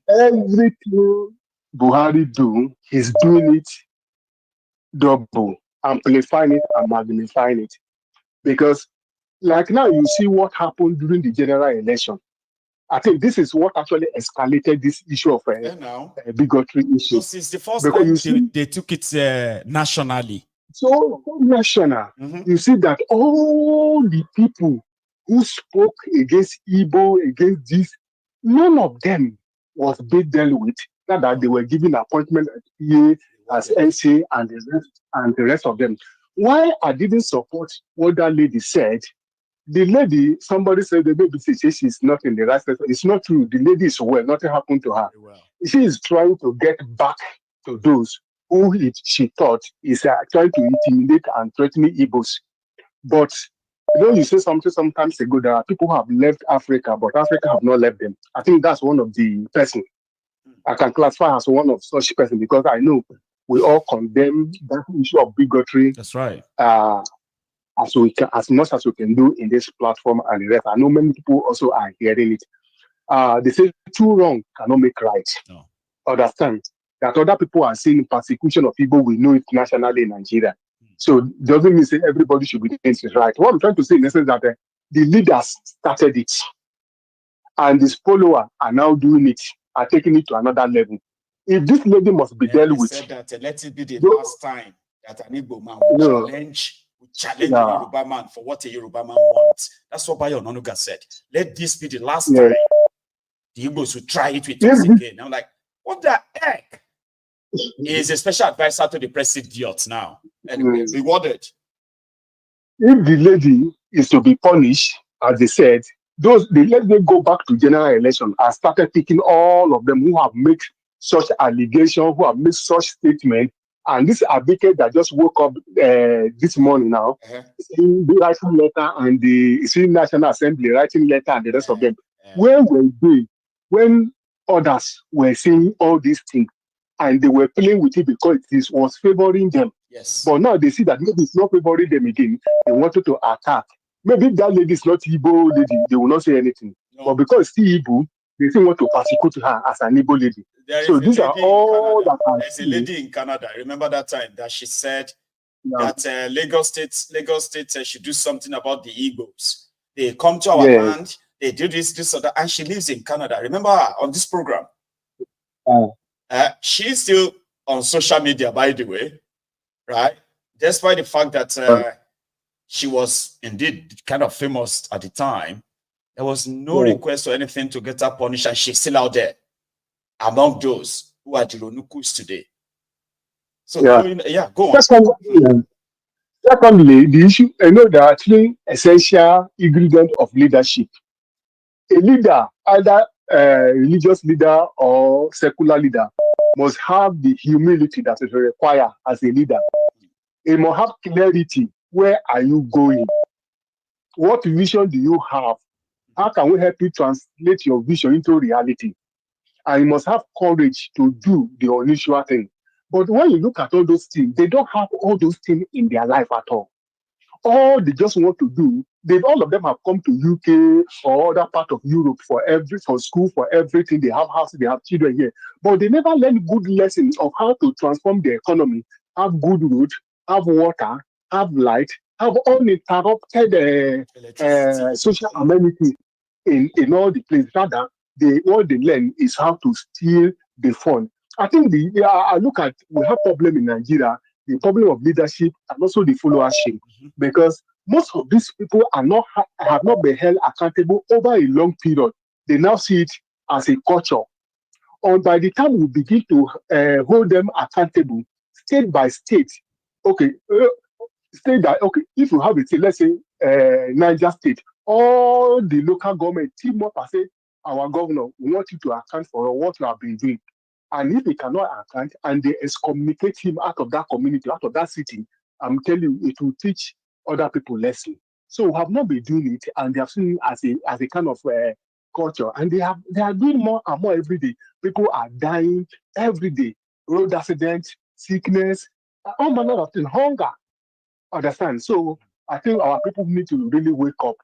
Everything Buhari do, he's doing it double, amplifying it and magnifying it. Because like now you see what happened during the general election. I think this is what actually escalated this issue of a bigotry issue. So since the first time they took it nationally. So national, you see that all the people who spoke against Igbo, against this, none of them was being dealt with. Not that they were given appointment as NC and the rest of them. Why I didn't support what that lady said? The lady, somebody said the baby says she's not in the right place. It's not true. The lady is well. Nothing happened to her. She is trying to get back to those who she thought is trying to intimidate and threaten Igbos. But you know, you say something sometimes ago, there are people who have left Africa, but Africa have not left them. I think that's one of the person I can classify as one of such person because I know we all condemn that issue of bigotry. That's right. As much as we can do in this platform and the rest. I know many people also are hearing it. They say two wrong cannot make right. No. Understand that other people are seeing persecution of people we know it nationally in Nigeria. So it doesn't mean say everybody should be doing it right. What I'm trying to say is that the leaders started it. and his follower are now doing it, are taking it to another level. If this lady must be dealt with, said that let it be the last time that an Igbo man will challenge a Yoruba man for what a Yoruba man wants. That's what Bayo Ononuga said. Let this be the last time the Igbos will try it with us again. I'm like, what the heck? He's a special advisor to the press idiot now. Anyway, rewarded. If the lady is to be punished, as they said, let them go back to general election and started picking all of them who have made such allegations, who have made such statements. And this Abike that just woke up this morning now, the writing letter and the National Assembly writing letter and the rest of them. Where were they when others were saying all these things and they were playing with it because it was favoring them? Yes. But now they see that maybe it's not favoring them again. They wanted to attack. Maybe that lady is not Igbo lady, they will not say anything. No. But because it's Igbo, they still want to persecute her as an Igbo lady. So these are all that there's a lady in Canada. Remember that time that she said that Lagos State should do something about the Igbos. They come to our land, they do this or that, and she lives in Canada. Remember her on this program? She's still on social media, by the way, right? Despite the fact that she was indeed kind of famous at the time, there was no request or anything to get her punished, and she's still out there among those who are the Ronukus today. So, go on. Secondly, the issue, I know there are three essential ingredients of leadership. A leader, either a religious leader or secular leader, must have the humility that is required as a leader. He must have clarity. Where are you going? What vision do you have? How can we help you translate your vision into reality? And you must have courage to do the unusual thing. But when you look at all those things, they don't have all those things in their life at all. All they just want to do, all of them have come to UK or other part of Europe for school, for everything. They have houses, they have children here. But they never learn good lessons of how to transform the economy, have good road, have water, have light, have uninterrupted social amenities in all the places. Rather, what they learn is how to steal the fund. I think I look at, we have problem in Nigeria, the problem of leadership and also the followership, because most of these people have not been held accountable over a long period. They now see it as a culture. And by the time we begin to hold them accountable, state by state, state that, if you have a state, let's say Niger State, all the local government team up and say, our governor, we want you to account for what you have been doing. And if he cannot account and they excommunicate him out of that community, out of that city, I'm telling you, it will teach other people lesson. So we have not been doing it, and they have seen it as a kind of culture. And they are doing more and more every day. People are dying every day. Road accidents, sickness, all manner of things, hunger. Understand? So I think our people need to really wake up.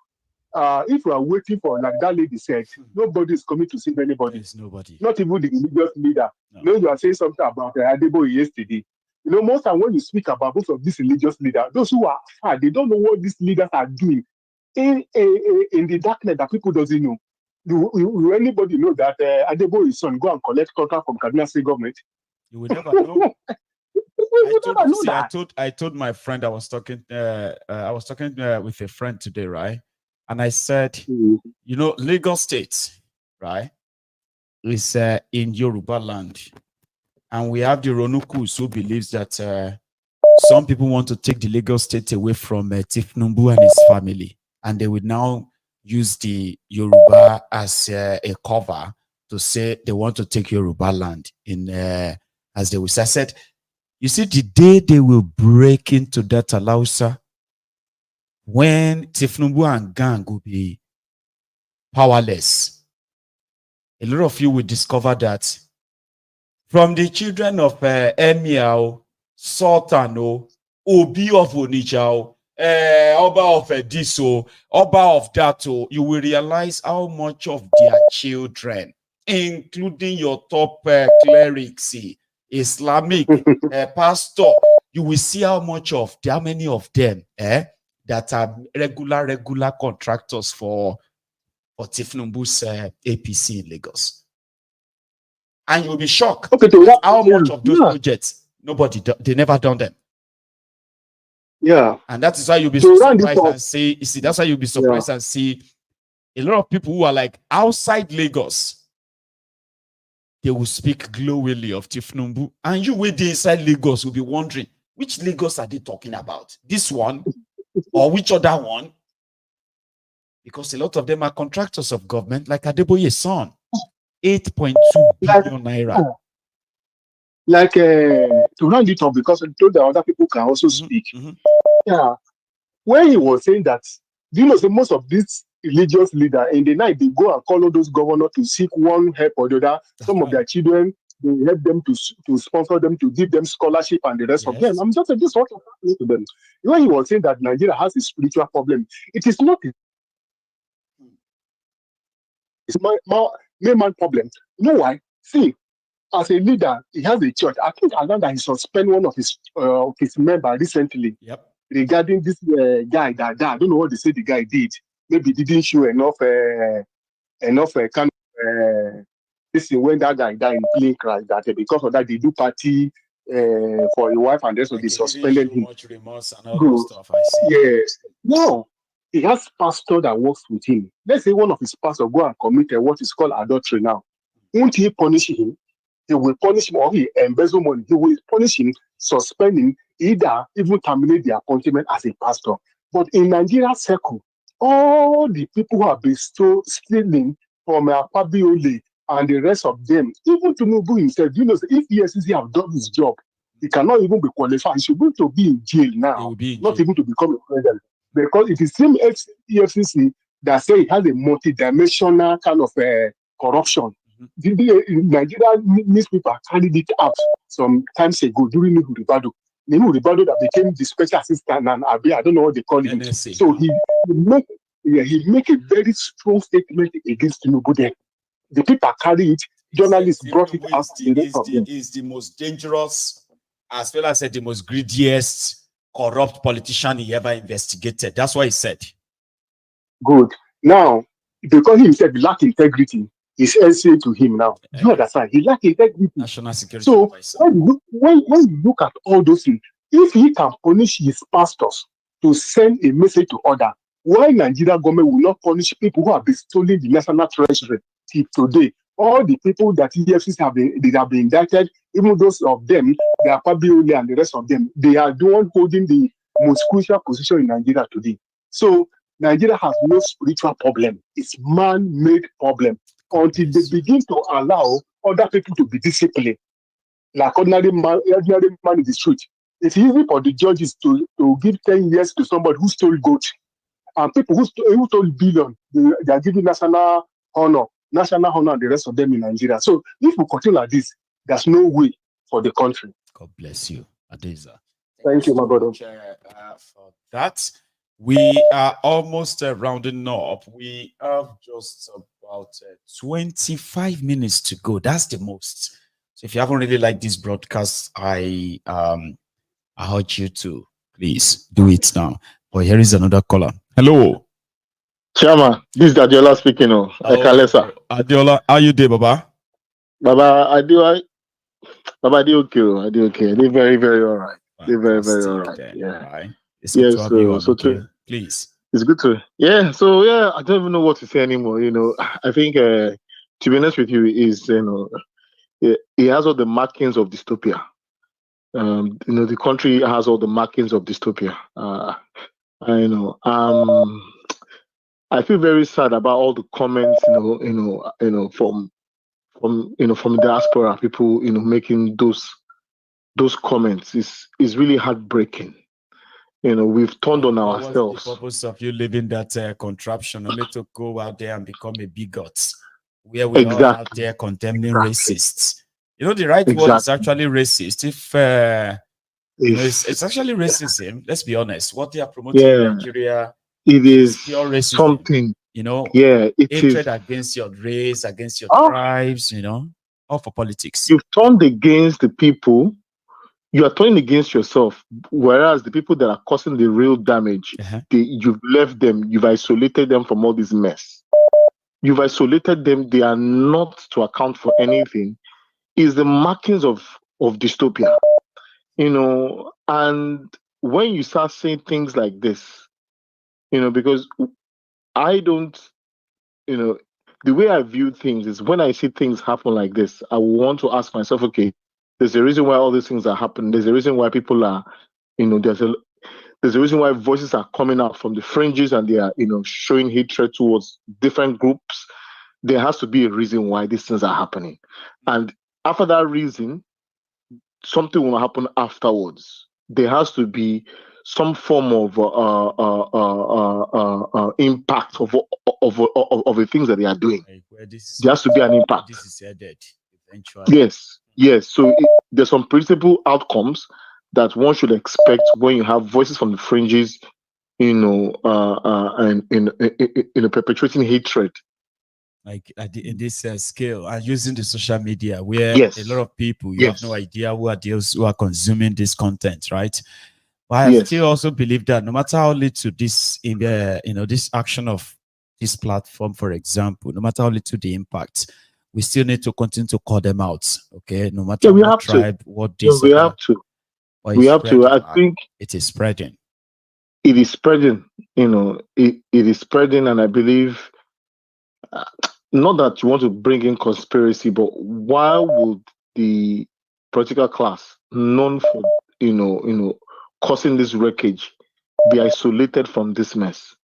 If we are waiting for, like that lady said, nobody is coming to save anybody. There's nobody. Not even the religious leader. No. You are saying something about Adebo yesterday. Most time when you speak about both of these religious leaders, those who are far, they don't know what these leaders are doing in the darkness that people doesn't know. Do anybody know that Adebo's son go and collect contract from Kaduna State government? You will never know. I told my friend I was talking with a friend today, right? And I said, Lagos State, right, is in Yoruba land. And we have the Ronukus who believes that some people want to take the Lagos State away from Thiefnubu and his family. And they would now use the Yoruba as a cover to say they want to take Yoruba land in, as they will say. I said, you see, the day they will break into that Alausa, when Thiefnubu and gang will be powerless, a lot of you will discover that from the children of Emir, Sultan, Obi of Onitsha, Oba of Diso, Oba of Dato, you will realize how much of their children, including your top clerics, Islamic pastor, you will see how many of them that are regular contractors for for Thiefnubu's APC in Lagos. And you'll be shocked how much of those projects, they never done them. Yeah. And that is why you'll be surprised and see, you see, that's why you'll be surprised and see a lot of people who are like outside Lagos, they will speak glowingly of Thiefnubu. And you wait inside Lagos will be wondering, which Lagos are they talking about? This one or which other one? Because a lot of them are contractors of government, like Adeboye's son. 8.2 billion naira. Like to round it up, because I told that other people can also speak. Yeah. When he was saying that, do you know, most of these religious leaders in the night they go and call all those governors to seek one help or the other. Some of their children, they help them to sponsor them, to give them scholarship and the rest of them. I'm just saying this what happening to them. When he was saying that Nigeria has a spiritual problem, it is not it's my main problem. You know why? See, as a leader, he has a church. I think I learned that he suspended one of his members recently regarding this guy that died. I don't know what they say the guy did. Maybe he didn't show enough kind of this is when that guy died in plane crash. That because of that they do party for a wife and also they suspended him. Much remorse and all that stuff. I see. Yes. Now he has pastor that works with him. Let's say one of his pastors go and commit what is called adultery now. Won't he punish him? He will punish him, or he embezzle money. He will punish him, suspend him, either even terminate the appointment as a pastor. But in Nigeria circle, all the people who have been stealing from Pabiole and the rest of them, even Thiefnubu himself, you know, if EFCC have done his job, he cannot even be qualified. He should going to be in jail now, not even to become a president. Because it is same EFCC that say it has a multi-dimensional kind of corruption. The Nigerian newspaper carried it out some times ago during Nuhu Ribadu. Nuhu Ribadu that became the special assistant and Abi, I don't know what they call him. NSA. So he make a very strong statement against Thiefnubu there. The people carry it, journalists brought it out. Is the most dangerous, as well as the most greediest, corrupt politician he ever investigated. That's what he said. Good. Now, because he himself lack integrity, is essay to him now. You understand? He lack integrity. National security. So when you look at all those things, if he can punish his pastors to send a message to others, why Nigeria government will not punish people who have been stealing the national treasury till today? All the people that EFCC have been indicted, even those of them, they are Pabiole and the rest of them, they are the one holding the most crucial position in Nigeria today. So Nigeria has no spiritual problem. It's man-made problem. Until they begin to allow other people to be disciplined, like ordinary man in the street. It's easy for the judges to give 10 years to somebody who stole goat. And people who stole billion, they are giving national honor, and the rest of them in Nigeria. So if we continue like this, there's no way for the country. God bless you, Adeza. Thank you, my brother. For that, we are almost rounding up. We have just about 25 minutes to go. That's the most. So if you haven't really liked this broadcast, I urge you to please do it now. But here is another caller. Hello. Chairman, this is Adiola speaking. Adiola, how you doing, Baba? Baba, I do okay. I do very, very all right. Very, very all right. Then, yeah. Right. It's good to have you on, please. It's good to, I don't even know what to say anymore. I think, to be honest with you, is, it has all the markings of dystopia. The country has all the markings of dystopia. I feel very sad about all the comments, from diaspora people, making those comments. Is really heartbreaking. We've turned on ourselves. What's the purpose of you living that contraption only to go out there and become a bigot, where we are out there condemning racists? The right word is actually racist. It's actually racism. Let's be honest. What they are promoting in Nigeria, it is pure racism. Something. Hatred against your race, against your tribes. All for politics. You've turned against the people. You are turning against yourself, whereas the people that are causing the real damage, you've left them, you've isolated them from all this mess. you've isolated them, they are not to account for anything, is the markings of dystopia. And when you start saying things like this, because I don't, the way I view things is when I see things happen like this, I want to ask myself, okay, there's a reason why all these things are happening. There's a reason why people are, there's a reason why voices are coming out from the fringes and they are, showing hatred towards different groups. There has to be a reason why these things are happening. And after that reason, something will happen afterwards. There has to be some form of impact of the things that they are doing. There has to be an impact. This is headed eventually. Yes. So there's some principal outcomes that one should expect when you have voices from the fringes, and perpetuating hatred. Like in this scale, and using the social media where a lot of people, you have no idea who are those who are consuming this content, right? But I still also believe that no matter how little this in the this action of this platform, for example, no matter how little the impact, we still need to continue to call them out. Okay, no matter what tribe, what this, we have to. We have to. I think it is spreading. It is spreading. It is spreading, and I believe. Not that you want to bring in conspiracy, but why would the political class, known for causing this wreckage, be isolated from this mess?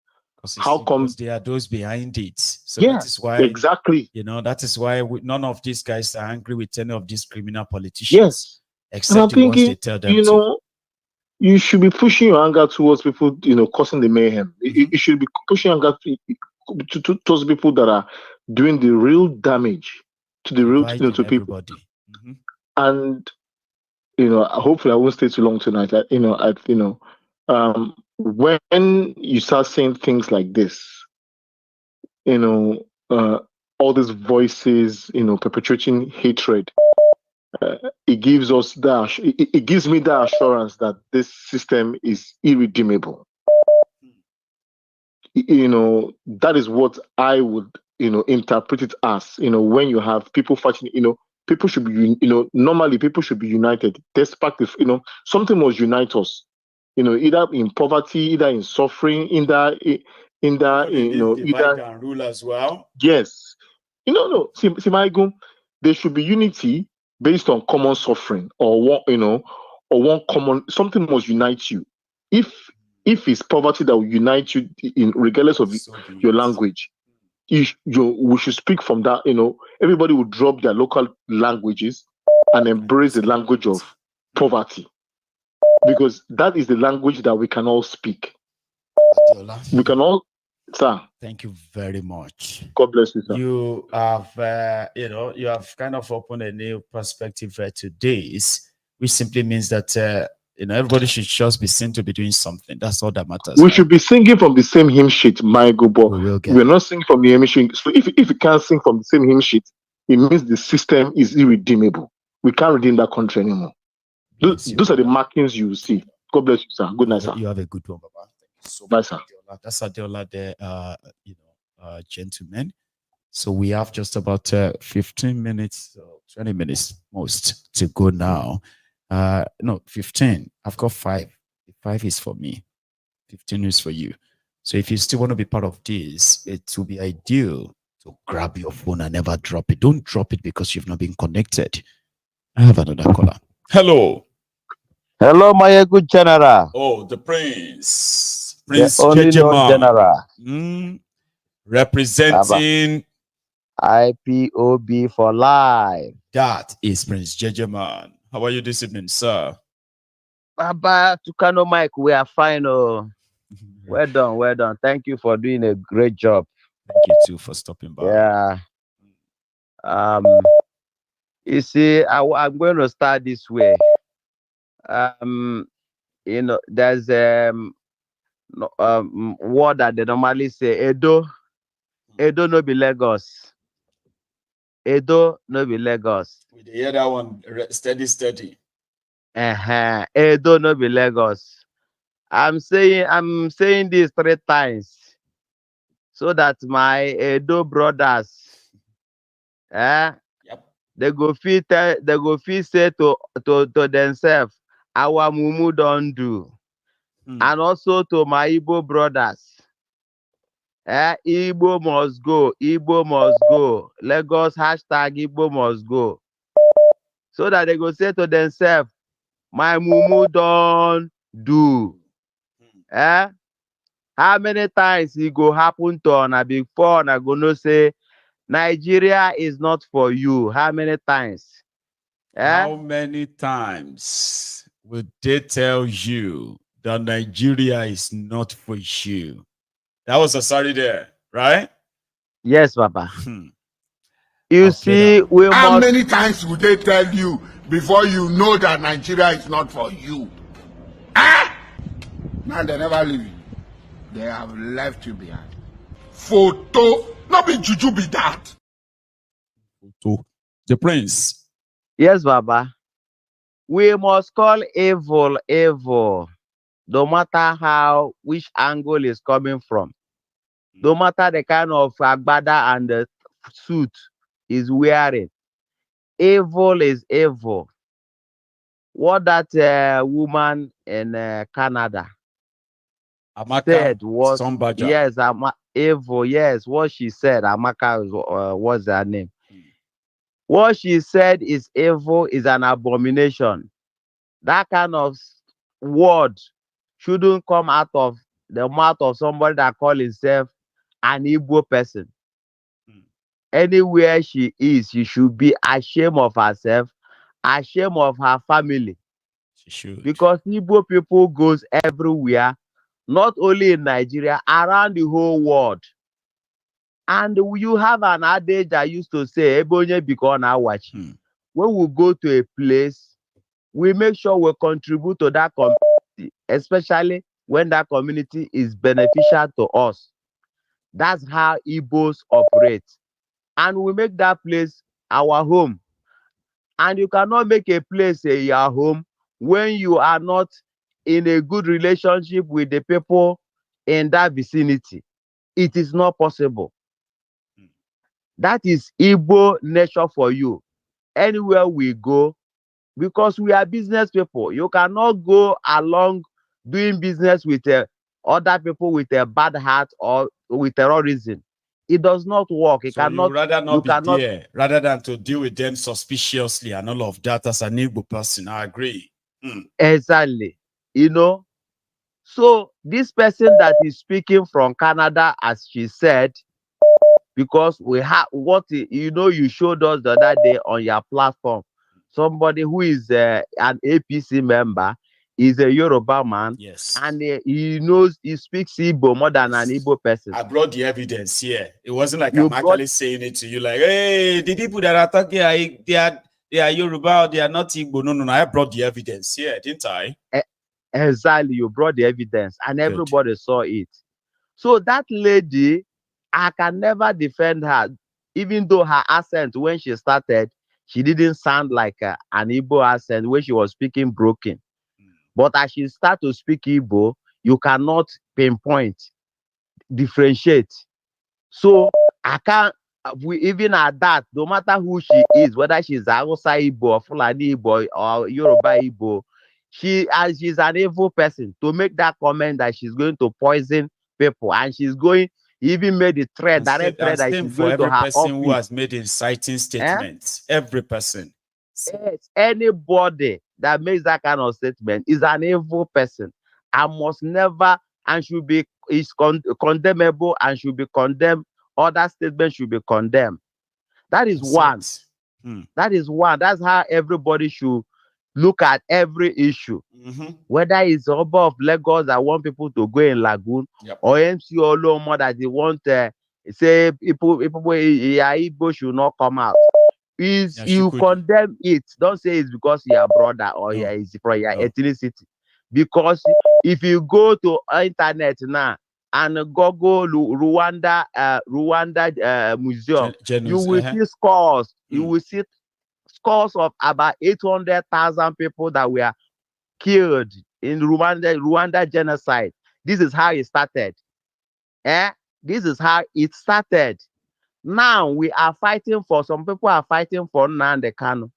How come? Because there are those behind it. So that is why exactly. That is why none of these guys are angry with any of these criminal politicians. Yes, except the ones they tell them to. You should be pushing your anger towards people, causing the mayhem. You should be pushing anger to those people that are doing the real damage to the real to people. And hopefully I won't stay too long tonight. When you start saying things like this, all these voices, perpetuating hatred, it gives us that. It gives me that assurance that this system is irredeemable. That is what I would, interpret it as. When you have people fighting, people should be, normally people should be united. Despite if, something must unite us. Either in poverty, either in suffering, either divide and rule as well. Yes. No. See, Maiyegun, there should be unity based on common suffering or one common. Something must unite you. If it's poverty that will unite you, regardless of your language, we should speak from that. Everybody will drop their local languages and embrace the language of poverty, because that is the language that we can all speak. We can all, sir. Thank you very much. God bless you, sir. You have, you have kind of opened a new perspective to this, which simply means that everybody should just be seen to be doing something. That's all that matters. We should be singing from the same hymn sheet, Maiyegun, but we're not singing from the hymn sheet. So if you can't sing from the same hymn sheet, it means the system is irredeemable. We can't redeem that country anymore. Those are the markings you see. God bless you, sir. Good night, sir. You have a good one, Baba. Thank you so much. Bye, sir. That's Adeola there, gentlemen. So we have just about 15 minutes, 20 minutes most to go now. No, 15. I've got 5. 5 is for me. 15 is for you. So if you still want to be part of this, it will be ideal to grab your phone and never drop it. Don't drop it because you've not been connected. I have another caller. Hello. Hello, Maiyegun General. Oh, the Prince. Prince General. Representing IPOB for life. That is Prince Jejeman. How are you this evening, sir? Baba Tukano Mike, we are fine. Oh. Well done, well done. Thank you for doing a great job. Thank you too for stopping by. Yeah. You see, I'm going to start this way. There's word that they normally say, Edo no be Lagos. Edo no be Lagos. We hear that one steady. Edo no be Lagos. I'm saying this 3 times. so that my Edo brothers, they go fit say to themselves, our mumu don't do. And also to my Igbo brothers, Igbo must go, Igbo must go. Lagos hashtag Igbo must go. So that they go say to themselves, my mumu don't do. How many times it go happen to una before una go know say Nigeria is not for you? How many times? How many times would they tell you that Nigeria is not for you? That was a sorry there, right? Yes, Papa. You see, How many times would they tell you before you know that Nigeria is not for you? Now they never leave you. They have left you behind. Photo, not be juju be that. So, the prince. Yes, Baba. We must call evil evil, no matter which angle is coming from. No matter the kind of agbada and the suit is wearing. Evil is evil. What that woman in Canada said was, yes, evil, yes, what she said, Amaka was her name. What she said is evil, is an abomination. That kind of word shouldn't come out of the mouth of somebody that calls himself an Igbo person. Anywhere she is, she should be ashamed of herself, ashamed of her family. She should. Because Igbo people goes everywhere, not only in Nigeria, around the whole world. And you have an adage I used to say, Ebonye Biko na watch. When we go to a place, we make sure we contribute to that community, especially when that community is beneficial to us. That's how Igbos operate. And we make that place our home. And you cannot make a place your home when you are not in a good relationship with the people in that vicinity. It is not possible. That is Igbo nature for you. Anywhere we go, because we are business people, you cannot go along doing business with other people with a bad heart or with terrorism. It does not work. It So cannot. you rather not be there, rather than to deal with them suspiciously and all of that as an Igbo person. I agree. Exactly. You know, so this person that is speaking from Canada, as she said, because we have you showed us the other day on your platform, somebody who is an APC member, is a Yoruba man, yes, and he speaks Igbo more than an Igbo person. I brought the evidence here. It wasn't like I'm actually saying it to you, like, hey, the people that are talking, they are Yoruba, or they are not Igbo. No. I brought the evidence here, didn't I? Exactly, you brought the evidence, and everybody saw it. So that lady, I can never defend her, even though her accent when she started, she didn't sound like an Igbo accent when she was speaking broken. But as she started to speak Igbo, you cannot pinpoint, differentiate. So I can't, even at that, no matter who she is, whether she's Hausa Igbo or Fulani Igbo or Yoruba Igbo, she's an evil person to make that comment that she's going to poison people, and she's going, even made the threat, direct threat that she's going to her office. Every person who has made inciting statements, every person. Yes, anybody that makes that kind of statement is an evil person and must never, and should be, is condemnable and should be condemned. Other statements should be condemned. That is one. That is one. That's how everybody should look at every issue. Whether it's the Oba of Lagos that want people to go in Lagoon, or MC Olomo that they want say people Igbo should not come out. You condemn it. Don't say it's because you're a brother or it's from your ethnicity. Because if you go to internet now and Google Rwanda museum, you will see scores. You will see scores of about 800,000 people that were killed in Rwanda genocide. This is how it started. This is how it started. Now we are fighting for, some people are fighting for Nnamdi Kanu.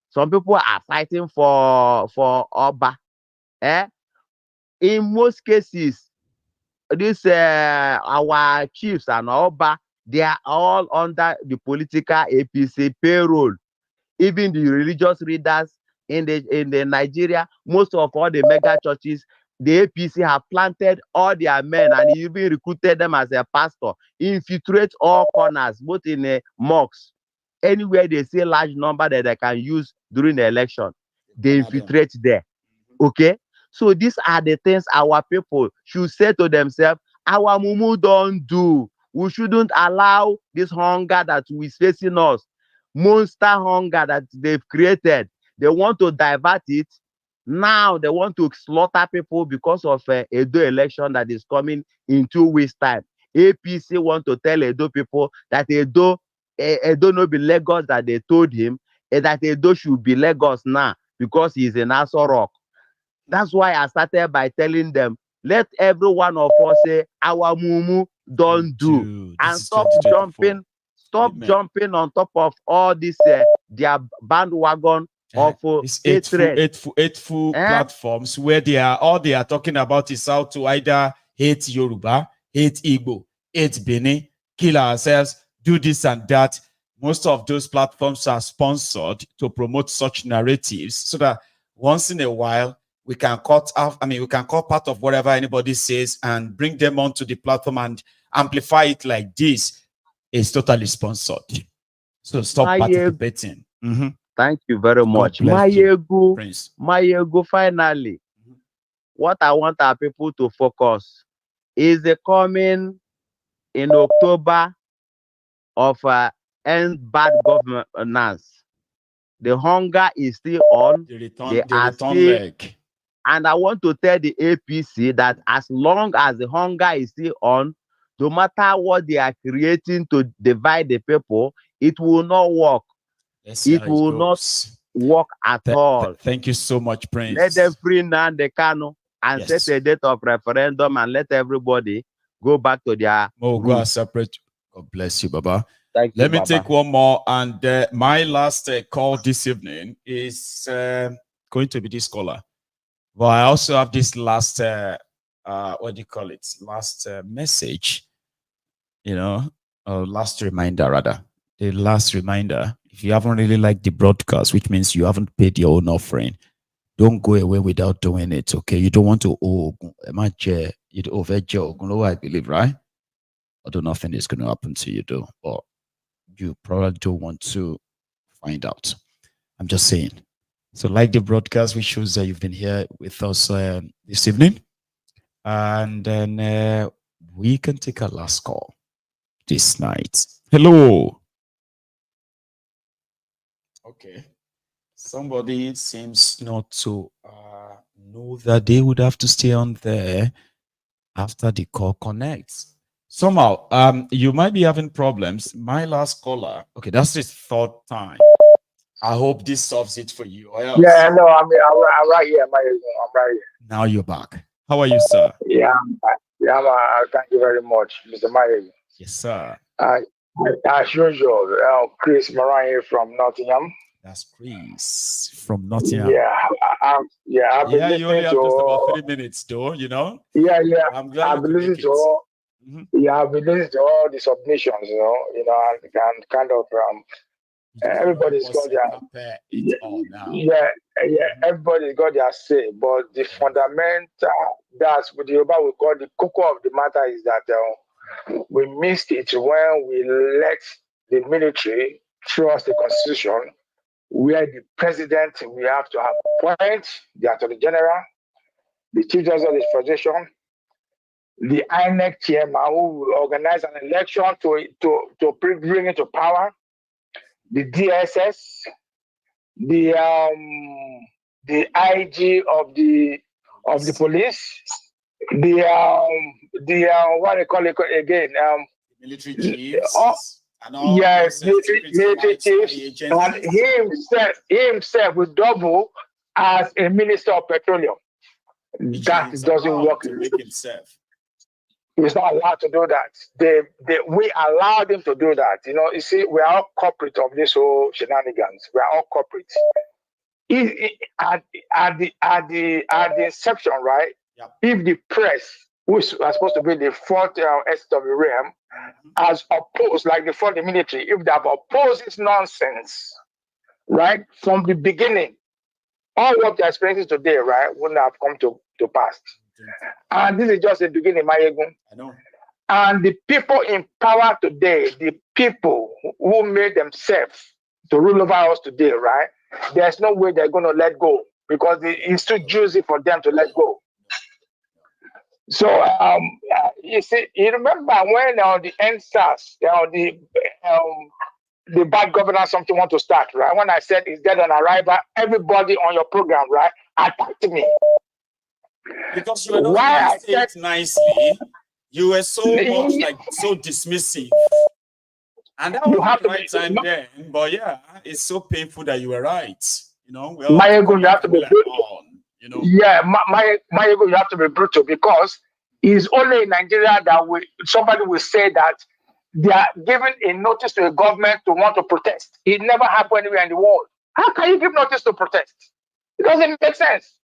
Some people are fighting for Oba. In most cases, this our chiefs and Oba, they are all under the political APC payroll. Even the religious leaders in the Nigeria, most of all the mega churches, the APC have planted all their men and even recruited them as a pastor, infiltrate all corners, both in mosques, anywhere they see a large number that they can use during the election, they infiltrate there. Okay, so these are the things our people should say to themselves. Our mumu don't do. We shouldn't allow this hunger that is facing us, monster hunger that they've created. They want to divert it. Now they want to slaughter people because of Edo election that is coming in 2 weeks' time. APC want to tell Edo people that Edo no be Lagos that they told him, and that Edo should be Lagos now because he's in Aso Rock. That's why I started by telling them, let every one of us say our mumu don't do, and stop jumping on top of all this their bandwagon of hateful platforms where all they are talking about is how to either hate Yoruba, hate Igbo, hate Benin, kill ourselves, do this and that. Most of those platforms are sponsored to promote such narratives so that once in a while we can cut off, we can cut part of whatever anybody says and bring them onto the platform and amplify it like this. It's totally sponsored. So stop participating. Thank you very much. Maiyegun, finally, what I want our people to focus is the coming in October of end bad governance. The hunger is still on. Leg. And I want to tell the APC that as long as the hunger is still on, no matter what they are creating to divide the people, it will not work. It will not work at all. Thank you so much, Prince. Let them free Nnamdi Kanu and set a date of referendum and let everybody go back to their roots. Separate. God bless you, Baba. Thank you, Let me Baba. take one more. And my last call this evening is going to be this caller. But I also have this last, what do you call it? Last message, last reminder rather. The last reminder, if you haven't really liked the broadcast, which means you haven't paid your own offering, don't go away without doing it, okay? You don't want to, you'd overjoke, I believe, right? Although nothing is going to happen to you, though. But you probably don't want to find out. I'm just saying. So like the broadcast, which shows that you've been here with us this evening. And then we can take a last call this night. Hello. Okay. Somebody seems not to know that they would have to stay on there after the call connects. Somehow, you might be having problems. My last caller, okay, that's the 3rd time. I hope this solves it for you. Yeah, no, I'm right here, Maiyegun. I'm right here. Now you're back. How are you, sir? Yeah, thank you very much, Mr. Maiyegun. Yes, sir. As usual, Chris Moran here from Nottingham. That's Chris from Nottingham. Yeah, I've been listening you only have to just about 3 minutes, though, Yeah, I'm glad I've been listening to all. I've been listening to all the submissions, and kind of everybody's got their everybody's got their say, but the fundamental that's what the Yoruba will call the cocoa of the matter is that we missed it when we let the military trust the constitution, where the president will have to appoint the attorney general, the chief justice of the federation, the INEC chairman who will organize an election to bring into power, the DSS, the IG of the police, the what they call it again, military chiefs, and all military chiefs, and himself will double as a minister of petroleum. That doesn't work. To make himself. He's not allowed to do that. We allowed him to do that. You know, you see, we are all corporate of this whole shenanigans. We are all corporate. At the inception, right? Yep. If the press, which are supposed to be the fourth essence of the realm, has opposed, like the military, if they have opposed this nonsense, right, from the beginning, all what they're experiencing today, right, wouldn't have come to pass. And this is just the beginning, Maiyegun. I know. And the people in power today, the people who made themselves to rule over us today, right? There's no way they're going to let go because it's too juicy for them to let go. So, you see, you remember when the NSAS, the bad governance something want to start, right? When I said it's dead on arrival, everybody on your program, right, attacked me. Because you were not saying it nicely, you were so much like so dismissive. And that was the right time then. But yeah, it's so painful that you were right. You know, Maiyegun, you have to be brutal. You know, yeah, Maiyegun, you have to be brutal because it's only in Nigeria that somebody will say that they are giving a notice to a government to want to protest. It never happened anywhere in the world. How can you give notice to protest? It doesn't make sense.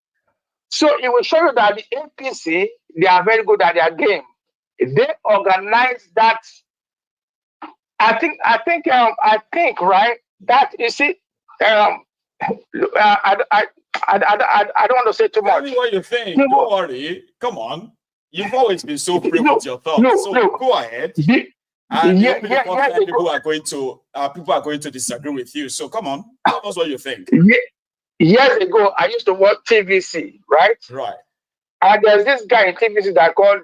So it will show you that the APC, they are very good at their game. They organize that. I think, right? That you see, I don't want to say too much. Tell me what you think. Don't worry. Come on. You've always been so free with your thoughts. Go ahead. And people are going to disagree with you. So come on, tell us what you think. Years ago, I used to watch TVC, right? Right. And there's this guy in TVC that called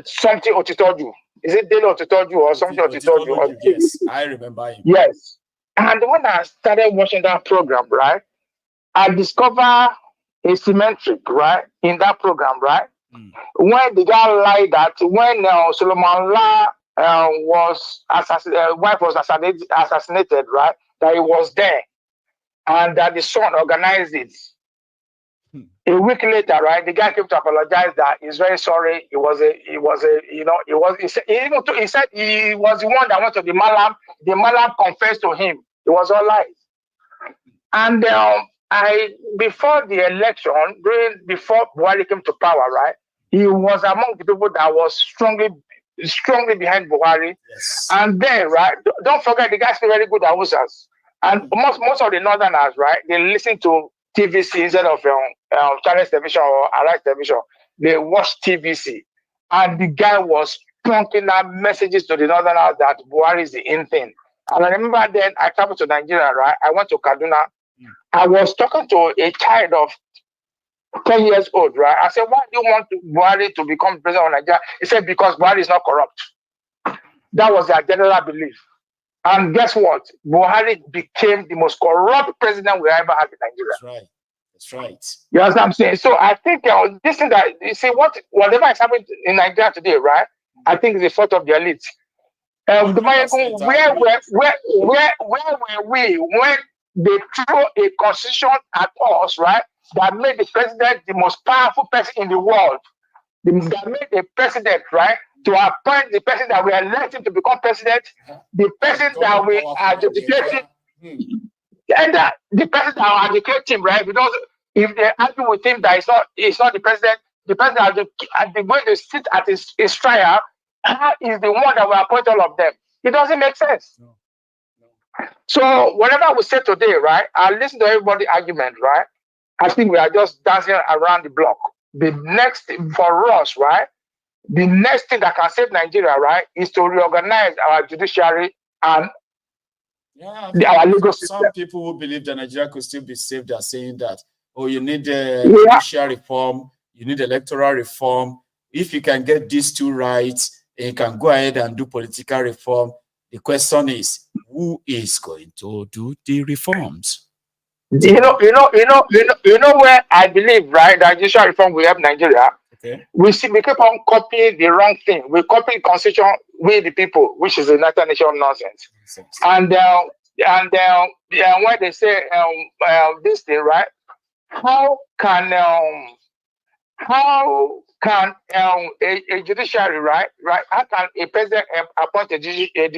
something Otitoju. Is it Dele Otitoju or something Otitoju? Yes, I remember him. Yes. And when I started watching that program, right, I discovered a symmetric, right, in that program, right? When the guy lied that when Solomon La was wife was assassinated, right, that he was there. And that the son organized it. A week later, right, the guy came to apologize that he's very sorry. He said he was the one that went to the Malam. The Malam confessed to him. It was all lies. And before the election, before Buhari came to power, right, he was among the people that was strongly behind Buhari. Yes. And then, right, don't forget the guy speaks very good Hausas. And most of the Northerners, right, they listen to TVC instead of Charade television or Arise television. They watch TVC. And the guy was plunking out messages to the Northerners that Buhari is the in thing. And I remember then I traveled to Nigeria, right? I went to Kaduna. I was talking to a child of 10 years old, right? I said, why do you want Buhari to become president of Nigeria? He said, because Buhari is not corrupt. That was their general belief. And guess what? Buhari became the most corrupt president we ever had in Nigeria. That's right. That's right. You know what I'm saying? So I think this thing that you see, whatever is happening in Nigeria today, right? I think it's the fault of the elite. The Maiyegun, where were we when they threw a constitution at us, right? That made the president the most powerful person in the world. That made the president, right, to appoint the person that we elected to become president, the person that we are educating, and the person that will educate him, right? Because if they argue with him that it's not the president at the way they sit at his trial, is the one that will appoint all of them. It doesn't make sense. No. So whatever we say today, right, I listen to everybody's argument, right? I think we are just dancing around the block. The next thing for us, right? The next thing that can save Nigeria, right, is to reorganize our judiciary and our legal system. Some people who believe that Nigeria could still be saved are saying that, oh, you need judicial reform, you need electoral reform. If you can get these two right, you can go ahead and do political reform. The question is, who is going to do the reforms? You know where I believe, right, that judicial reform will help Nigeria. Okay. We keep on copying the wrong thing. We copy the constitution with the people, which is a United Nations nonsense. And when they say this thing, right? How can how can a judiciary, right? How can a president appoint the chief judge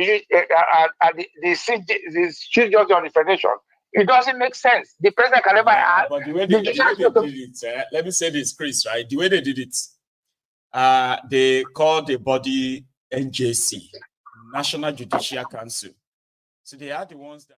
of the federation? It doesn't make sense. The president can never add. But the way they did it, let me say this, Chris, right? The way they did it, they called the body NJC, National Judicial Council. So they are the ones that